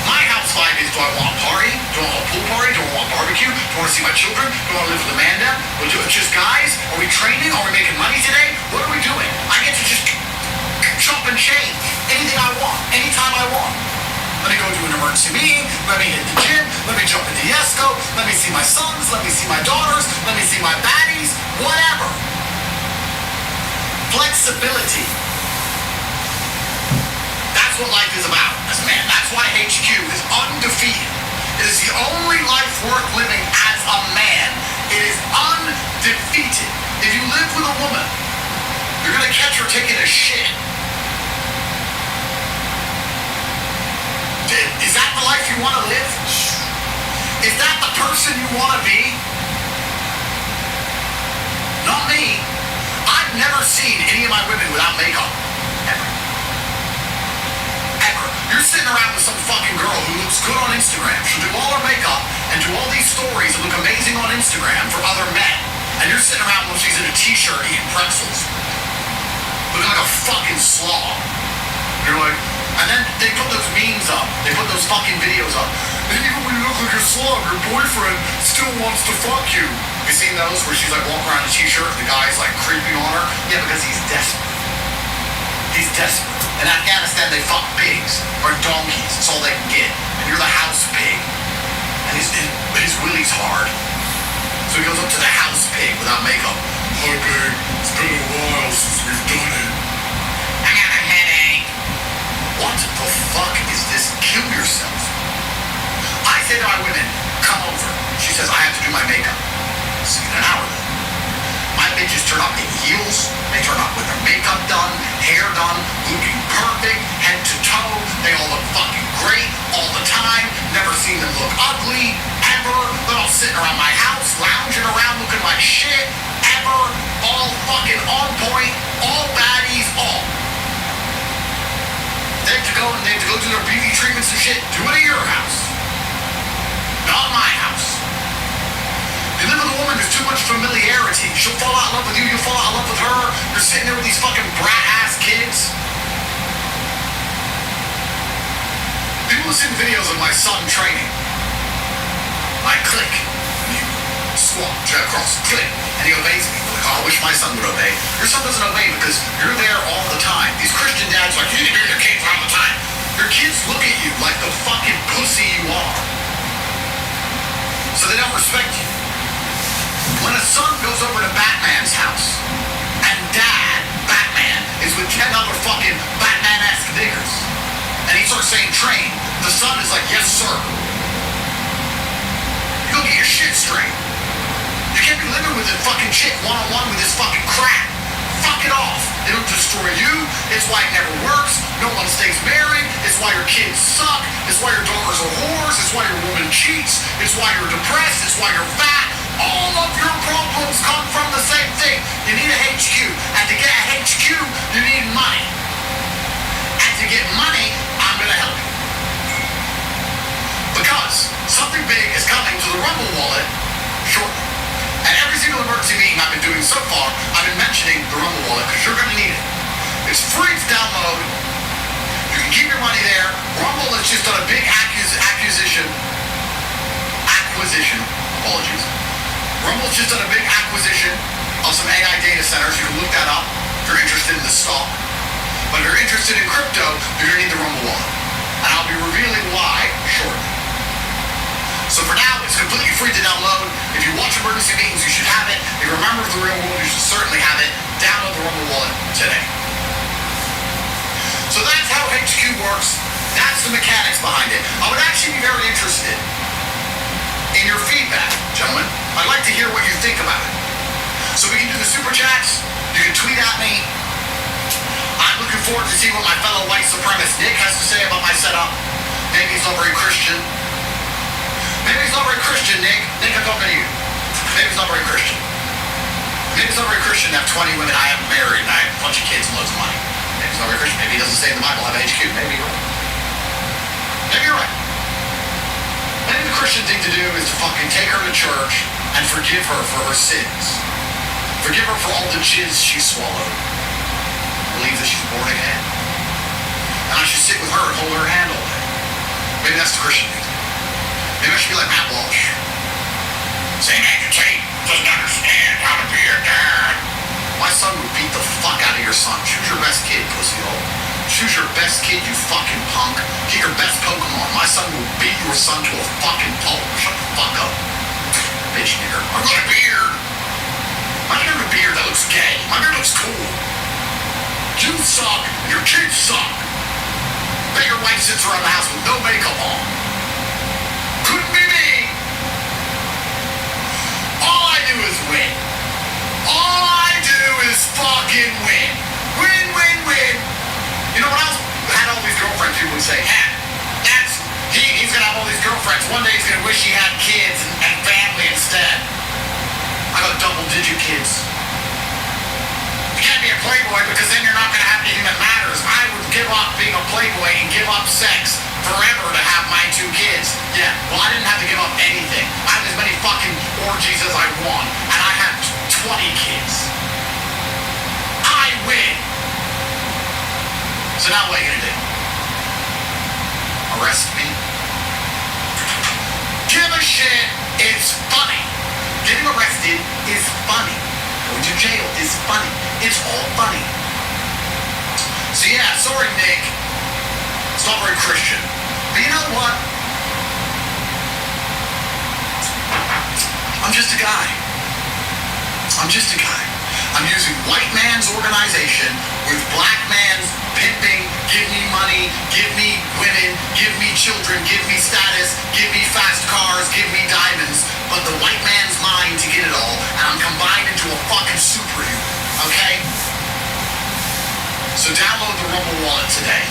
My house vibe is, do I want a party? Do I want a pool party? Do I want barbecue? Do I want to see my children? Do I want to live with Amanda? Or do it just guys? Are we training? Are we making money today? What are we doing? I get to just chop and change anything I want, anytime I want. Let me go to an emergency meeting. Let me hit the gym. Let me jump into Yesco. Let me see my sons. Let me see my daughters. Let me see my baddies. Whatever. Flexibility. That's what life is about as a man. That's why HQ is undefeated. It is the only life worth living as a man. It is undefeated. If you live with a woman, you're going to catch her taking a shit. Is that the life you want to live? Is that the person you want to be? Not me. I've never seen any of my women without makeup. Ever. Ever. You're sitting around with some fucking girl who looks good on Instagram. She'll do all her makeup and do all these stories that look amazing on Instagram for other men. And you're sitting around when she's in a t-shirt eating pretzels. Looking like a fucking slob. You're like, and then they put those memes up. They put those fucking videos up. And even when you look like a slob, your boyfriend still wants to fuck you. You seen those where she's like walking around in a t-shirt and the guy's like creeping on her? Yeah, because he's desperate. He's desperate. In Afghanistan, they fuck pigs or donkeys. That's all they can get. And you're the house pig. And his willy's hard. So he goes up to the house pig without makeup. Hi, babe. It's been a while since we've done it. I got a headache. What the fuck is this? Kill yourself. I say to my women, come over. She says, I have to do my makeup. See you in an hour then. My bitches turn up in heels. They turn up with their makeup done, hair done, looking perfect, head to toe. They all look fucking great all the time. Never seen them look ugly, ever. They're all sitting around my house, lounging around looking like shit, ever. All fucking on point, all baddies, all. They have to go do their beauty treatments and shit. Do it at your house. Not my house. You live with a woman, there's too much familiarity. She'll fall out in love with you, you'll fall out in love with her. You're sitting there with these fucking brat-ass kids. People have seen videos of my son training. I click, and you squat, jab across, click, and he obeys me. Like, oh, I wish my son would obey. Your son doesn't obey because you're there all the time. These Christian dads are like, you need to be with your kids all the time. Your kids look at you like the fucking pussy you are. So they don't respect you. When a son goes over to Batman's house, and dad, Batman, is with 10 other fucking Batman-esque diggers, and he starts saying train, the son is like, yes, sir. You go get your shit straight. You can't be living with this fucking chick one-on-one with this fucking crap. Fuck it off. It'll destroy you. It's why it never works. No one stays married. It's why your kids suck. It's why your daughters are whores. It's why your woman cheats. It's why you're depressed. It's why you're fat. All of your problems come from the same thing. You need a HQ. And to get a HQ, you need money. And to get money, I'm going to help you. Because something big is coming to the Rumble wallet shortly. And every single emergency meeting I've been doing so far, I've been mentioning the Rumble wallet because you're going to need it. It's free to download. You can keep your money there. Rumble has just done a big acquisition. Apologies. Rumble's just done a big acquisition of some AI data centers. You can look that up if you're interested in the stock. But if you're interested in crypto, you're going to need the Rumble wallet. And I'll be revealing why shortly. So for now, it's completely free to download. If you watch emergency meetings, you should have it. If you're a member of the real world, you should certainly have it. Download the Rumble wallet today. So that's how HQ works. That's the mechanics behind it. I would actually be very interested in your feedback, gentlemen. I'd like to hear what you think about it. So we can do the super chats. You can tweet at me. I'm looking forward to seeing what my fellow white supremacist Nick has to say about my setup. Maybe he's not very Christian. Maybe he's not very Christian, Nick. Nick, I'm talking to you. Maybe he's not very Christian. Maybe he's not very Christian to have 20 women I haven't married and I have a bunch of kids and loads of money. Maybe he's not very Christian. Maybe he doesn't say in the Bible have HQ. Maybe you're right. Maybe you're right. Maybe the Christian thing to do is to fucking take her to church and forgive her for her sins. Forgive her for all the jizz she swallowed. Believe that she's born again. And I should sit with her and hold her hand all day. Maybe that's the Christian thing to do. Maybe I should be like Matt Walsh. Saying, Andrew Tate doesn't understand how to be a dad. My son would beat the fuck out of your son. Choose your best kid, pussy hole. Choose your best kid, you fucking punk. Get your best Pokemon. My son will beat your son to a fucking pulp. Shut the fuck up. Bitch nigger. I've got a beard. I don't have a beard that looks gay. My beard looks cool. You suck. Your kids suck. Bet your wife sits around the house with no makeup on. Couldn't be me. All I do is win. All I do is fucking win. Win, win, win. You know what else? I had all these girlfriends people would say, that's one day he's gonna wish he had kids and family instead. I got double-digit kids. You can't be a playboy because then you're not gonna have anything that matters. I would give up being a playboy and give up sex forever to have my 2 kids. Yeah, well, I didn't have to give up anything. I had as many fucking orgies as I want, and I had 20 kids. I win. So now what are you gonna do? Arrest me? Give a shit. It's funny. Getting arrested is funny. Going to jail is funny. It's all funny. So yeah, sorry, Nick. It's not very Christian. But you know what? I'm just a guy. I'm just a guy. I'm using white man's organization with black man's pimping, give me money, give me women, give me children, give me status, give me fast cars, give me diamonds, but the white man's mine to get it all, and I'm combined into a fucking superhuman, okay? So download the Rumble Wallet today.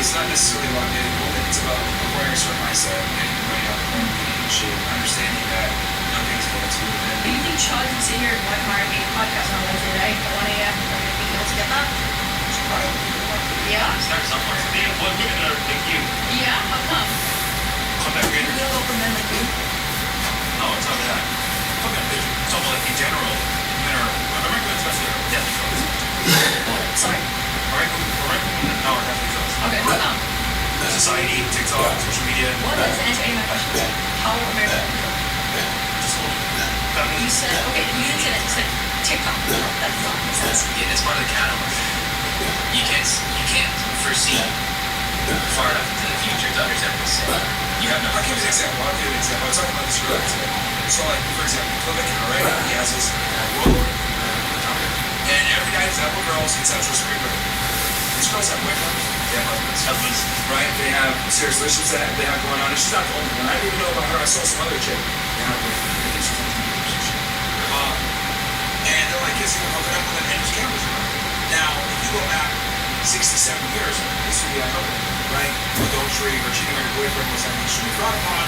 it's not necessarily about getting a woman, it's about acquiring a certain mindset, getting your money out of the shit, understanding that nothing's going to. Do you think Chud can sit here and wipe my main podcast on Wednesday night at 1 a.m. and be able to get that? Yeah? Start somewhere. What women are like you? Yeah? How come? Come back here. You don't go for men like you. No, it's not that. Fuck that bitch. It's almost like in general, men are, American especially are deathly drugs. Sorry? American women now are deathly drugs. Okay, how come? The society, TikTok, social media. What does answer any of my questions? How American Just a little. You said, okay, you didn't say that, you said TikTok. That's not makes sense. Yeah, it's part of the catalog. You can't foresee far enough into the future to understand what's saying. You have no. I'll give you an example. I was talking about this earlier today. So, like, for example, Cleveland, right? He has his world order. And every night, his apple girls in Central Spring Break. These girls have boyfriends. They have husbands. Right? They have serious relationships that they have going on. And she's not the only one. I didn't even know about her. I saw some other chick. They have boyfriends. And they're like kissing and hooking up with them, and there's cameras around. Now, if you go back 67 years, this would be unheard of, right? Adultery or cheating on your boyfriend was something extremely frowned upon.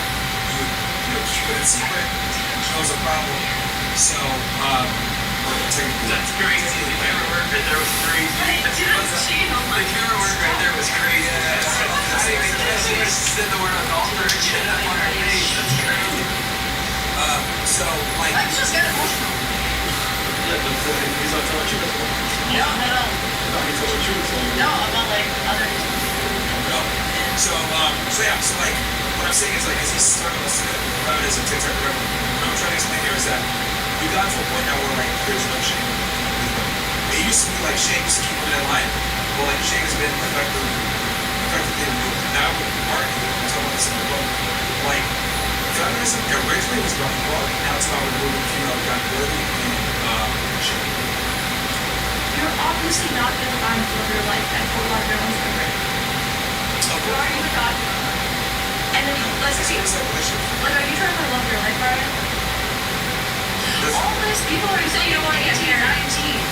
You would, keep it in secret. It was a problem. So, that's crazy. The camera work right there was crazy. The camera work right there was crazy. I didn't even guess you said the word adultery. Shit up on her face. That's crazy. So, like, I just got emotional. Yeah, but he's not telling you as well. No. No, he told you so. No, about like other no. So yeah, so like, what I'm saying is like, as he's talking about feminism, TikTok, whatever, what I'm trying to explain here is that we got to a point now where like, there's no shame. It used to be like shame used to keep women in line, but like shame has been effectively removed. Now we're arguing, I'm talking about this in the book, like, feminism originally was about equality, now it's about removing female accountability and shame. You're obviously not going to find the love of your life and hold on to your own favorite. You're already with God. And then, let's see. Like, are you trying to love your life, Brian? All this, people already say you don't want to get to your 19.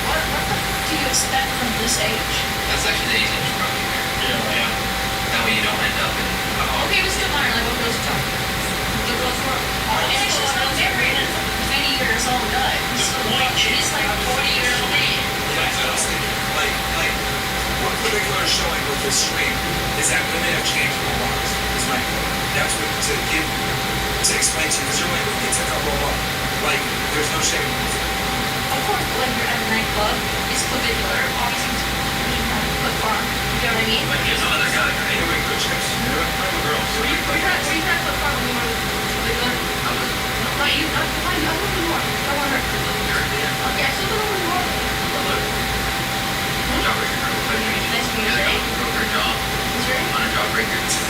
What the fuck do you expect from this age? That's actually the age that you probably marry. Yeah. That way you don't end up in. Okay, we still learn, like, what girls are talking about. The girls were all and it's just not married at 20 years old, guys. It's like 40 years old. I was thinking, like, what Particular is showing with this stream is that women have changed their lives. Is my point. That's what to explain to you, because you're like, okay, take up roll up. Like, there's no shame. Of course, when you're at a nightclub, it's clavicular. Obviously, you have to put on. You know what I mean? But here's another category. Hey, wait, good chicks. You're girls. Were you trying to put on when you were clavicular? Not you, not you. I want to more. I want her. Okay, I still don't know who you are. Jawbreaker girl. Nice to meet you. Broke her jaw. What's your name? On a jawbreaker. That's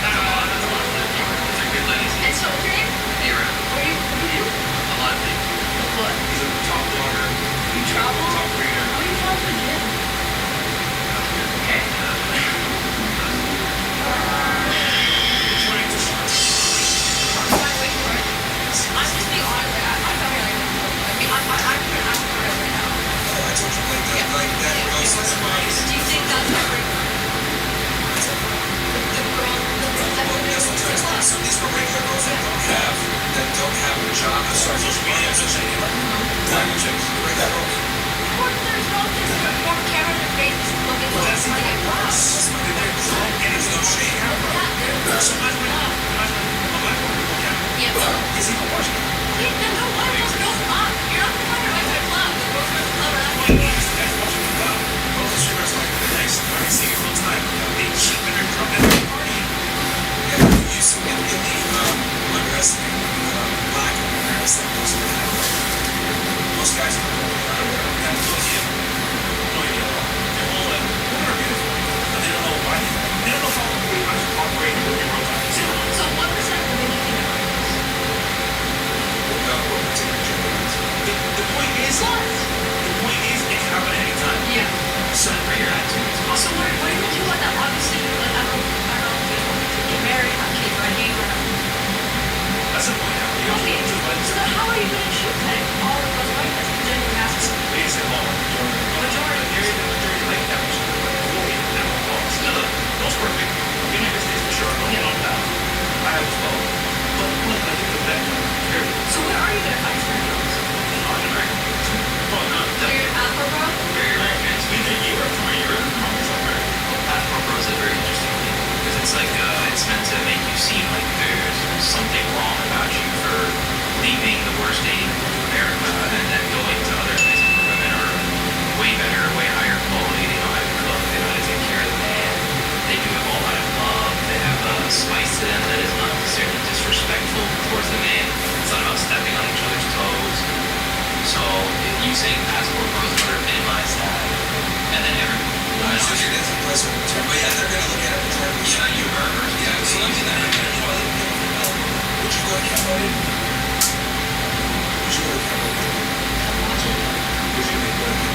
a lot of people. Those are good ladies. And so, what's your name? Aaron. What do you do? A lot of things. What? He's a top blogger. You travel? Top reader. How do you travel to the gym? Okay. I'm just being honest. I'm not really. I'm for it right now. I told you, like that girl's bodies. Do you think that's my breakthrough? The girl, Well, that's what I'm saying. Some of these were regular girls that don't have a job. Social media, social media. Chicks, regular girls. of course, there's no things that are more camera in their face looking for somebody like wow. That's what they do. And there's no shame. So much enough. Yeah. Is he even watching? Yeah, then no, why don't go club? You're not going to the club. The girlfriend's club or that's Both the strippers like nice. I can see it real time. They cheap and they're drunk at the party. Yeah, you see in the underestimate lack of awareness that most men have. Most guys don't know. Have no idea. No idea at all. They're all like, women are beautiful. But they don't know why. They don't know how to operate in the world. So 1% of the women think about this. What particular gender? The point is, it can happen at any time. Yeah. So for your attitude. So what do you do about that? Obviously, like, I don't know if you want to get married, have kids, or anything, or That's the point. You okay, so then how are you going to shoot that all of those white guys? Because then you're going to ask Basically, majority. Majority. There is a majority like that, which is like 40 that will fall. yeah, you saying passport bros better minimize that, and then everyone. I don't think that's a pleasant term, but yeah, they're gonna look at it in terms of. Yeah, you heard. Yeah, so I mean that. Would you go to Cambodia? Would you go to Cambodia? Would you go to Cambodia?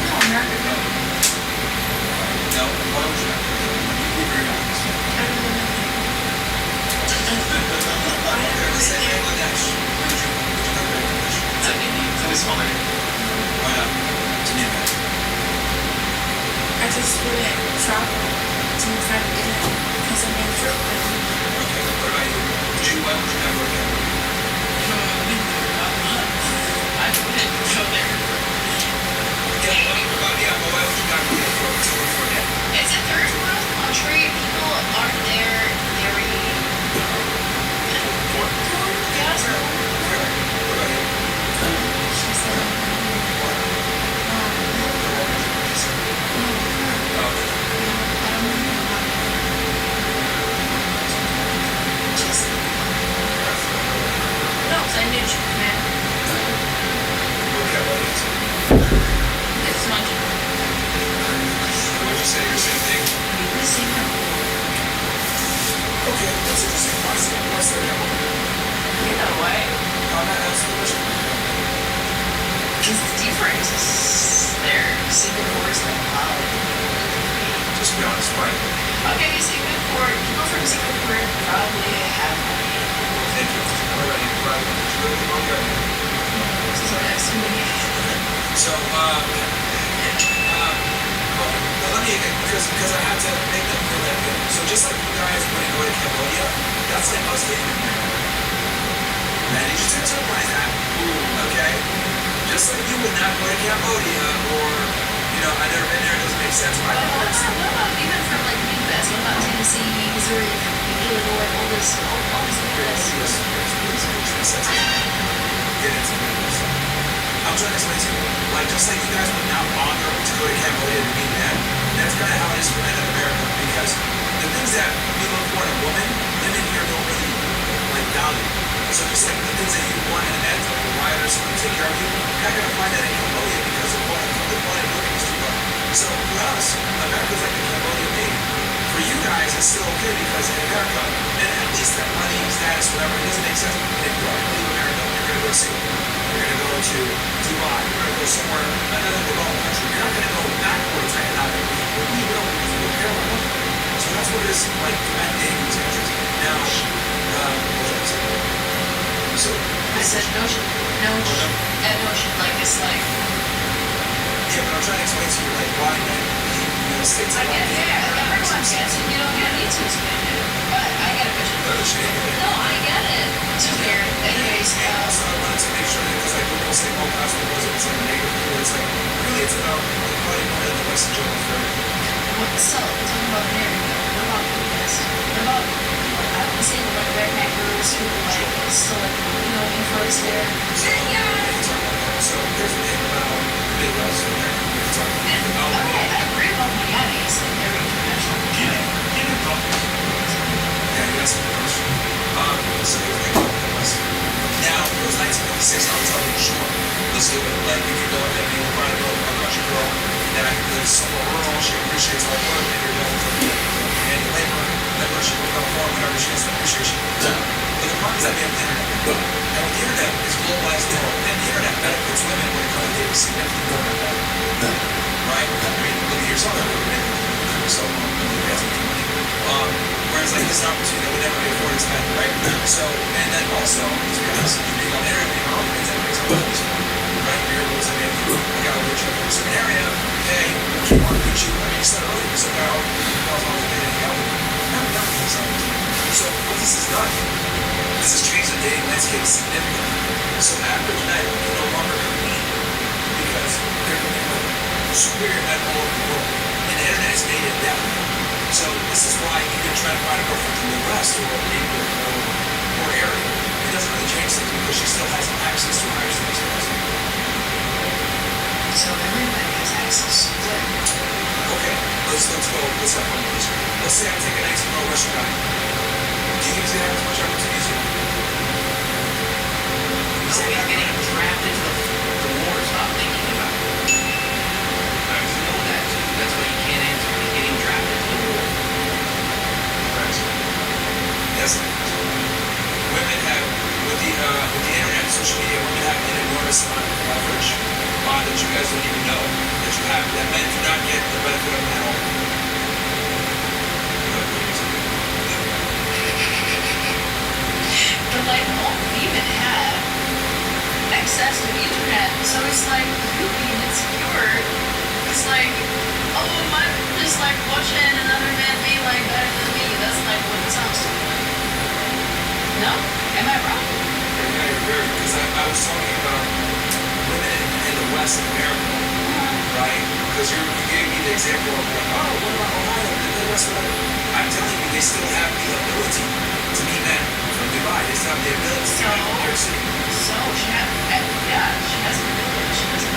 No, I'm not gonna go. No, why would you not go to Cambodia? Be very honest. They're the same Bangladesh. Would you go to Bangladesh? It's a Indian. It's a smaller. Why not? To me, I just wouldn't travel to try to get it because I'm in trip with you. okay, what about you? Why would you not go to Cambodia? I wouldn't go there. Yeah, but why would you not go there for that? It's a third world country. People aren't there very. Yeah, so. What about you? She said. No, because I knew she was mad. It's not just. Would you say your same thing? The same number. Okay, that's interesting. Why is there Cambodia? You know why? I'm not asking the question. Because it's different. They're Singapore is like wow. Just be honest, why? Okay, Singapore. People from Singapore probably have money. Thank you. What about you? Why would you go to Cambodia? So next to me. So, let me, because I have to make them feel that good. So just like you guys when you go to Cambodia, that's like us dating in America. And you just internalize that. Okay? Just like you would not go to Cambodia or, I never been there, it doesn't make sense. Why? What about even from like the U.S.? What about Tennessee, Missouri, Illinois, all this U.S.? Get into it. I'm trying to explain to you, like just like you guys would not bother to go to Cambodia to meet men, that's kind of how it is for men in America. Because the things that we look for in a woman, women here don't really like value. So just like the things that you want in a man, like a provider, someone to take care of you, you're not gonna find that in Cambodia because of what the money looking is too low. So for us, America's like the Cambodia made. For you guys, it's still okay because in America, and at least that money, status, whatever, it doesn't make sense. If you are going to leave America, you're going to go to Singapore, you're going to go to Dubai, you're going to go somewhere, another developed country. You're not going to go backwards economically. You're going to go because you care about money. So that's what it is like dating these countries. Now, what was I saying? So, I said no, like it's like. yeah, but I'm trying to explain to you like why men leave the United States. I get it. Yeah, everyone gets it. You don't need to explain it. But I get it. No, I get it. It's weird. Anyways, and also I wanted to make sure that because like people say, oh, passport wasn't it's like a negative thing. It's like really it's about equality more than the Western general for everything. so we're talking about America. What about the U.S.? What about I'm seeing like redneck girls who like still like enforce their. So here's the thing about the Midwest in America. We talk about Okay, I agree about Miami. It's like very international. Yeah, you asked me the question. So here's the thing about the Midwest. Now, if it was 1956, I would tell you, sure, let's do it. Like, you can go and maybe find a girl, a country girl that lives somewhere rural, she appreciates hard work, and you're going to manual labor, let she work on a farm, whatever she has to appreciate you. But the problem is that we have the internet. And with the internet, it's globalized the world. And the internet benefits women when it comes to dating significantly more than men. Right? I mean, look at yourself. So, whereas like this opportunity that would never be afforded to men, right? So, and then also, to be honest, you being on the internet, being on things that makes a lot of sense. Right? You're able to say, I got to reach out to a certain area, hey, I want to reach you. I mean, you said earlier, so now, I was dating out. So what this has done, this has changed the dating landscape significantly. So average men can no longer compete because they're competing with superior men all over the world. And the internet has made it that way. So this is why you can try to find a girlfriend from the West or England or area. It doesn't really change things because she still has access to higher standards. So everybody has access to what? Okay, let's have fun with this. Let's say I take a 19-year-old Russian guy. Do you usually have as much opportunity as you? So we're getting drafted to the war is not enormous amount of leverage that you guys don't even know that you have, that men do not get the benefit of at all. But like all women have access to the internet, so it's like you being insecure. It's like, oh, my just like watching another man be like better than me. That's like what it sounds to me like. No? Am I wrong? Yeah, you're very, because I was talking about women in the West of America, right? Because you gave me the example of like, oh, what about Ohio, the Midwest, whatever. I'm telling you, they still have the ability to meet men from Dubai. They still have the ability to meet New York City. So she has, yeah, she has an ability. She doesn't.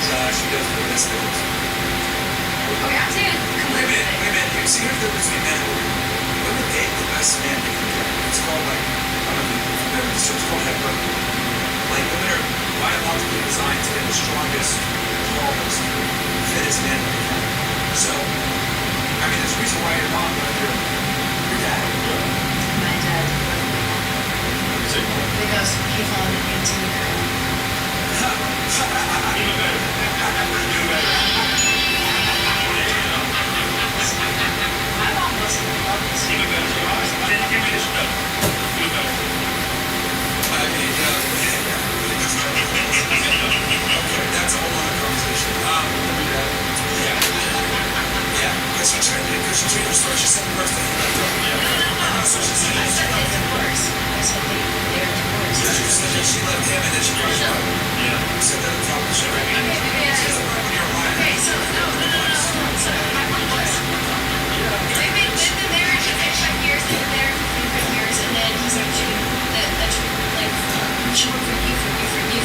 She does the best things. Okay, I'm saying completely. Wait a minute. You see the difference between men and women? Women date the best man they can get. It's called like, I don't know if you've ever this term, it's called hyperbole. Like women are biologically designed to get the strongest, tallest, fittest man that they can. So, I mean, there's a reason why your mom loved your dad. My dad. Because he found it into me. Even better. Even better. My mom wasn't in love with Even better. Didn't give me the stuff. Even better. I mean, okay, that's a whole other conversation. Yeah, because she changed her story. She said the first thing. No. So she said I said they're divorced. I said they're divorced. she said that she left him and then she got his wife. Yeah. You said that at the top of the show. Okay, so no. So my point was, they've been married for 35 years, they've been married for 35 years, and then he's like, she would forgive, and then he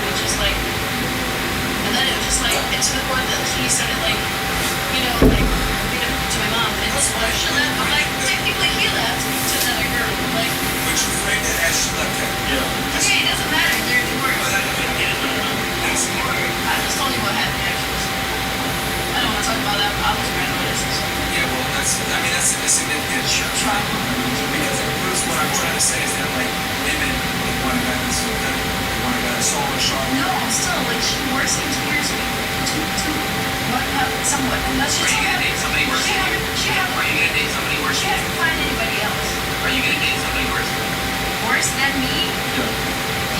would just like, and then it was just like, and to the point that he started like, beat up to my mom, and this was she left, I'm like, technically he left to another girl, like. But you framed it as she left him. Yeah. Okay, it doesn't matter, they're divorced. Well, that's I just told you what happened actually. I don't want to talk about that, but I was around with this. yeah, well, that's a significant Trauma. because it proves what I'm trying to say is that like women want a guy that's strong or sharp. No, still, like, she works engineers somewhat, and that's just. Are you gonna date somebody worse than you? Are you gonna date somebody worse She than hasn't you? find anybody else. Are you gonna date somebody worse than you? Worse than me?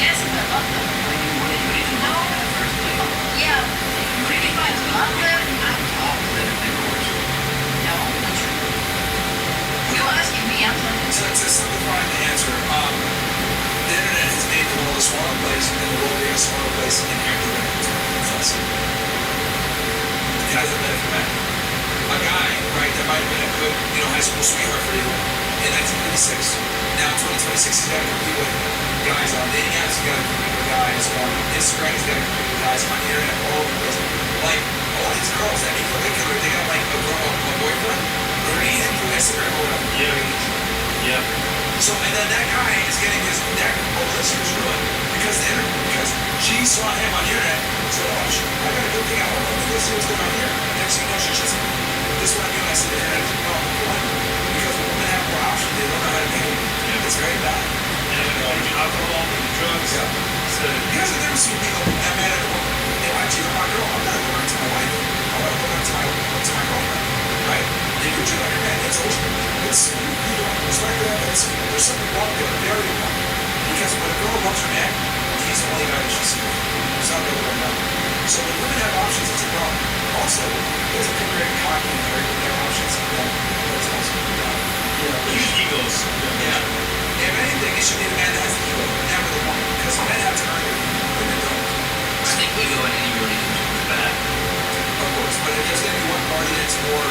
Yes, if I love them. What do you do No. in the first place? Yeah. What do you If mean? I love them, I'm tough that if they were worse than you. no, not true. You're asking me, I'm telling you. To simplify the answer, the internet has made the world a smaller place, and the world being a smaller place inherently benefits us. It has a benefit, man. A guy, right, that might have been a good, high school sweetheart for you in 1956. Now in 2026, he's got to compete with guys on dating apps, he's got to compete with guys on Instagram, he's got to compete with guys on the internet, all over the place. Like, all these girls, that in particular, they got like a boyfriend, or anything through Instagram or whatever. Yeah. So, and then that guy is getting that whole relationship is ruined because the internet, because she saw him on the internet, said, oh, shit, I got a good thing out. Let me go see what's going on here. Next thing you know, she says, this is what I mean when I say the internet is wrong. Because when women have more options, they don't know how to behave. It's very bad. And alcohol, drugs. Yeah. So, Here's the difference between being a man and a woman. If I cheat on my girl, I'm not going to go back to my wife. I want to go back to my girlfriend. Right? If you cheat on your man, it's over. You don't respect that. There's something wrong there, very wrong. Because when a girl loves her man, he's the only guy that she sees. It's not the other way around. So when women have options, it's a problem. Also, it doesn't come very cocky and very good. They have options. That's also a problem. huge egos. Yeah. If anything, it should be the man that has the ego, never the woman. Because men have to earn it. Women don't. I think ego in any relationship is bad. Of course, but if there's going to be one party that's more,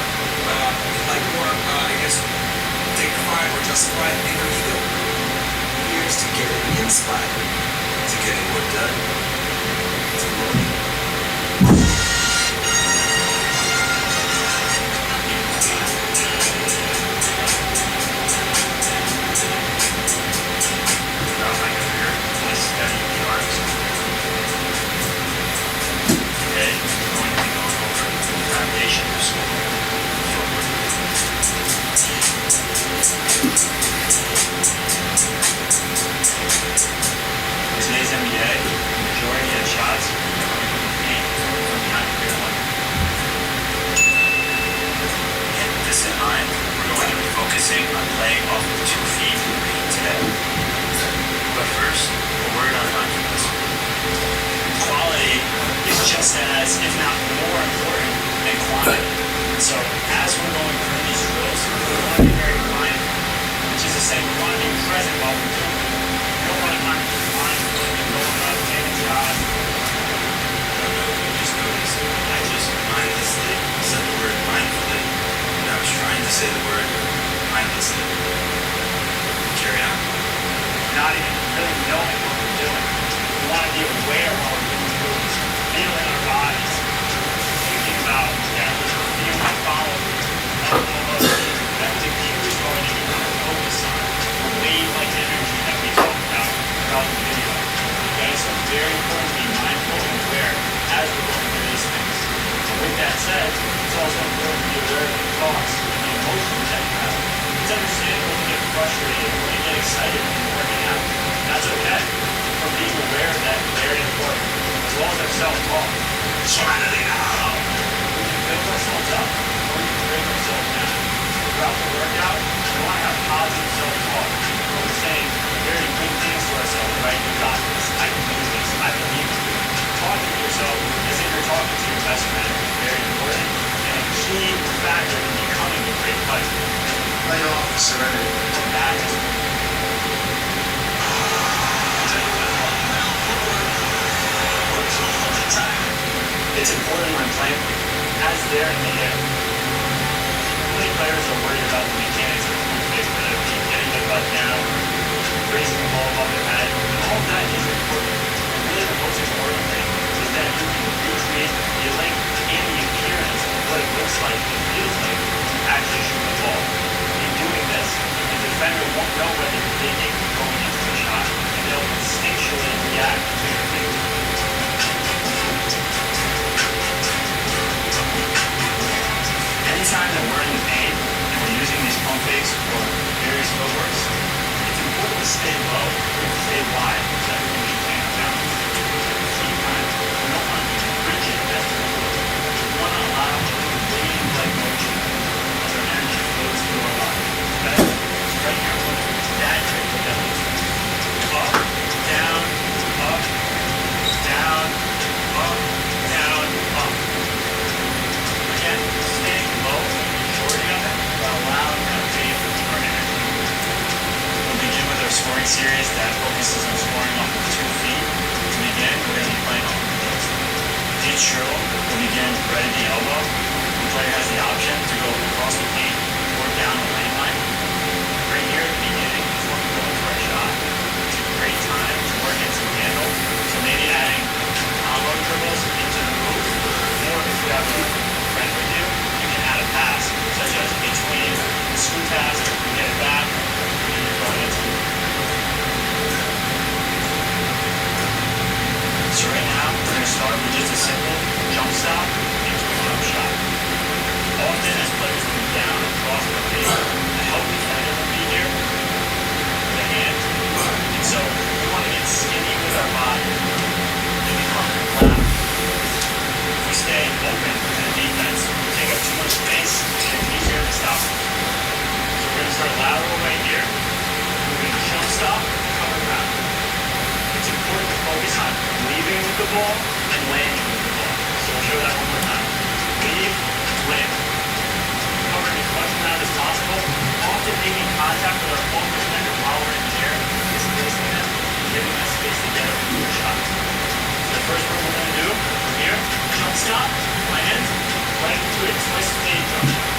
dignified or justified in their ego, here's to get it inspired, to getting work done. It's a little. Today's NBA. shots, and from behind the rear one. And with this in mind, we're going to be focusing on playing off of 2 feet in the paint today. But first, a word on mindfulness. Quality is just as, if not more important than quantity. So as we're going through these drills, we want to be very mindful, which is to say we want to be present while we're doing it. We don't want to kind of be mindful and going up, taking shots. Just noticed, I just mindlessly said the word mindfully, and I was trying to say the word mindlessly. Carry on. Not even really knowing what we're doing. We want to be aware while we're doing moves, feeling our bodies, thinking about feeling my follow that's the cues going to be focus on the wave-like energy that we talked about throughout the video. Okay, so it's very important to be mindful and aware as we're going through these things. So with that said, it's also important to be aware of the thoughts and the emotions that you have. It's understandable to get frustrated or to get excited when you're working out. That's okay. But being aware of that is very important, as well as our self-talk. Finally now! We can build ourselves up, or we can break ourselves down. Throughout the workout, we want to have positive self-talk. We're saying very good things to ourselves, right? You got this. I can do this. I believe in you. Talking to yourself as if you're talking to your best friend is very important and a key factor in becoming a great fighter. Lay off serenity. That is it's important when playing as they're in the air. Many players are worried about the mechanics of the movement, whether it be getting their butt down, raising the ball above their head. All of that is important. And really the most important thing is that you can recreate the feeling and the appearance of what it looks like and feels like to actually shoot the ball. In doing this, the defender won't know whether you're thinking going into the shot, and they'll instinctually react to your thinking. Anytime that we're in the paint and we're using these pump fakes or various footworks, it's important to stay low and stay wide so that we can maintain our balance. At the same time, we don't want to be rigid as we move. We want to allow a wave-like motion as our energy flows through our body. Okay? So right here, we're going to exaggerate what that looks like. Up, down, up, down, up, down, up. Again, staying low, majority of it, but allowing that wave our energy. We'll begin with our scoring series that focuses on scoring off of 2 feet. To begin, we're going to be playing off of those. Each drill will begin right at the elbow. The player has the option to go across the paint or down the lane line. Right here at the beginning is when we go into our shot. It's a great time to work in some handle. So maybe adding combo dribbles into the move, or if you have a friend with you, you can add a pass, such as between the screw pass, you get it back, and you're going into it. So right now, we're going to start with just a simple jump stop into a jump shot. Often as players move down across the face, a healthy defender will be here with a hand. And so we want to get skinny with our body and become flat. If we stay open to the defense, we take up too much space, and it's easier to stop them. So we're going to start lateral right here. We're going to jump stop, cover back. It's important to focus on leaving with the ball and landing with the ball. So we'll show that one more time. Leave, land. Covering as much ground as possible, often making contact with our opponent defender while we're in the air, displacing them, and giving us space to get over the shot. So the first one we're going to do, from here, jump stop, land, right into a twist fade jump shot.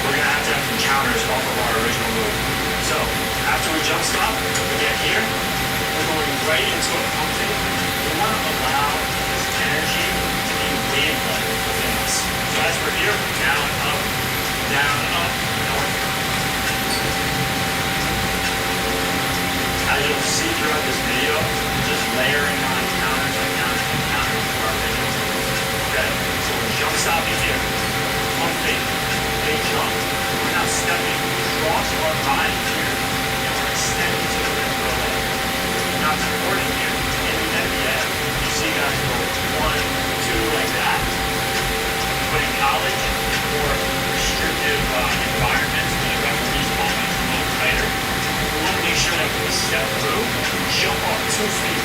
We're going to have some counters off of our original move. So, after we jump stop, we get here, we're going right into a pump fake. We want to allow this energy to be wave-like within us. So as we're here, down, up, north. As you'll see throughout this video, just layering on counters and counters and counters to our video. Okay? So we're jump stopping here. Pump fake. Big jump. We're now stepping across our body here, and we're extending to the rim for a leg. Now it's important here step through, jump off 2 feet.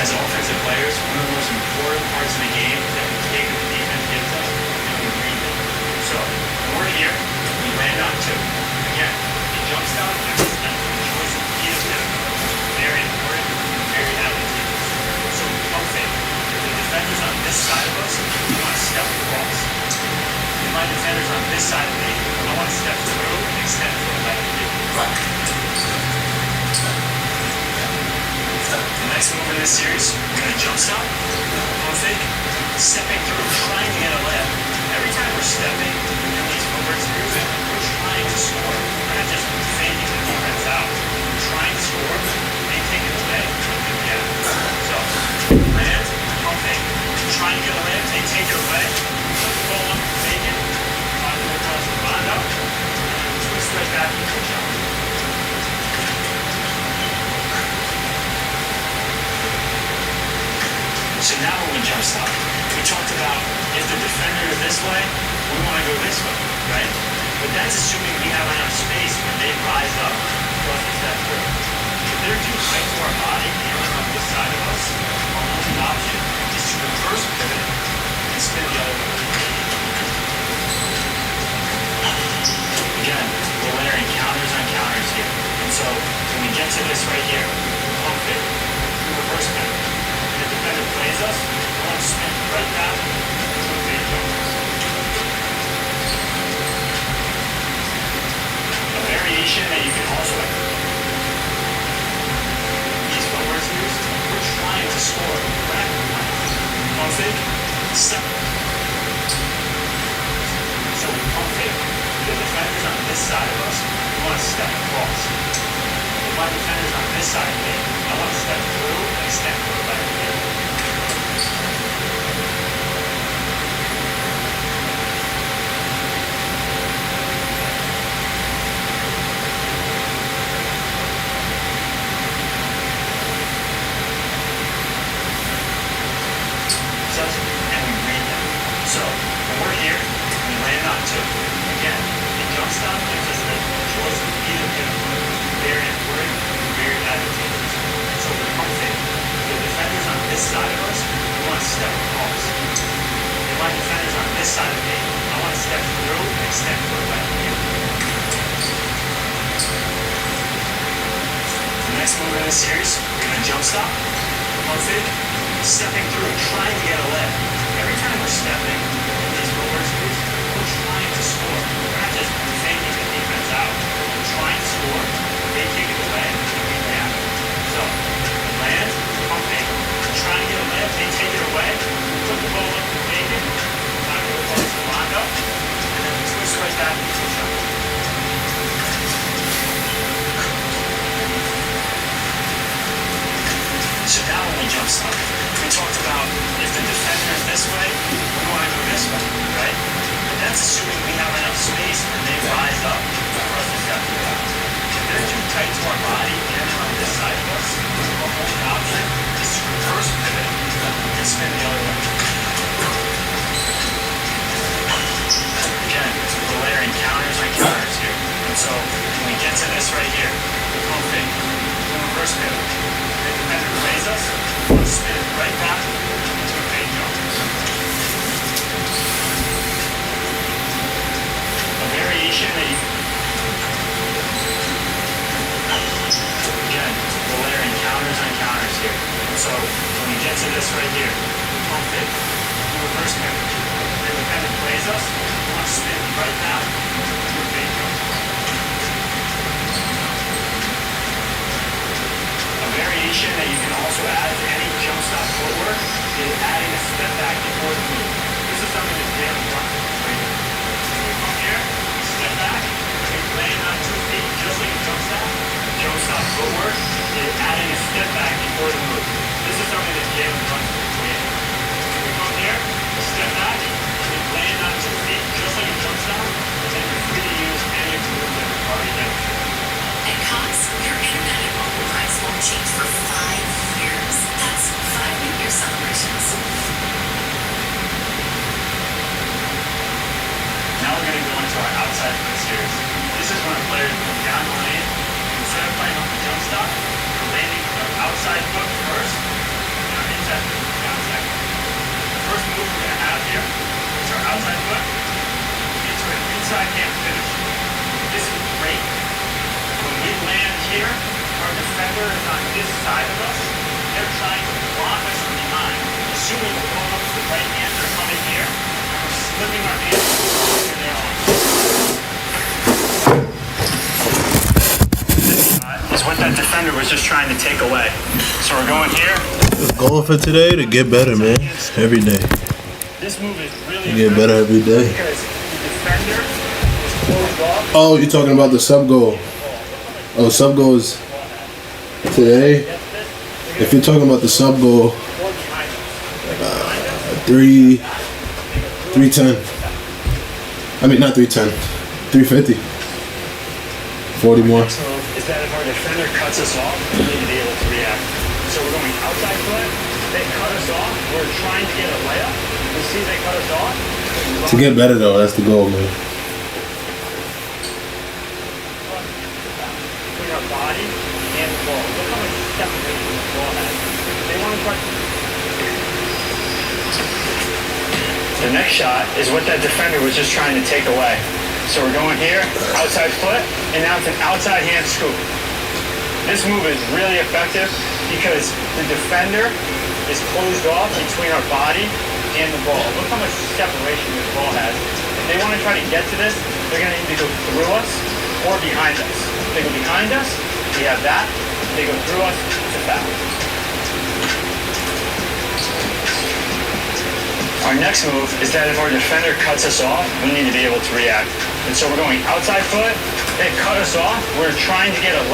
As offensive players, one of the most important parts of the game is that we take what the defense gives us and we read it. So, when we're here, we land on 2. Again, the jump stop and the step, the choice of either step, very important, very advantageous. So, pump fake. If the defender's on this side of us, we want to step across. If my defender's on this side of me, I want to step through and extend to the left. The next move in this series, we're going to jump stop, pump fake, stepping through, trying to get a layup. Every time we're stepping in these footwork screws, we're trying to score. We're not just faking the defense out. We're trying to score, they take it away, and get it. So, land, pump fake, trying to get a layup, they take it away, put the ball up, fake it, trying to cross the bond up, and then twist right back into a jump. So now when we jump stop, we talked about if the defender is this way, we want to go this way, right? But that's assuming we have enough space when they rise up for us to step through. If they're too tight to our body and they're on this side of us, our only option is to reverse pivot and spin the other way. Again, we're layering counters on counters here. And so when we get to this right here, pump it, we reverse pivot. If the defender plays us, I want to spin right back to a fade jump. A variation that you can also have. These footwork screws, we're trying to score. Back, pump fake, step. So we pump fake. If the defender's on this side of us, we want to step across. If my defender's on this side of me, I want to step through and extend to the left. And we read them. So when we're here, we land on 2. Again, the jump stop gives us the choice of either pivot. Very important, very advantageous. So the pump fake. If the defender's on this side of us, we want to step across. If my defender's on this side of me, I want to step through and extend to the left here. The next move in this series, we're going to jump stop, pump fake, stepping through, trying to get a layup. Every time we're stepping in these footwork screws, we're trying to score. We're not just faking the defense out. We're trying to score. They take it away, and we grab it. So, land, pump fake. We're trying to get a layup. They take it away. Put the ball up and fake it. Time to close the lock up. And then twist right back into the jump. So now when we jump stop, we talked about if the defender is this way, we want to go this way, right? But that's assuming we have enough space when they rise up for us to step through. If they're too tight to our body and they're on this side of us, our only option is to reverse pivot and spin the other way. Again, we're layering counters on counters here. And so when we get to this right here, pump fake, we reverse pivot. If the defender plays us, we'll spin it right back into a fade jump. A variation that you... Again, we're layering counters on counters here. So when we get to this right here, pump fake, we reverse pivot. If the defender plays us, we'll spin right back into a fade jump. A variation that you can also add to any jump stop footwork is adding a step back before the move. This is something that Jalen Brunson is training. So we come here, we step back, we land on 2 feet just like a jump stop. Jump stop footwork is adding a step back before the move. This is something that Jalen Brunson is training. So we come here, we step back, we land on 2 feet just like a jump stop, and you're free to use any of the moves that we've already demonstrated. At Cox, your internet and mobile price won't change for 5 years. That's 5 New Year celebrations. Now we're going to go into our outside foot series. here, our defender is on this side of us. They're trying to block us from behind. Assuming we're going up to the right hand, they're coming here. And we're slipping our hands in their arms. Is what that defender was just trying to take away. So we're going here. The goal for today to get better, man. Every day. This move is really To get better every day. because the defender is closed off. Oh, you're talking about the sub goal. Oh, sub goal is today. If you're talking about the sub goal, 310. I mean, not 310. 350. 40 more. Next move is that if our defender cuts us off, we need to be able to react. So we're going outside foot. They cut us off. We're trying to get a layup. We see they cut us off. To get better though, that's the goal, man. Between our body and the ball. Look how much separation the ball has. They want to try. The next shot is what that defender was just trying to take away. So we're going here, outside foot, and now it's an outside hand scoop. This move is really effective because the defender is closed off between our body and the ball. Look how much separation this ball has. If they want to try to get to this, they're going to either go through us or behind us. If they go behind us, we have that. If they go through us, it's a foul. Our next move is that if our defender cuts us off, we need to be able to react. And so we're going outside foot, they cut us off, we're trying to get a